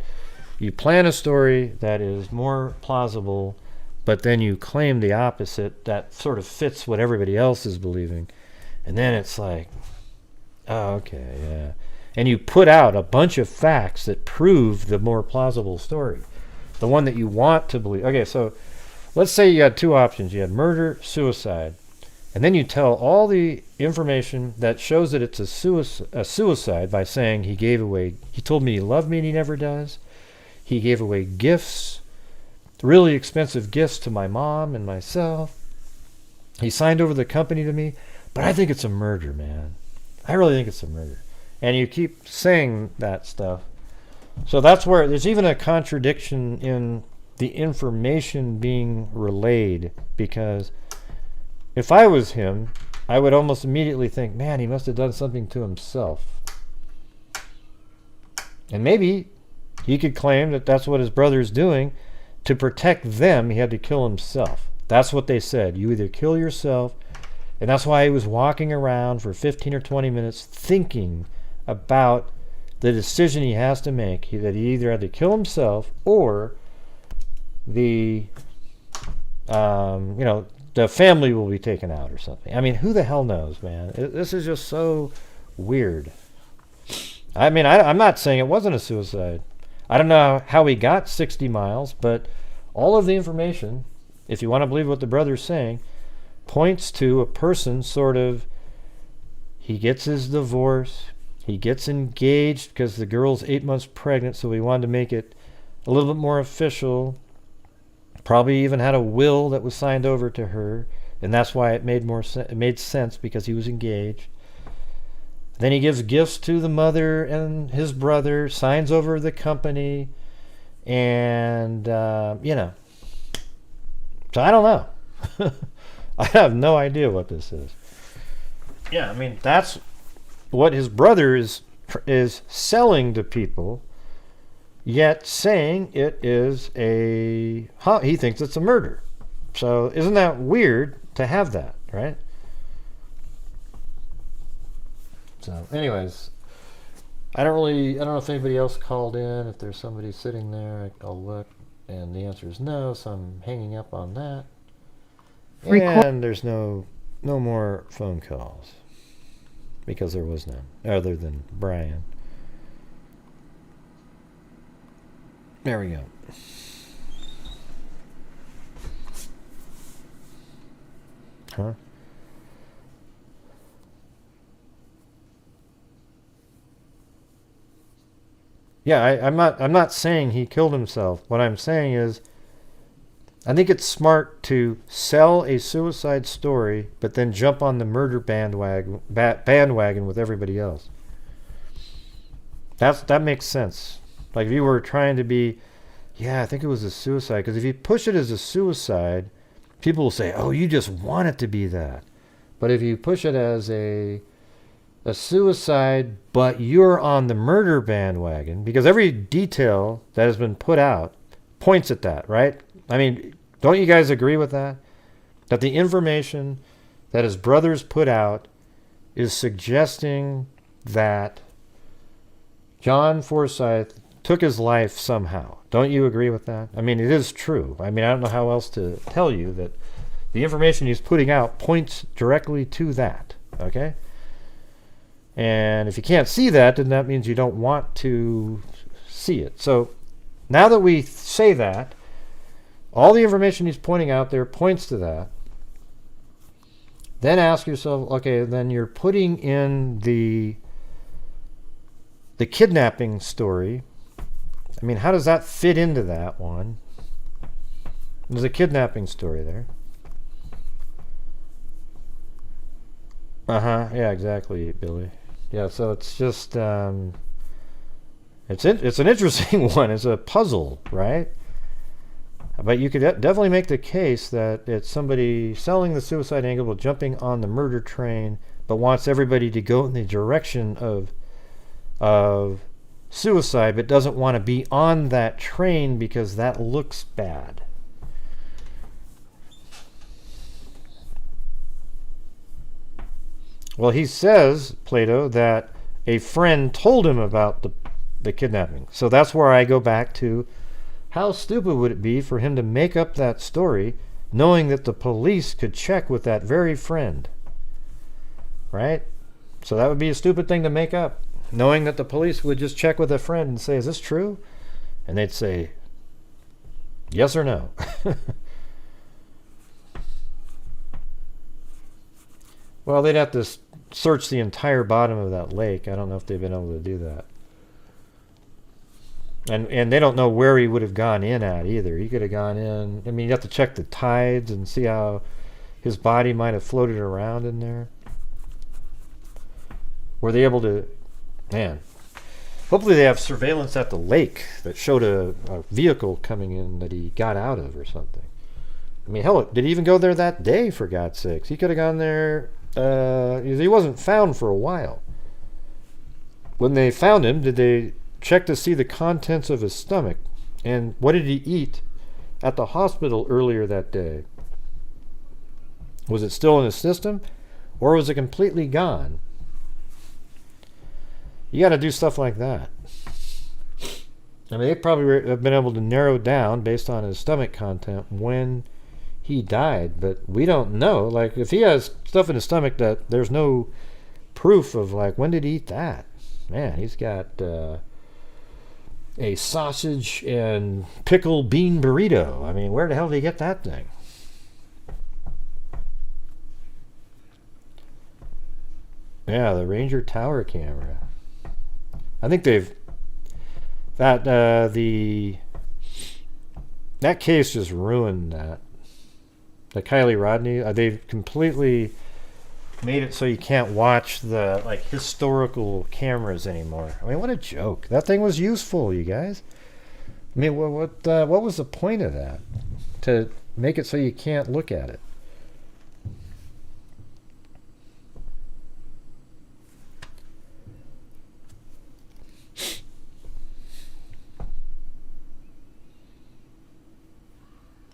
you plan a story that is more plausible, but then you claim the opposite that sort of fits what everybody else is believing. And then it's like, oh, okay, yeah. And you put out a bunch of facts that prove the more plausible story, the one that you want to believe. Okay, so let's say you had two options. You had murder, suicide. And then you tell all the information that shows that it's a suicide by saying he told me he loved me and he never does. He gave away gifts, really expensive gifts to my mom and myself. He signed over the company to me. But I think it's a murder, man. I really think it's a murder. And you keep saying that stuff. So that's where there's even a contradiction in the information being relayed, because if I was him, I would almost immediately think, man, he must have done something to himself. And maybe he could claim that that's what his brother's doing. To protect them, he had to kill himself. That's what they said. You either kill yourself, and that's why he was walking around for 15 or 20 minutes thinking about the decision he has to make, that he either had to kill himself or the the family will be taken out or something. I mean, who the hell knows, man? This is just so weird. I mean, I'm not saying it wasn't a suicide. I don't know how he got 60 miles, but all of the information, if you want to believe what the brother's saying, points to a person sort of, he gets his divorce, he gets engaged because the girl's 8 months pregnant, so he wanted to make it a little bit more official. Probably even had a will that was signed over to her, and that's why it made sense, because he was engaged. Then he gives gifts to the mother and his brother, signs over the company, and So I don't know. I have no idea what this is. Yeah, I mean, that's what his brother is selling to people, yet saying it is he thinks it's a murder. So isn't that weird to have that, right? So anyways, I don't know if anybody else called in. If there's somebody sitting there, I'll look, and the answer is no, so I'm hanging up on that. And there's no more phone calls, because there was none, other than Brian. There we go. Huh? Yeah, I'm not saying he killed himself. What I'm saying is, I think it's smart to sell a suicide story, but then jump on the murder bandwagon with everybody else. That makes sense. Like, if you were trying to be, I think it was a suicide. Because if you push it as a suicide, people will say, oh, you just want it to be that. But if you push it as a suicide, but you're on the murder bandwagon, because every detail that has been put out points at that, right? I mean, don't you guys agree with that? That the information that his brothers put out is suggesting that John Forsyth took his life somehow. Don't you agree with that? I mean, it is true. I mean, I don't know how else to tell you that the information he's putting out points directly to that, okay? And if you can't see that, then that means you don't want to see it. So Now that we say that, all the information he's pointing out there points to that. Then ask yourself, okay, then you're putting in the kidnapping story. I mean, how does that fit into that one? There's a kidnapping story there. Yeah, exactly, Billy. Yeah, so it's just it's an interesting one. It's a puzzle, right? But you could definitely make the case that it's somebody selling the suicide angle but jumping on the murder train, but wants everybody to go in the direction of suicide, but doesn't want to be on that train because that looks bad. Well, he says, Plato, that a friend told him about the kidnapping. So that's where I go back to, how stupid would it be for him to make up that story knowing that the police could check with that very friend? Right? So that would be a stupid thing to make up, knowing that the police would just check with a friend and say, is this true? And they'd say, yes or no. Well, they'd have to search the entire bottom of that lake. I don't know if they've been able to do that. And they don't know where he would have gone in at either. He could have gone in. I mean, you have to check the tides and see how his body might have floated around in there. Were they able to... Man. Hopefully they have surveillance at the lake that showed a vehicle coming in that he got out of or something. I mean, hell, did he even go there that day, for God's sakes? He could have gone there... he wasn't found for a while. When they found him, did they check to see the contents of his stomach? And what did he eat at the hospital earlier that day? Was it still in his system, or was it completely gone? You got to do stuff like that. I mean, they probably have been able to narrow down based on his stomach content when he died, but we don't know. Like, if he has stuff in his stomach that there's no proof of, like, when did he eat that? Man, he's got a sausage and pickle bean burrito. I mean, where the hell did he get that thing? Yeah, the Ranger Tower camera. I think they've that case just ruined that. The Kylie Rodney, they've completely made it so you can't watch the historical cameras anymore. I mean, what a joke! That thing was useful, you guys. I mean, what was the point of that? To make it so you can't look at it.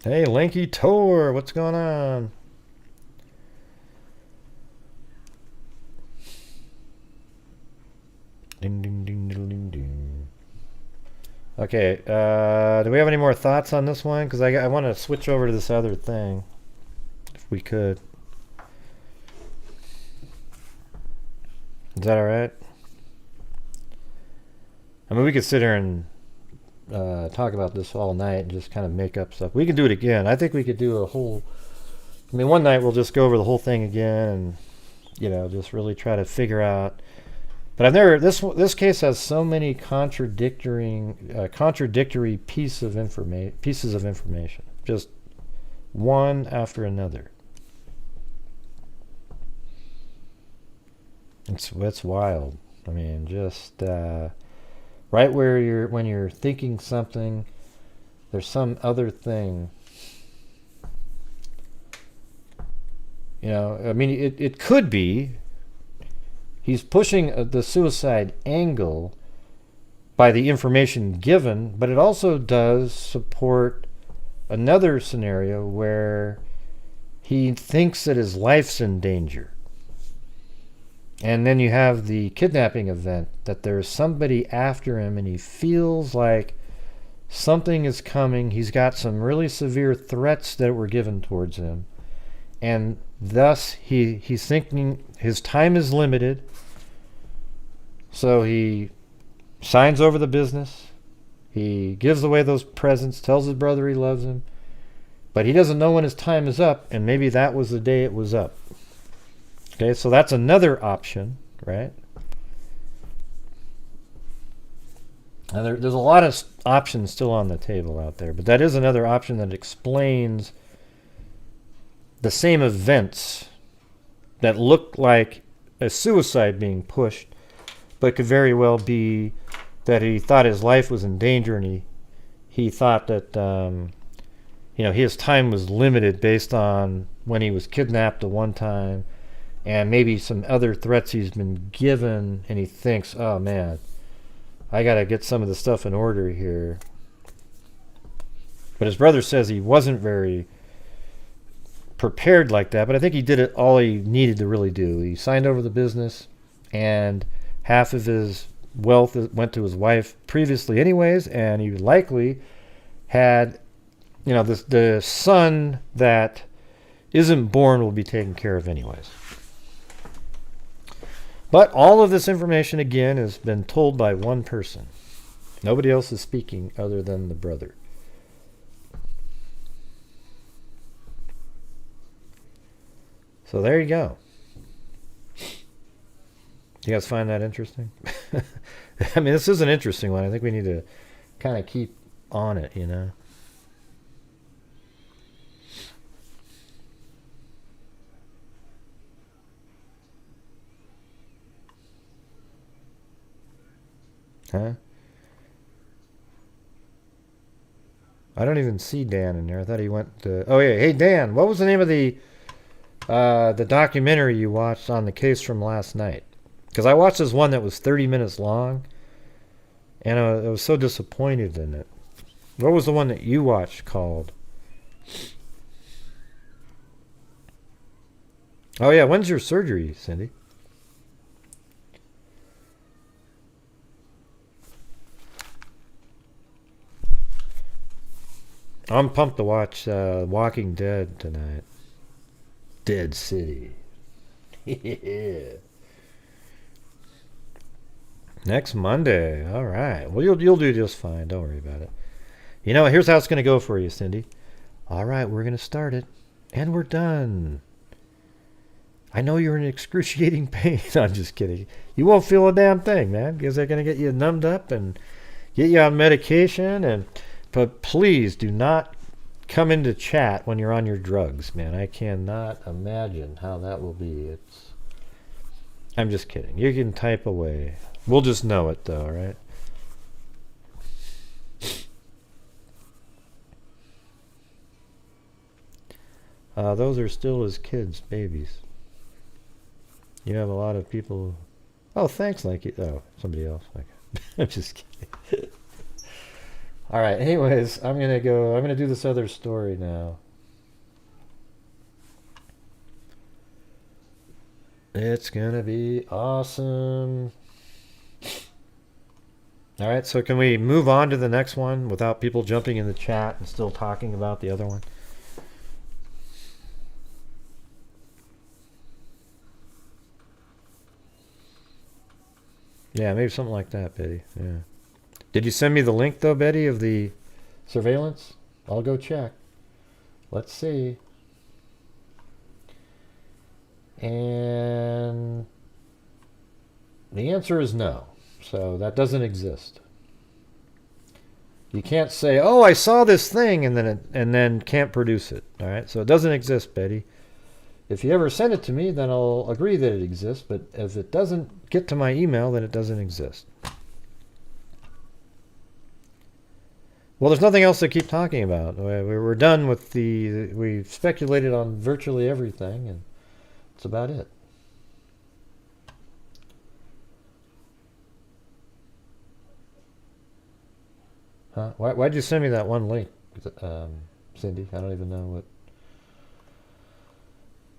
Hey, Lanky Tor, what's going on? Ding, ding, ding, ding, ding, ding. Okay, do we have any more thoughts on this one? Because I want to switch over to this other thing, if we could. Is that all right? I mean, we could sit here and talk about this all night and just kind of make up stuff. We can do it again. I think we could do a whole... I mean, one night we'll just go over the whole thing again and, just really try to figure out... But I've never... This case has so many contradictory pieces of information. Just one after another. It's wild. I mean, just... right when you're thinking something, there's some other thing. I mean, it could be he's pushing the suicide angle by the information given, but it also does support another scenario where he thinks that his life's in danger. And then you have the kidnapping event, that there's somebody after him and he feels like something is coming. He's got some really severe threats that were given towards him. And thus he's thinking his time is limited. So he signs over the business. He gives away those presents, tells his brother he loves him, but he doesn't know when his time is up, and maybe that was the day it was up. Okay, so that's another option, right? And there's a lot of options still on the table out there, but that is another option that explains the same events that look like a suicide being pushed, but could very well be that he thought his life was in danger, and he thought that his time was limited based on when he was kidnapped the one time, and maybe some other threats he's been given, and he thinks, oh man, I gotta get some of the stuff in order here. But his brother says he wasn't very prepared like that, but I think he did it all he needed to really do. He signed over the business, and half of his wealth went to his wife previously anyways, and he likely had, the son that isn't born will be taken care of anyways. But all of this information, again, has been told by one person. Nobody else is speaking other than the brother. So there you go. You guys find that interesting? I mean, this is an interesting one. I think we need to kind of keep on it, Huh? I don't even see Dan in there. I thought he went to... Oh, yeah. Hey, Dan, what was the name of the documentary you watched on the case from last night? Because I watched this one that was 30 minutes long, and I was so disappointed in it. What was the one that you watched called? Oh, yeah. When's your surgery, Cindy? I'm pumped to watch Walking Dead tonight. Dead City. Yeah. Next Monday. All right. Well, you'll do just fine. Don't worry about it. Here's how it's going to go for you, Cindy. All right, we're going to start it. And we're done. I know you're in excruciating pain. I'm just kidding. You won't feel a damn thing, man, because they're going to get you numbed up and get you on medication. But please do not come into chat when you're on your drugs, man. I cannot imagine how that will be. I'm just kidding. You can type away. We'll just know it, though, right? Those are still his kids, babies. You have a lot of people... Oh, thanks, Lanky. Oh, somebody else. Okay. I'm just kidding. All right. Anyways, I'm gonna do this other story now. It's gonna be awesome. All right. So can we move on to the next one without people jumping in the chat and still talking about the other one? Yeah, maybe something like that, Betty. Yeah. Did you send me the link, though, Betty, of the surveillance? I'll go check. Let's see. And the answer is no. So that doesn't exist. You can't say, "Oh, I saw this thing," and then can't produce it. All right. So it doesn't exist, Betty. If you ever send it to me, then I'll agree that it exists. But if it doesn't get to my email, then it doesn't exist. Well, there's nothing else to keep talking about. We're done with we've speculated on virtually everything, and that's about it. Huh? Why'd you send me that one link, Cindy? I don't even know what...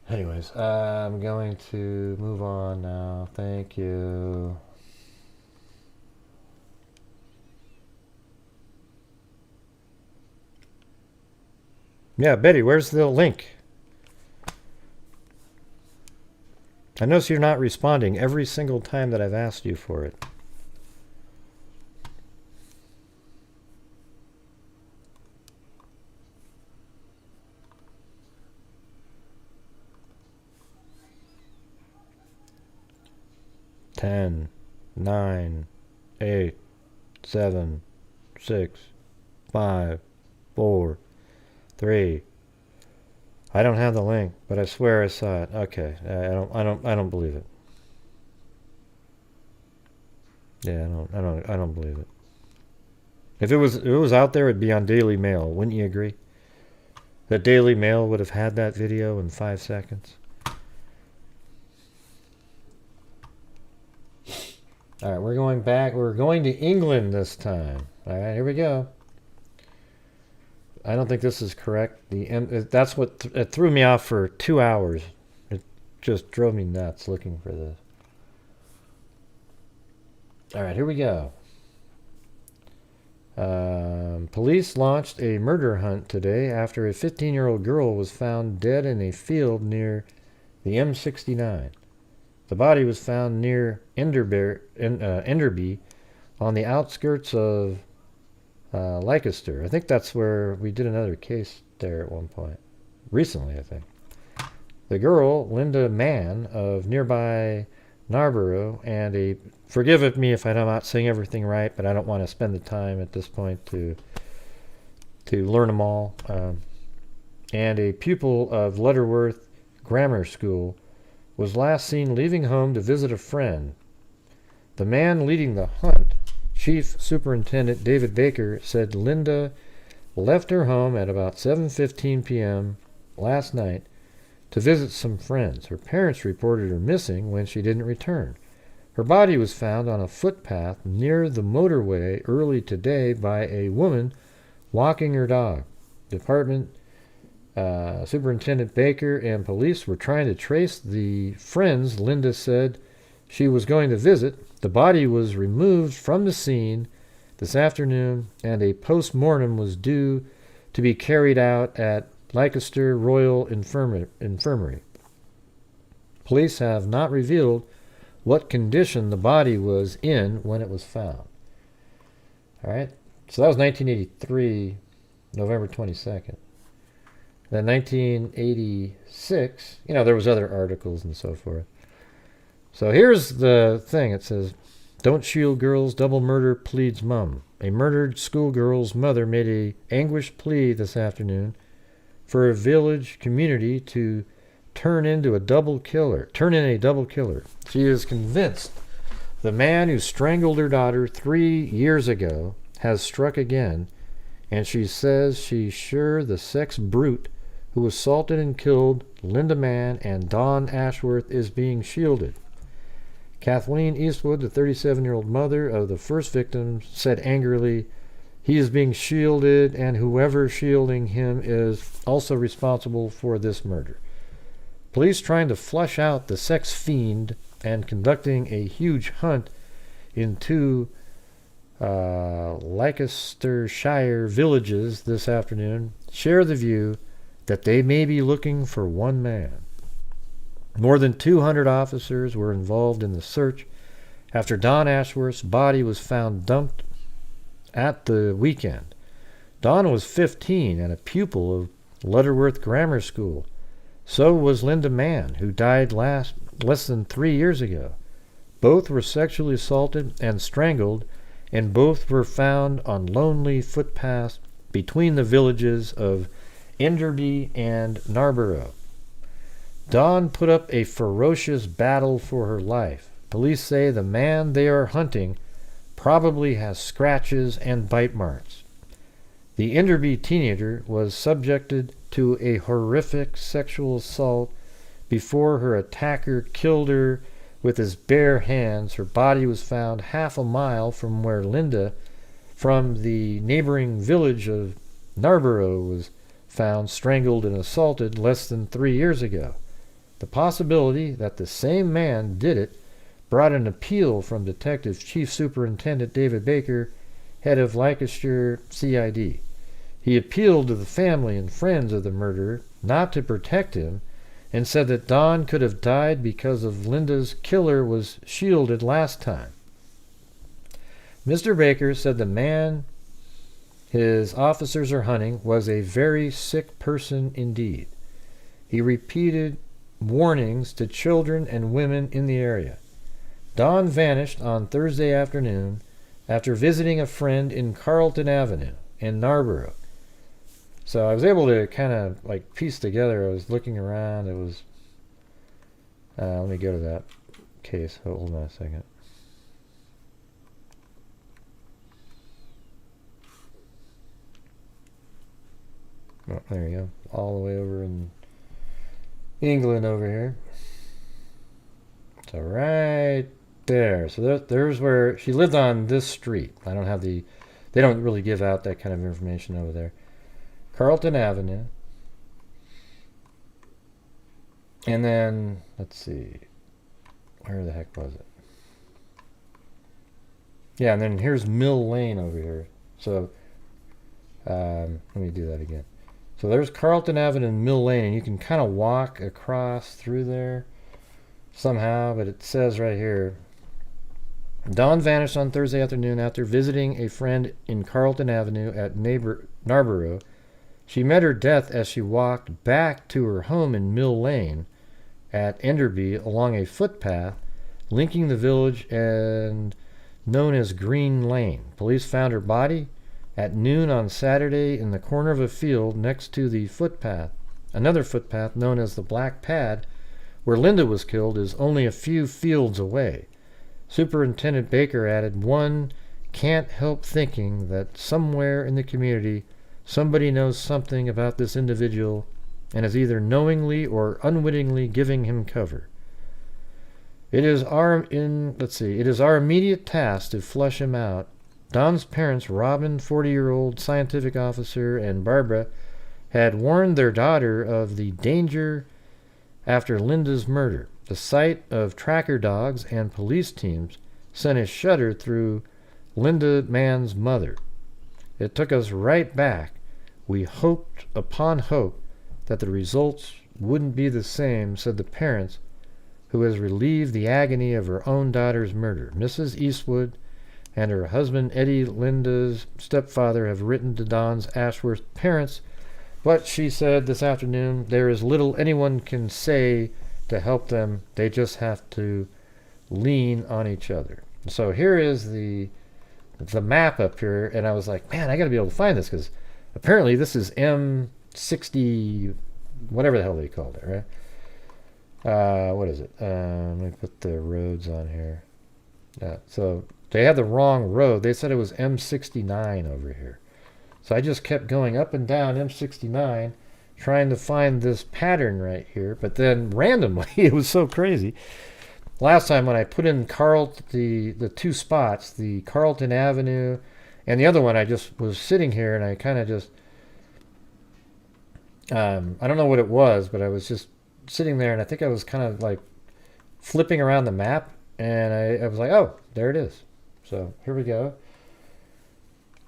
Anyways, I'm going to move on now. Thank you. Yeah, Betty, where's the link? I notice you're not responding every single time that I've asked you for it. 10, 9, 8, 7, 6, 5, 4, 3. I don't have the link, but I swear I saw it. Okay, I don't believe it. Yeah, I don't believe it. If it was out there, it'd be on Daily Mail. Wouldn't you agree? That Daily Mail would have had that video in 5 seconds. All right, we're going back. We're going to England this time. All right, here we go. I don't think this is correct. That's what it threw me off for 2 hours. It just drove me nuts looking for this. All right, here we go. Police launched a murder hunt today after a 15-year-old girl was found dead in a field near the M69. The body was found near Enderby on the outskirts of Leicester. I think that's where we did another case there at one point. Recently, I think. The girl, Linda Mann, of nearby Narborough, and forgive me if I'm not saying everything right, but I don't want to spend the time at this point to learn them all. And a pupil of Lutterworth Grammar School was last seen leaving home to visit a friend. The man leading the hunt, Chief Superintendent David Baker, said Linda left her home at about 7:15 p.m. last night to visit some friends. Her parents reported her missing when she didn't return. Her body was found on a footpath near the motorway early today by a woman walking her dog. Department Superintendent Baker and police were trying to trace the friends Linda said she was going to visit. The body was removed from the scene this afternoon, and a post-mortem was due to be carried out at Leicester Royal Infirmary. Police have not revealed what condition the body was in when it was found. All right, so that was 1983, November 22nd. Then 1986, there was other articles and so forth. So here's the thing. It says, "Don't shield girls, double murder pleads mum." A murdered schoolgirl's mother made a anguished plea this afternoon for a village community to turn in a double killer. She is convinced the man who strangled her daughter 3 years ago has struck again, and she says she's sure the sex brute who assaulted and killed Linda Mann and Dawn Ashworth is being shielded. Kathleen Eastwood, the 37-year-old mother of the first victim, said angrily, "He is being shielded, and whoever shielding him is also responsible for this murder." Police trying to flush out the sex fiend and conducting a huge hunt in two Leicestershire villages this afternoon share the view that they may be looking for one man. More than 200 officers were involved in the search after Dawn Ashworth's body was found dumped at the weekend. Dawn was 15 and a pupil of Lutterworth Grammar School. So was Linda Mann, who died less than 3 years ago. Both were sexually assaulted and strangled, and both were found on lonely footpaths between the villages of Enderby and Narborough. Dawn put up a ferocious battle for her life. Police say the man they are hunting probably has scratches and bite marks. The Enderby teenager was subjected to a horrific sexual assault before her attacker killed her with his bare hands. Her body was found half a mile from where Linda, from the neighboring village of Narborough, was found strangled and assaulted less than 3 years ago. The possibility that the same man did it brought an appeal from Detective Chief Superintendent David Baker, head of Leicester CID. He appealed to the family and friends of the murderer not to protect him and said that Dawn could have died because of Linda's killer was shielded last time. Mr. Baker said the man his officers are hunting was a very sick person indeed. He repeated warnings to children and women in the area. Dawn vanished on Thursday afternoon after visiting a friend in Carlton Avenue in Narborough. So I was able to kind of like piece together. I was looking around. It was... let me go to that case. Hold on a second. Oh, there you go. All the way over in England over here. So right there. So there's where she lived, on this street. I don't have the... They don't really give out that kind of information over there. Carlton Avenue. And then, let's see. Where the heck was it? Yeah, and then here's Mill Lane over here. So, let me do that again. So there's Carlton Avenue and Mill Lane, and you can kind of walk across through there somehow, but it says right here, Dawn vanished on Thursday afternoon after visiting a friend in Carlton Avenue at Narborough. She met her death as she walked back to her home in Mill Lane at Enderby along a footpath linking the village and known as Green Lane. Police found her body at noon on Saturday in the corner of a field next to the footpath. Another footpath known as the Black Pad, where Linda was killed, is only a few fields away. Superintendent Baker added, "One can't help thinking that somewhere in the community somebody knows something about this individual and is either knowingly or unwittingly giving him cover. It is our immediate task to flush him out." Don's parents, Robin, 40-year-old scientific officer, and Barbara, had warned their daughter of the danger after Linda's murder. The sight of tracker dogs and police teams sent a shudder through Linda Mann's mother. "It took us right back. We hoped upon hope that the results wouldn't be the same," said the parents, who has relieved the agony of her own daughter's murder. Mrs. Eastwood and her husband Eddie, Linda's stepfather, have written to Don's Ashworth parents, but she said this afternoon there is little anyone can say to help them. They just have to lean on each other. So here is the map up here, and I was like, man, I got to be able to find this, because apparently this is M60, whatever the hell they called it, right? What is it? Let me put the roads on here. So they had the wrong road. They said it was M69 over here. So I just kept going up and down M69 trying to find this pattern right here. But then randomly, it was so crazy. Last time when I put in the two spots, the Carlton Avenue and the other one, I just was sitting here and I kind of just, I don't know what it was, but I was just sitting there and I think I was kind of like flipping around the map, and I was like, oh, there it is. So here we go.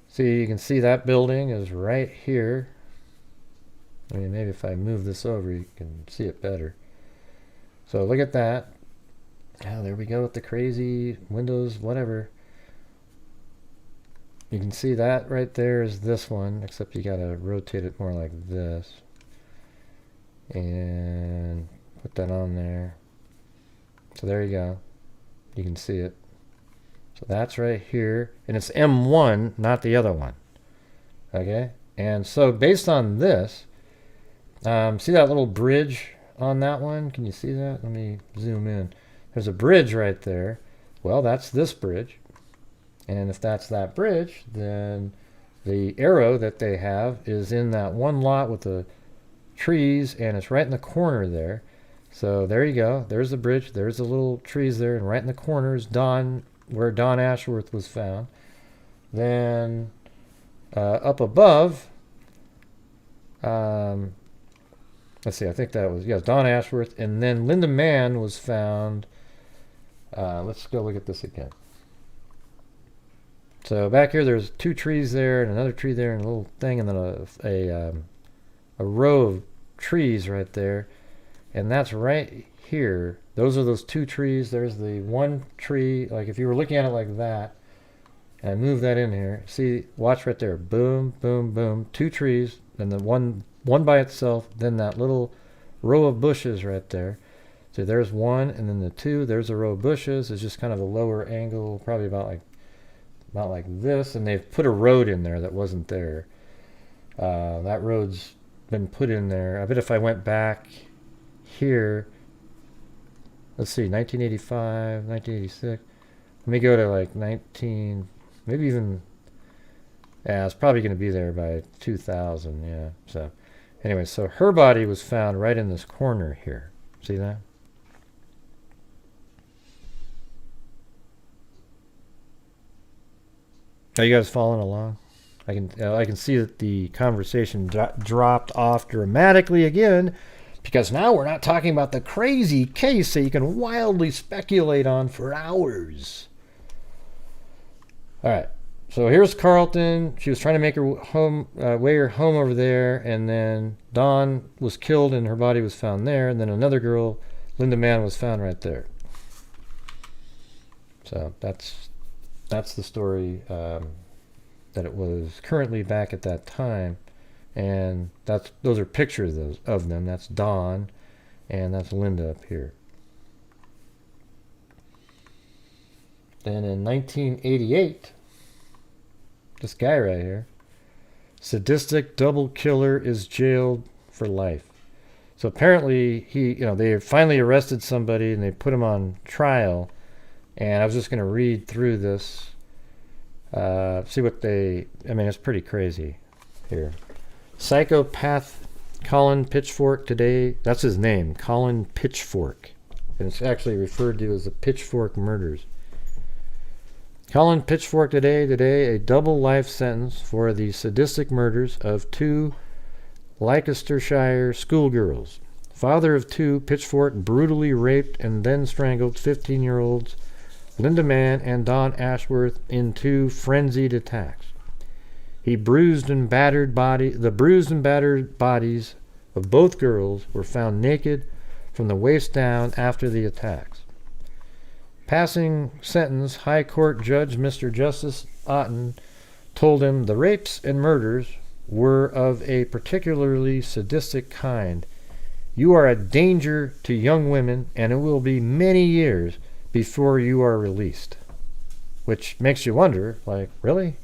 See, you can see that building is right here. I mean, maybe if I move this over, you can see it better. So look at that. Oh, there we go with the crazy windows, whatever. You can see that right there is this one, except you gotta rotate it more like this. And put that on there. So there you go. You can see it. So that's right here. And it's M1, not the other one. Okay? And so based on this, see that little bridge on that one? Can you see that? Let me zoom in. There's a bridge right there. Well, that's this bridge. And if that's that bridge, then the arrow that they have is in that one lot with the trees, and it's right in the corner there. So there you go. There's the bridge. There's the little trees there, and right in the corner is where Don Ashworth was found. Then up above, let's see, I think that was, yes, Don Ashworth, and then Linda Mann was found. Let's go look at this again. So back here, there's two trees there, and another tree there, and a little thing, and then a row of trees right there. And that's right here. Those are those two trees. There's the one tree, like if you were looking at it like that, and I move that in here, see, watch right there, boom, boom, boom, two trees, and the one by itself, then that little row of bushes right there. So So there's one, and then the two. There's a row of bushes. It's just kind of a lower angle, probably about like this. And they've put a road in there that wasn't there. That road's been put in there. I bet if I went back here, let's see, 1985, 1986. Let me go to like 19, maybe even, yeah, it's probably going to be there by 2000, yeah. So anyway, so her body was found right in this corner here. See that? Are you guys following along? I can see that the conversation dropped off dramatically again, because now we're not talking about the crazy case that you can wildly speculate on for hours. All right, so here's Carlton. She was trying to make her way her home over there, and then Dawn was killed and her body was found there, and then another girl, Linda Mann, was found right there. So that's the story. That it was currently back at that time, and those are pictures of them. That's Dawn, and that's Linda up here. Then in 1988, this guy right here, sadistic double killer, is jailed for life. So apparently they finally arrested somebody and they put him on trial, and I was just going to read through this. See what it's pretty crazy here. Psychopath Colin Pitchfork today, that's his name, Colin Pitchfork. And it's actually referred to as the Pitchfork murders. Colin Pitchfork today, a double life sentence for the sadistic murders of 2 Leicestershire schoolgirls. Father of 2, Pitchfork brutally raped and then strangled 15-year-olds Linda Mann and Dawn Ashworth in 2 frenzied attacks. The bruised and battered bodies of both girls were found naked from the waist down after the attacks. Passing sentence, High Court Judge Mr. Justice Otten told him the rapes and murders were of a particularly sadistic kind. You are a danger to young women, and it will be many years before you are released. Which makes you wonder, like, really?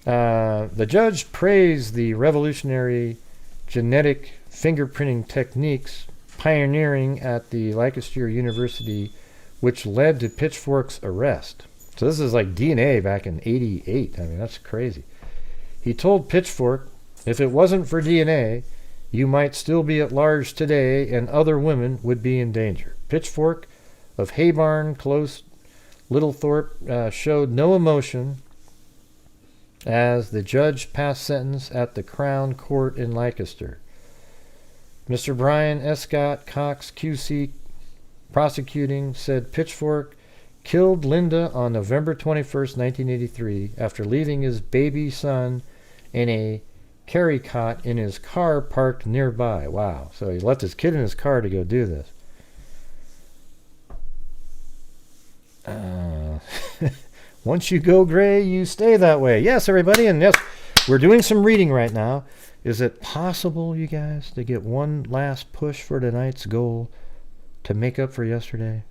The judge praised the revolutionary genetic fingerprinting techniques pioneering at the Leicester University, which led to Pitchfork's arrest. So this is like DNA back in '88. I mean, that's crazy. He told Pitchfork, if it wasn't for DNA, you might still be at large today and other women would be in danger. Pitchfork of Haybarn, close Littlethorpe, showed no emotion as the judge passed sentence at the Crown Court in Leicester. Mr. Brian Escott Cox, QC, prosecuting, said Pitchfork killed Linda on November 21st, 1983, after leaving his baby son in a carry cot in his car parked nearby. Wow. So he left his kid in his car to go do this. Once you go gray, you stay that way. Yes, everybody, and yes, we're doing some reading right now. Is it possible, you guys, to get one last push for tonight's goal to make up for yesterday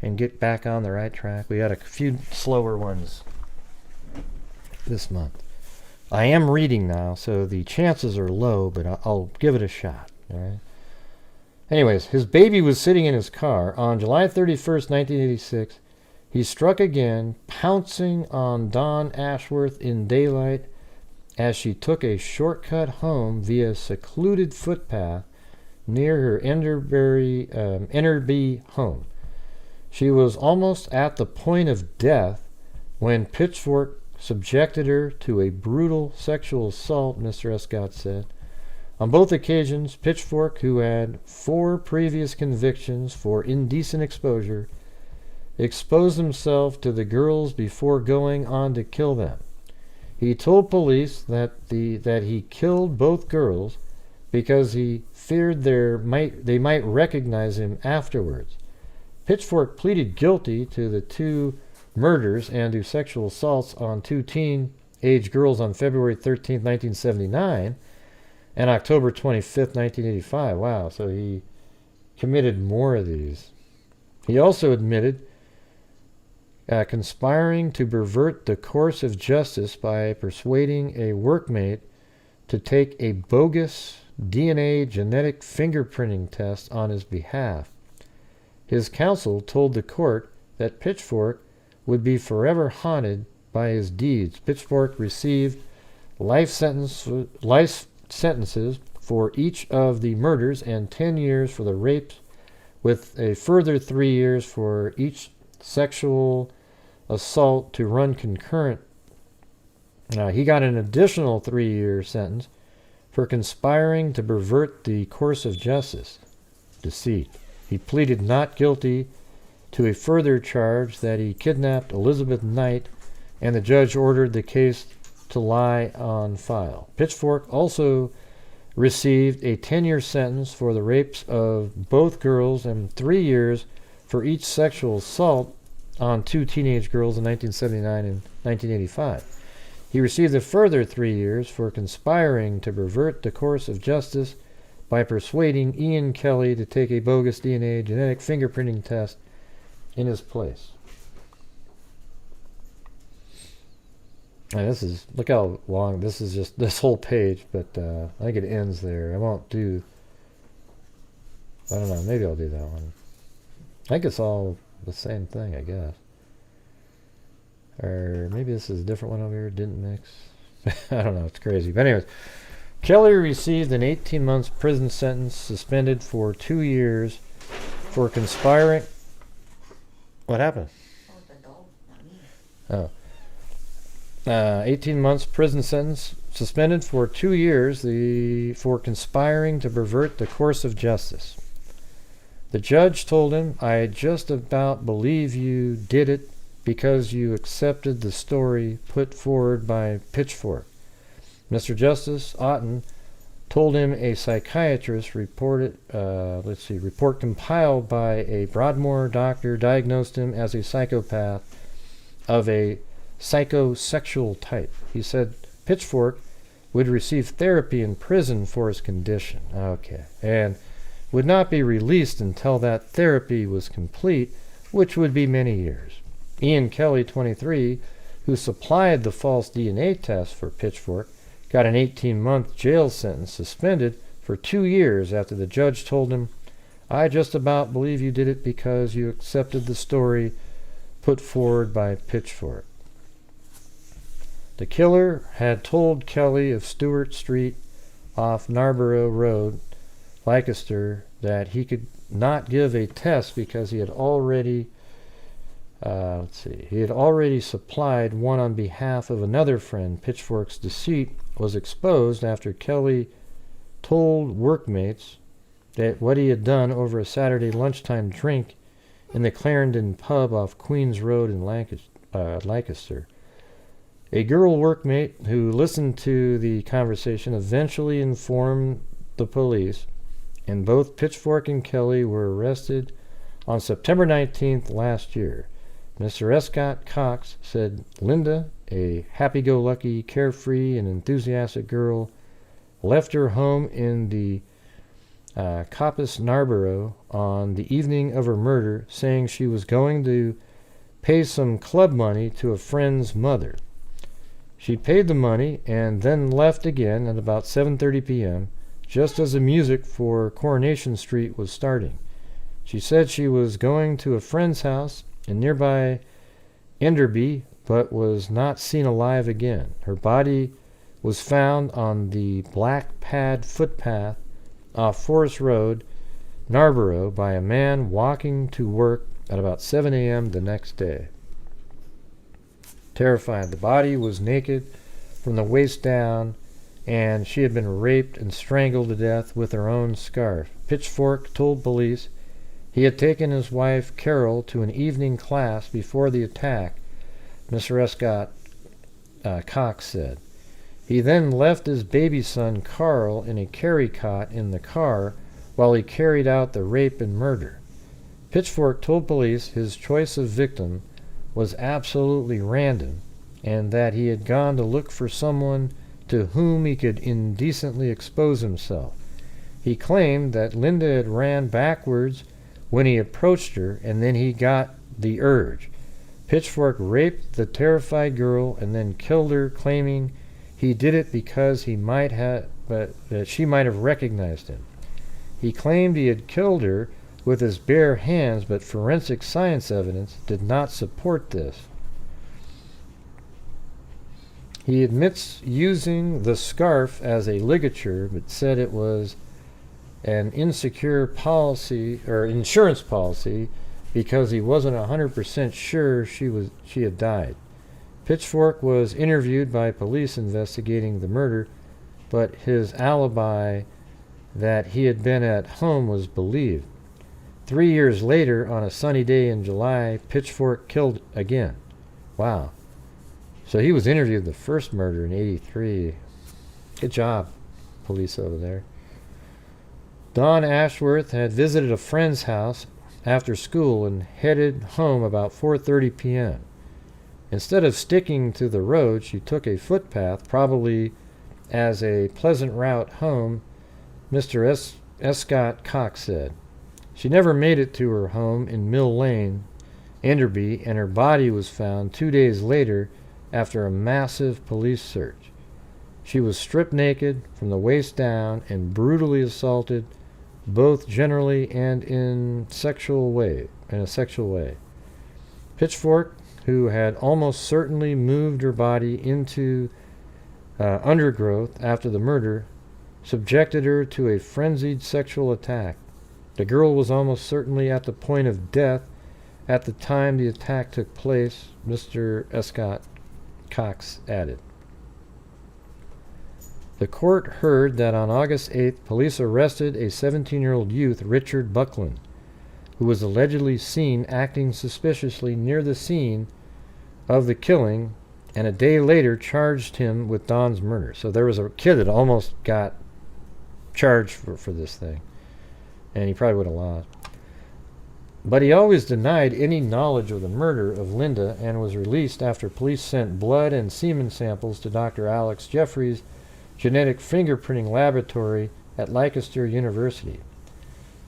and get back on the right track? We had a few slower ones this month. I am reading now, so the chances are low, but I'll give it a shot. All right. Anyways, his baby was sitting in his car. On July 31st, 1986, he struck again, pouncing on Dawn Ashworth in daylight as she took a shortcut home via a secluded footpath near her Enderby home. She was almost at the point of death when Pitchfork subjected her to a brutal sexual assault, Mr. Escott said. On both occasions, Pitchfork, who had 4 previous convictions for indecent exposure, exposed himself to the girls before going on to kill them. He told police that he killed both girls because he feared they might recognize him afterwards. Pitchfork pleaded guilty to the 2 murders and to sexual assaults on 2 teen-age girls on February 13, 1979, and October 25th, 1985. Wow, so he committed more of these. He also admitted conspiring to pervert the course of justice by persuading a workmate to take a bogus DNA genetic fingerprinting test on his behalf. His counsel told the court that Pitchfork would be forever haunted by his deeds. Pitchfork received life sentences for each of the murders and 10 years for the rapes, with a further 3 years for each sexual assault to run concurrent. He got an additional 3-year sentence for conspiring to pervert the course of justice, deceit. He pleaded not guilty to a further charge that he kidnapped Elizabeth Knight, and the judge ordered the case to lie on file. Pitchfork also received a 10-year sentence for the rapes of both girls and 3 years for each sexual assault on 2 teenage girls in 1979 and 1985. He received a further 3 years for conspiring to pervert the course of justice by persuading Ian Kelly to take a bogus DNA genetic fingerprinting test in his place. And this is, look how long, this is just this whole page, but I think it ends there. I won't do, I don't know, maybe I'll do that one. I think it's all the same thing, I guess. Or maybe this is a different one over here, didn't mix. I don't know, it's crazy. But anyways, Kelly received an 18 months prison sentence, suspended for 2 years for conspiring. What happened? Oh. 18 months prison sentence, suspended for 2 years for conspiring to pervert the course of justice. The judge told him, "I just about believe you did it because you accepted the story put forward by Pitchfork." Mr. Justice Otten told him a psychiatrist report compiled by a Broadmoor doctor diagnosed him as a psychopath of a psychosexual type. He said Pitchfork would receive therapy in prison for his condition. Okay. And would not be released until that therapy was complete, which would be many years. Ian Kelly, 23, who supplied the false DNA test for Pitchfork, got an 18-month jail sentence, suspended for 2 years after the judge told him, "I just about believe you did it because you accepted the story put forward by Pitchfork." The killer had told Kelly of Stewart Street off Narborough Road, Leicester, that he could not give a test because he had already supplied one on behalf of another friend. Pitchfork's deceit was exposed after Kelly told workmates that what he had done over a Saturday lunchtime drink in the Clarendon pub off Queen's Road in Leicester. A girl workmate who listened to the conversation eventually informed the police, and both Pitchfork and Kelly were arrested on September 19th last year. Mr. Escott Cox said Linda, a happy-go-lucky, carefree, and enthusiastic girl, left her home in the Coppice Narborough on the evening of her murder, saying she was going to pay some club money to a friend's mother. She paid the money and then left again at about 7:30 p.m., just as the music for Coronation Street was starting. She said she was going to a friend's house in nearby Enderby, but was not seen alive again. Her body was found on the Black Pad footpath off Forest Road, Narborough, by a man walking to work at about 7 a.m. the next day. Terrified, the body was naked from the waist down, and she had been raped and strangled to death with her own scarf. Pitchfork told police he had taken his wife, Carol, to an evening class before the attack, Mr. Escott Cox said. He then left his baby son, Carl, in a carry cot in the car while he carried out the rape and murder. Pitchfork told police his choice of victim was absolutely random, and that he had gone to look for someone to whom he could indecently expose himself. He claimed that Linda had ran backwards when he approached her, and then he got the urge. Pitchfork raped the terrified girl and then killed her, claiming he did it because he might have, that she might have recognized him. He claimed he had killed her with his bare hands, but forensic science evidence did not support this. He admits using the scarf as a ligature, but said it was an insecure policy or insurance policy because he wasn't 100% sure she had died. Pitchfork was interviewed by police investigating the murder, but his alibi that he had been at home was believed. 3 years later, on a sunny day in July, Pitchfork killed again. Wow. So he was interviewed the first murder in '83. Good job, police over there. Don Ashworth had visited a friend's house after school and headed home about 4:30 p.m. Instead of sticking to the road, she took a footpath, probably as a pleasant route home, Mr. Escott Cox said. She never made it to her home in Mill Lane, Enderby, and her body was found 2 days later after a massive police search. She was stripped naked from the waist down and brutally assaulted, both generally and in a sexual way. Pitchfork, who had almost certainly moved her body into undergrowth after the murder, subjected her to a frenzied sexual attack. The girl was almost certainly at the point of death at the time the attack took place, Mr. Escott Cox added. The court heard that on August 8th, police arrested a 17-year-old youth, Richard Buckland, who was allegedly seen acting suspiciously near the scene of the killing, and a day later charged him with Don's murder. So there was a kid that almost got charged for this thing, and he probably would have lost. But he always denied any knowledge of the murder of Linda and was released after police sent blood and semen samples to Dr. Alex Jeffries' genetic fingerprinting laboratory at Leicester University.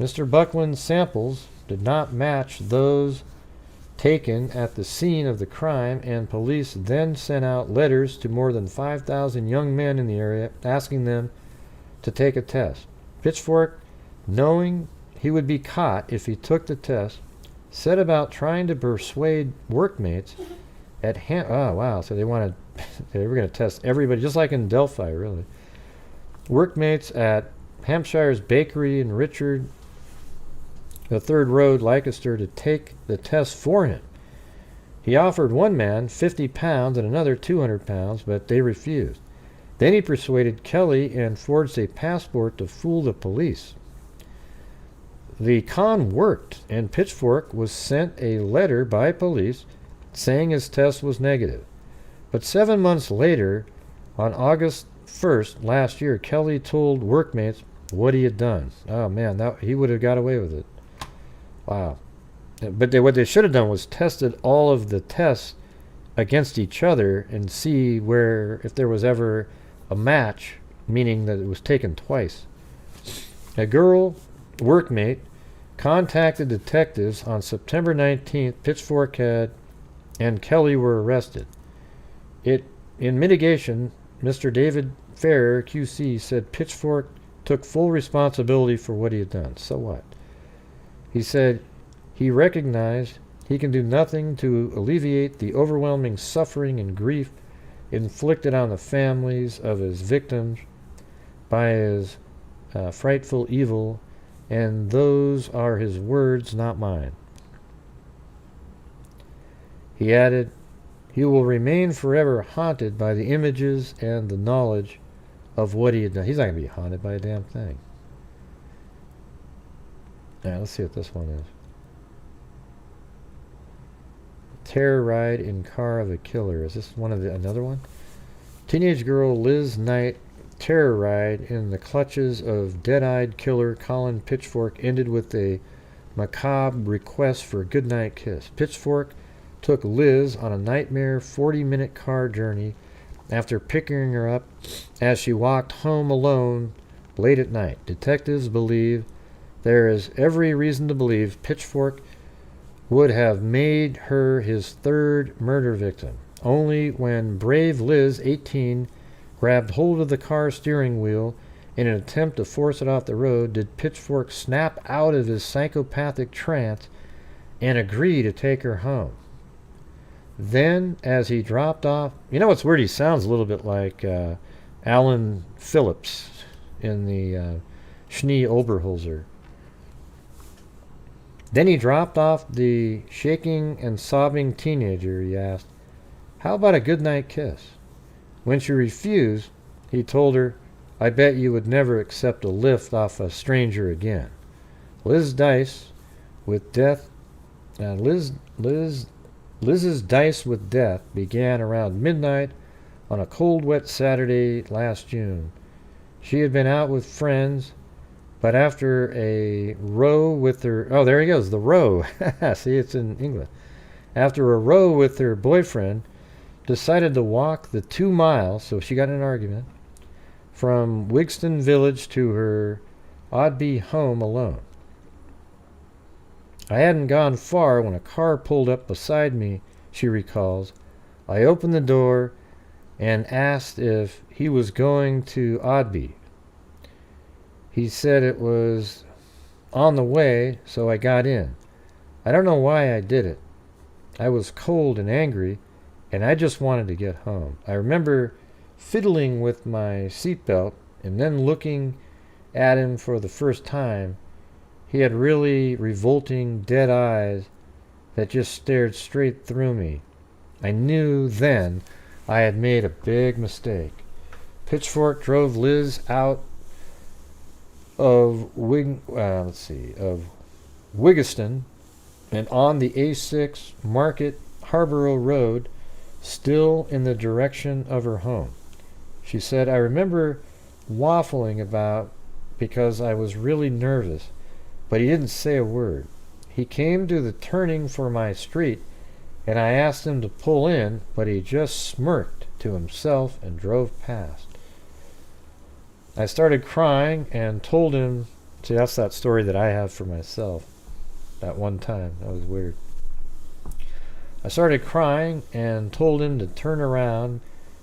Mr. Buckland's samples did not match those taken at the scene of the crime, and police then sent out letters to more than 5,000 young men in the area asking them to take a test. Pitchfork, knowing he would be caught if he took the test, set about trying to persuade workmates at so they were going to test everybody, just like in Delphi, really. Workmates at Hampshire's Bakery and Richard the Third Road, Leicester, to take the test for him. He offered one man £50 and another £200, but they refused. Then he persuaded Kelly and forged a passport to fool the police. The con worked, and Pitchfork was sent a letter by police saying his test was negative. But 7 months later, on August 1st last year, Kelly told workmates what he had done. Oh man, he would have got away with it. Wow. But what they should have done was tested all of the tests against each other and see if there was ever a match, meaning that it was taken twice. A girl workmate contacted detectives on September 19th. Pitchfork and Kelly were arrested. In mitigation, Mr. David Ferrer, QC, said Pitchfork took full responsibility for what he had done. So what? He said he recognized he can do nothing to alleviate the overwhelming suffering and grief inflicted on the families of his victims by his frightful evil, and those are his words, not mine. He added, he will remain forever haunted by the images and the knowledge of what he had done. He's not going to be haunted by a damn thing. Now, let's see what this one is. Terror ride in car of a killer. Is this another one? Teenage girl Liz Knight terror ride in the clutches of dead-eyed killer Colin Pitchfork ended with a macabre request for a goodnight kiss. Pitchfork took Liz on a nightmare 40-minute car journey after picking her up as she walked home alone late at night. Detectives believe there is every reason to believe Pitchfork would have made her his third murder victim. Only when brave Liz, 18, grabbed hold of the car steering wheel in an attempt to force it off the road did Pitchfork snap out of his psychopathic trance and agree to take her home. Then, as he dropped off... You know what's weird? He sounds a little bit like Alan Phillips in the Schnee Oberholzer. Then he dropped off the shaking and sobbing teenager. He asked, "How about a goodnight kiss?" When she refused, he told her, "I bet you would never accept a lift off a stranger again." Liz's dice with death began around midnight on a cold, wet Saturday last June. She had been out with friends, but after a row with her... Oh, there he goes, the row. See, it's in England. After a row with her boyfriend, decided to walk the 2 miles, so she got in an argument, from Wigston Village to her Oddby home alone. "I hadn't gone far when a car pulled up beside me," she recalls. "I opened the door and asked if he was going to Oddby. He said it was on the way, so I got in. I don't know why I did it. I was cold and angry, and I just wanted to get home. I remember fiddling with my seatbelt and then looking at him for the first time. He had really revolting dead eyes that just stared straight through me. I knew then I had made a big mistake." Pitchfork drove Liz out of Wigston and on the A6 Market Harborough Road, still in the direction of her home. She said, "I remember waffling about because I was really nervous, but he didn't say a word. He came to the turning for my street, and I asked him to pull in, but he just smirked to himself and drove past. I started crying and told him..." See, that's that story that I have for myself. That one time. That was weird. "I started crying and told him to turn around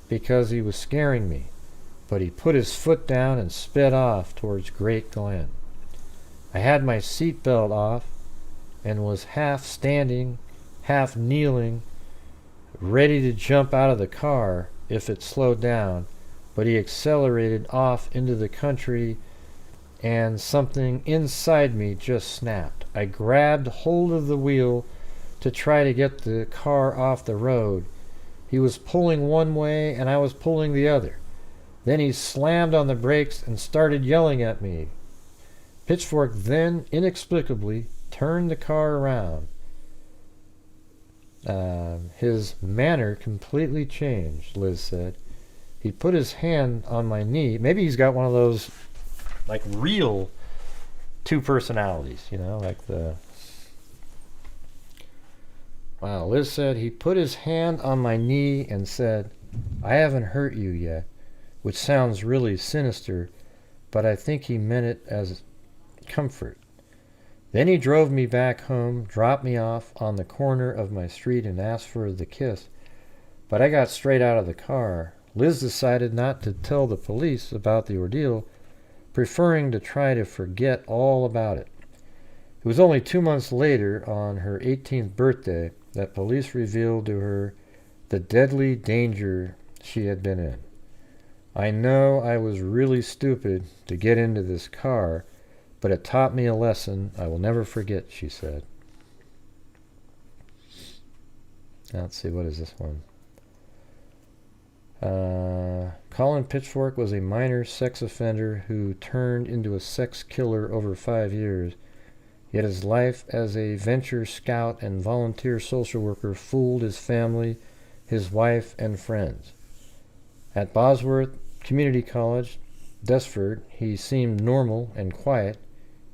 because he was scaring me, but he put his foot down and sped off towards Great Glen. I had my seatbelt off and was half standing, half kneeling, ready to jump out of the car if it slowed down, but he accelerated off into the country and something inside me just snapped. I grabbed hold of the wheel to try to get the car off the road. He was pulling one way and I was pulling the other. Then he slammed on the brakes and started yelling at me. Pitchfork then inexplicably turned the car around. His manner completely changed," Liz said. "He put his hand on my knee." Maybe he's got one of those, like, real two personalities, you know, like the... Wow, Liz said, "He put his hand on my knee and said, 'I haven't hurt you yet,' which sounds really sinister, but I think he meant it as comfort. Then he drove me back home, dropped me off on the corner of my street and asked for the kiss, but I got straight out of the car. Liz decided not to tell the police about the ordeal, preferring to try to forget all about it. It was only 2 months later, on her 18th birthday, that police revealed to her the deadly danger she had been in. I know I was really stupid to get into this car, but it taught me a lesson I will never forget," she said. Let's see, what is this one? Colin Pitchfork was a minor sex offender who turned into a sex killer over 5 years. Yet his life as a venture scout and volunteer social worker fooled his family, his wife, and friends. At Bosworth Community College, Desford, he seemed normal and quiet.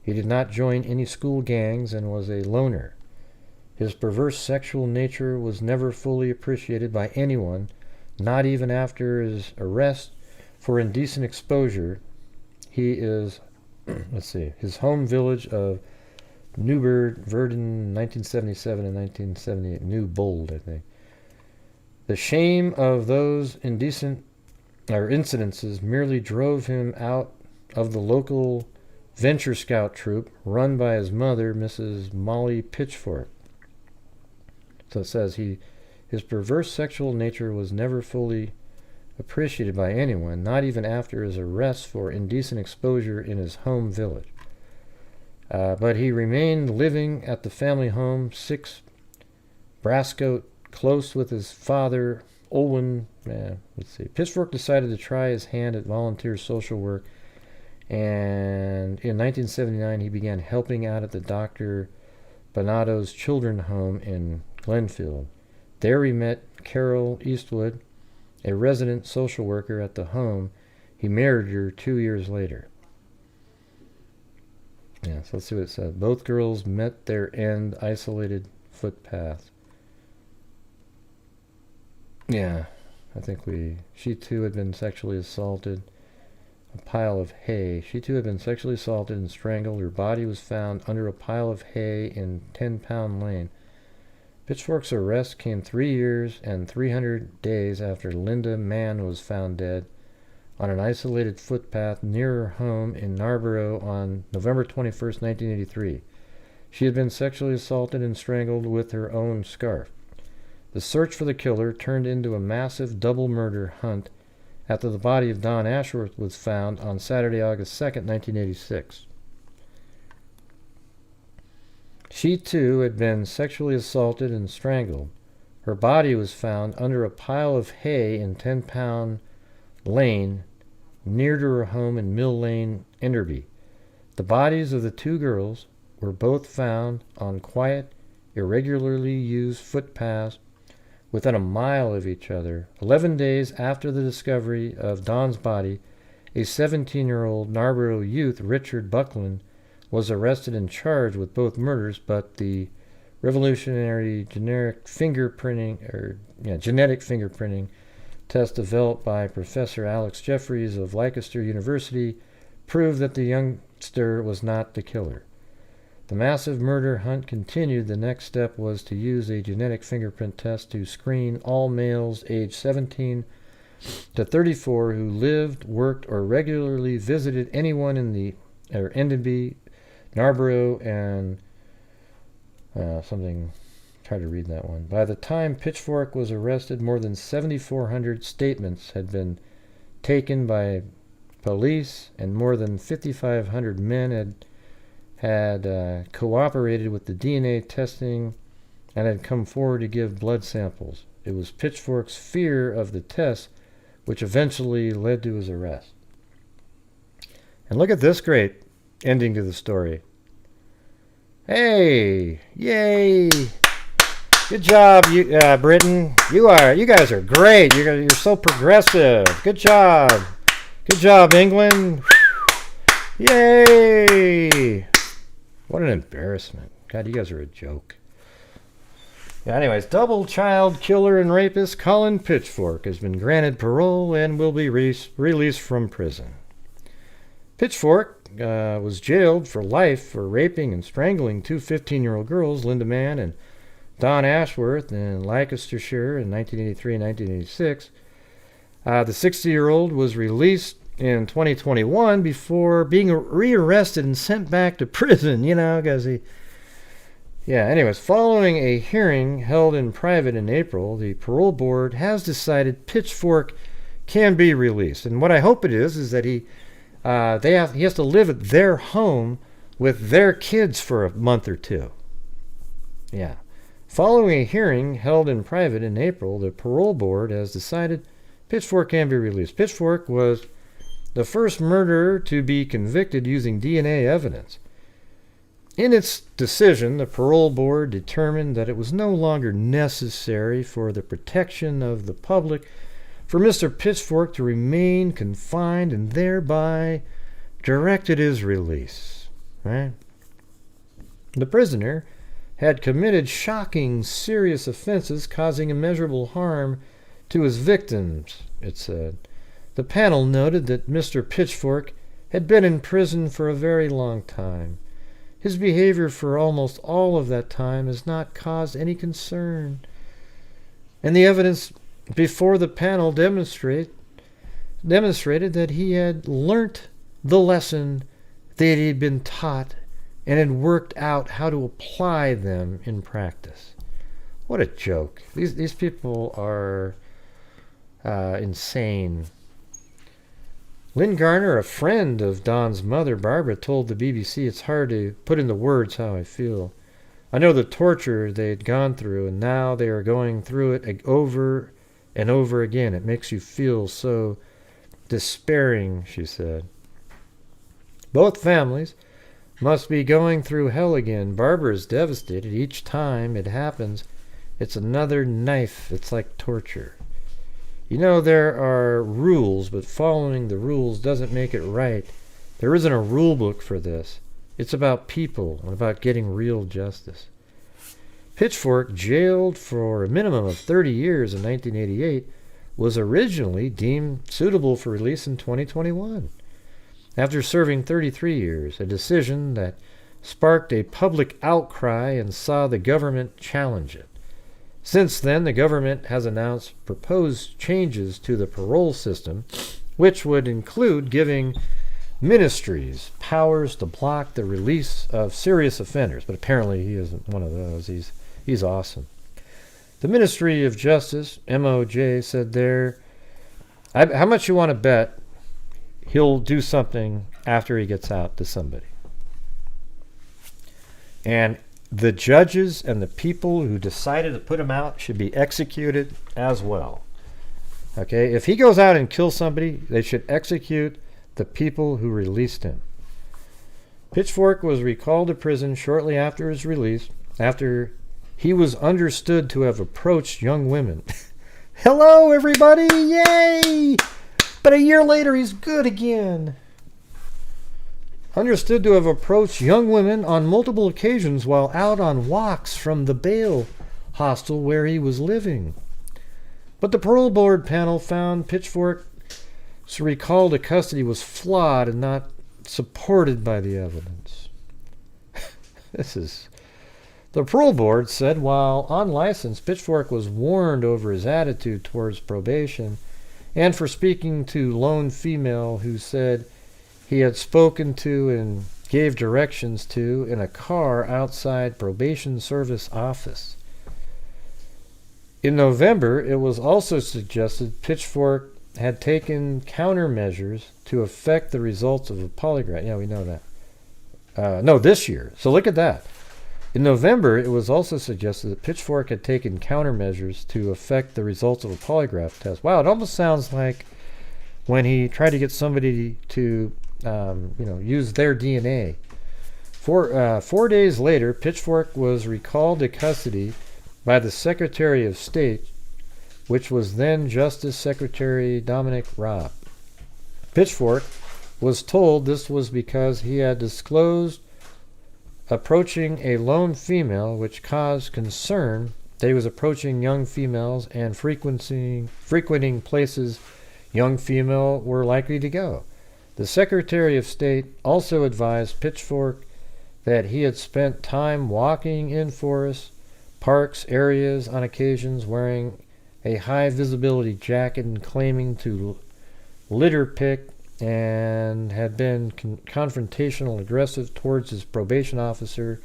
He did not join any school gangs and was a loner. His perverse sexual nature was never fully appreciated by anyone, not even after his arrest for indecent exposure. he is, let's see, his home village of Newburgh, Verdun, 1977 and 1978. New Bold, I think. The shame of those incidences merely drove him out of the local venture scout troop run by his mother, Mrs. Molly Pitchfork. So it says his perverse sexual nature was never fully appreciated by anyone, not even after his arrest for indecent exposure in his home village. But he remained living at the family home, 6 Brascote, close with his father, Olwen. Let's see. Pitchfork decided to try his hand at volunteer social work, and in 1979 he began helping out at the Dr. Bonato's children's home in Glenfield. There he met Carol Eastwood, a resident social worker at the home. He married her 2 years later. Yeah, so let's see what it says. Both girls met their end isolated footpath. Yeah, I think she too had been sexually assaulted. A pile of hay. She too had been sexually assaulted and strangled. Her body was found under a pile of hay in 10-Pound Lane. Pitchfork's arrest came 3 years and 300 days after Linda Mann was found dead on an isolated footpath near her home in Narborough on November 21st, 1983. She had been sexually assaulted and strangled with her own scarf. The search for the killer turned into a massive double murder hunt after the body of Don Ashworth was found on Saturday, August 2nd, 1986. She too had been sexually assaulted and strangled. Her body was found under a pile of hay in 10-Pound Lane, near to her home in Mill Lane, Enderby. The bodies of the 2 girls were both found on quiet, irregularly used footpaths within a mile of each other. 11 days after the discovery of Don's body, a 17-year-old Narborough youth, Richard Buckland, was arrested and charged with both murders, but the revolutionary genetic fingerprinting test developed by Professor Alex Jeffries of Leicester University proved that the youngster was not the killer. The massive murder hunt continued. The next step was to use a genetic fingerprint test to screen all males aged 17 to 34 who lived, worked, or regularly visited anyone in the Enderby, Narborough, and try to read that one. By the time Pitchfork was arrested, more than 7,400 statements had been taken by police, and more than 5,500 men had cooperated with the DNA testing and had come forward to give blood samples. It was Pitchfork's fear of the test which eventually led to his arrest. And look at this great ending to the story. Hey! Yay! Good job, Britain. You guys are great. You're so progressive. Good job. Good job, England. Yay! What an embarrassment. God, you guys are a joke. Yeah, anyways, double child killer and rapist Colin Pitchfork has been granted parole and will be released from prison. Pitchfork was jailed for life for raping and strangling 2 15-year-old girls, Linda Mann and Don Ashworth, in Leicestershire in 1983 and 1986. The 60-year-old was released in 2021 before being rearrested and sent back to prison, because anyways, following a hearing held in private in April, the parole board has decided Pitchfork can be released. And what I hope it is that he has to live at their home with their kids for a month or 2. Yeah. Following a hearing held in private in April, the parole board has decided Pitchfork can be released. Pitchfork was the first murderer to be convicted using DNA evidence. In its decision, the parole board determined that it was no longer necessary for the protection of the public for Mr. Pitchfork to remain confined, and thereby directed his release. Right? The prisoner had committed shocking, serious offenses causing immeasurable harm to his victims, it said. The panel noted that Mr. Pitchfork had been in prison for a very long time. His behavior for almost all of that time has not caused any concern. And the evidence before the panel demonstrated that he had learnt the lesson that he had been taught and had worked out how to apply them in practice. What a joke. These people are insane. Lynn Garner, a friend of Don's mother, Barbara, told the BBC, "It's hard to put into words how I feel. I know the torture they had gone through, and now they are going through it over and over again. It makes you feel so despairing," she said. Both families must be going through hell again. Barbara is devastated. Each time it happens, it's another knife. It's like torture. You know, there are rules, but following the rules doesn't make it right. There isn't a rule book for this. It's about people and about getting real justice. Pitchfork, jailed for a minimum of 30 years in 1988, was originally deemed suitable for release in 2021. After serving 33 years, a decision that sparked a public outcry and saw the government challenge it. Since then, the government has announced proposed changes to the parole system, which would include giving ministries powers to block the release of serious offenders. But apparently he isn't one of those. He's awesome. The Ministry of Justice, MOJ, said how much you want to bet he'll do something after he gets out to somebody. And the judges and the people who decided to put him out should be executed as well. Okay? If he goes out and kills somebody, they should execute the people who released him. Pitchfork was recalled to prison shortly after his release, after he was understood to have approached young women. Hello, everybody! Yay! But a year later, he's good again. Understood to have approached young women on multiple occasions while out on walks from the bail hostel where he was living. But the parole board panel found Pitchfork's recall to custody was flawed and not supported by the evidence. The parole board said while on license, Pitchfork was warned over his attitude towards probation and for speaking to lone female who said he had spoken to and gave directions to in a car outside probation service office. In November, it was also suggested Pitchfork had taken countermeasures to affect the results of a polygraph. Yeah, we know that. No, this year. So look at that. In November, it was also suggested that Pitchfork had taken countermeasures to affect the results of a polygraph test. Wow, it almost sounds like when he tried to get somebody to use their DNA. 4 days later, Pitchfork was recalled to custody by the Secretary of State, which was then Justice Secretary Dominic Raab. Pitchfork was told this was because he had disclosed approaching a lone female, which caused concern that he was approaching young females and frequenting places young female were likely to go. The Secretary of State also advised Pitchfork that he had spent time walking in forests, parks, areas on occasions wearing a high visibility jacket and claiming to litter pick and had been confrontational aggressive towards his probation officer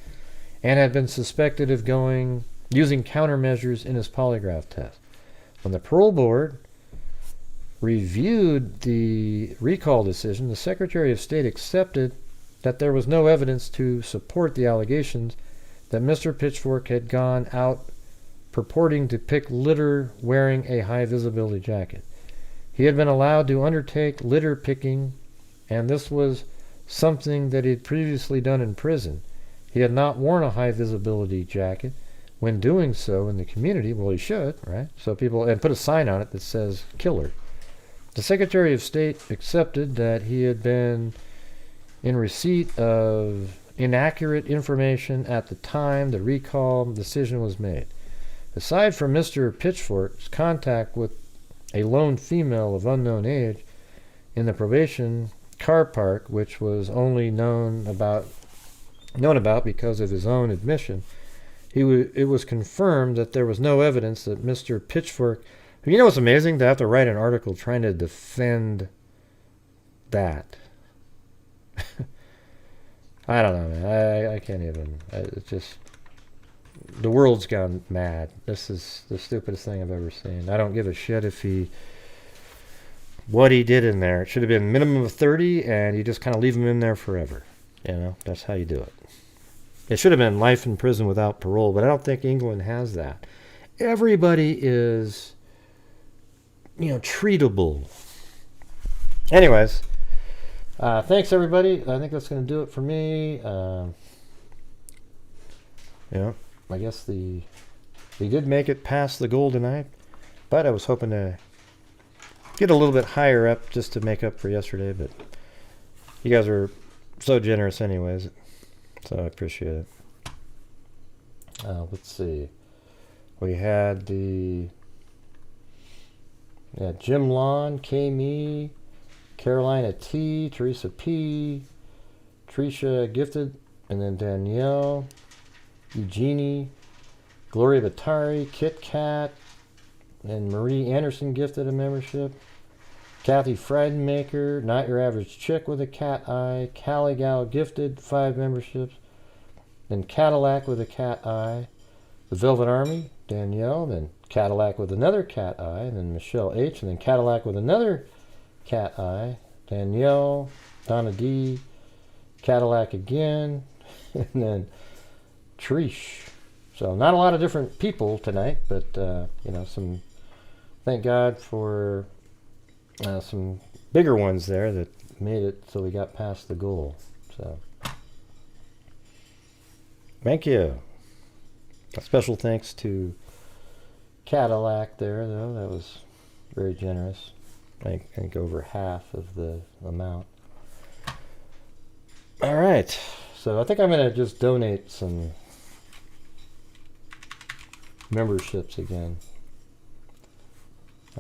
and had been suspected of using countermeasures in his polygraph test. When the parole board reviewed the recall decision, the Secretary of State accepted that there was no evidence to support the allegations that Mr. Pitchfork had gone out purporting to pick litter wearing a high visibility jacket. He had been allowed to undertake litter picking, and this was something that he had previously done in prison. He had not worn a high visibility jacket. When doing so in the community, well, he should, right? So people, and put a sign on it that says killer. The Secretary of State accepted that he had been in receipt of inaccurate information at the time the recall decision was made. Aside from Mr. Pitchfork's contact with a lone female of unknown age in the probation car park, which was only known about because of his own admission. It was confirmed that there was no evidence that Mr. Pitchfork. You know what's amazing? To have to write an article trying to defend that. I don't know, man. I can't even. It's just, the world's gone mad. This is the stupidest thing I've ever seen. I don't give a shit if what he did in there. It should have been minimum of 30, and you just kind of leave him in there forever. You know, that's how you do it. It should have been life in prison without parole, but I don't think England has that. Everybody is, treatable. Anyways, thanks everybody. I think that's going to do it for me. I guess we did make it past the goal tonight, but I was hoping to get a little bit higher up just to make up for yesterday, but you guys were so generous anyways, so I appreciate it. Let's see. We had Jim Lawn, K-Me, Carolina T, Teresa P, Tricia Gifted, and then Danielle, Eugenie, Gloria Batari, Kit Kat, and Marie Anderson gifted a membership. Kathy Friedenmaker, Not Your Average Chick with a Cat Eye, Callie Gal gifted 5 memberships. Then Cadillac with a cat eye. The Velvet Army, Danielle, then Cadillac with another cat eye, and then Michelle H, and then Cadillac with another cat eye. Danielle, Donna D, Cadillac again, and then Trish. So not a lot of different people tonight, but some. Thank God for some bigger ones there that made it so we got past the goal. So thank you. A special thanks to Cadillac there, though. That was very generous. I think over half of the amount. All right. So I think I'm going to just donate some memberships again.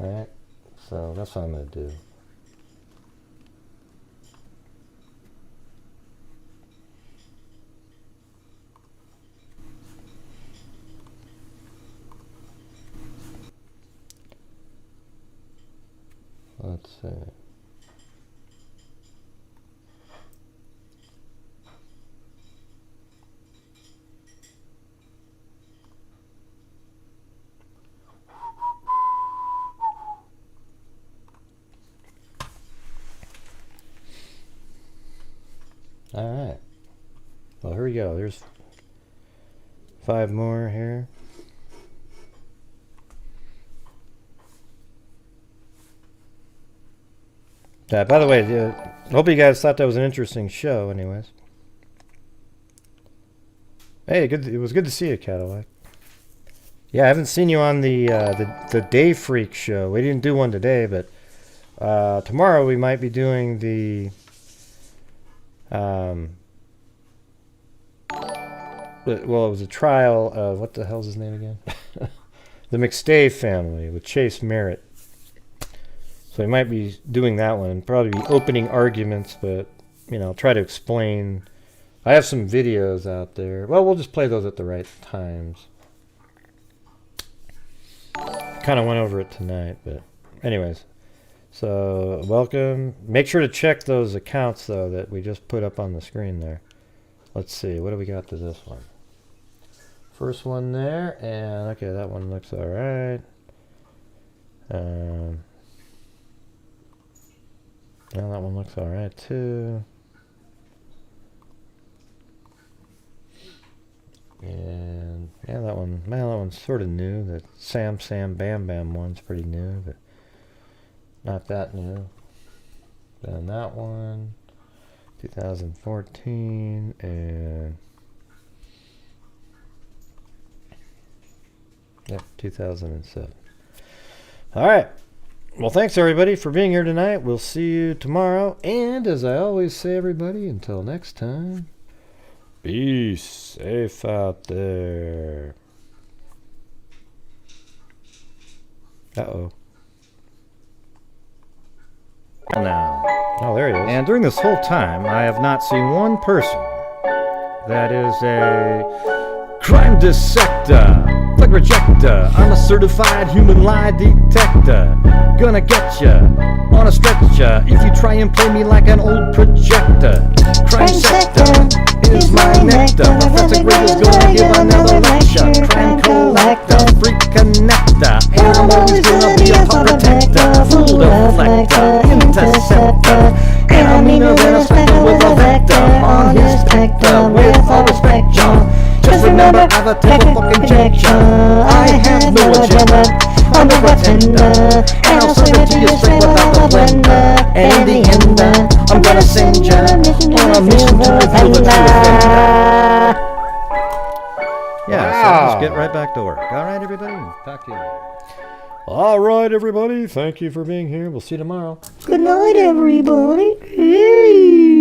All right. So that's what I'm going to do. Let's see. All right. Well, here we go. There's 5 more here. By the way, I hope you guys thought that was an interesting show. Anyways, hey, good. It was good to see you, Cadillac. Yeah, I haven't seen you on the Day Freak show. We didn't do one today, but tomorrow we might be doing the well, it was a trial of what the hell's his name again? The McStay family with Chase Merritt. So we might be doing that one and probably be opening arguments, but, I'll try to explain. I have some videos out there. Well, we'll just play those at the right times. Kind of went over it tonight, but anyways. So, welcome. Make sure to check those accounts, though, that we just put up on the screen there. Let's see. What do we got to this one? First one there, and okay, that one looks all right. Yeah, that one looks all right too. And yeah, that one's sort of new. The Sam Bam Bam one's pretty new, but not that new. Then that one, 2014, and yep, 2007. All right. Well, thanks everybody for being here tonight. We'll see you tomorrow. And as I always say, everybody, until next time, be safe out there. Uh-oh. Now. Oh, there he is. And during this whole time, I have not seen one person that is a crime dissector, thug rejector. I'm a certified human lie detector. Gonna get ya on a stretcher if you try and play me like an old projector. Crime sector is my nectar. Professor Gray is gonna give another lecture. Crime collector, freak connector, and I'm always gonna be a pop protector. Fool deflector, interceptor, and I'm meaner than a spectre with a vector on his spectre. With all respect, John, just remember I've a fucking injection. I have no agenda, I'm a pretender, and I'll serve it to you straight without the blender. And in the end, I'm gonna send ya on a mission to reveal the true offender. Yeah, so let's get right back to work. All right, everybody, talk to you later. All right, everybody, thank you for being here. We'll see you tomorrow. Good night, everybody. Hey.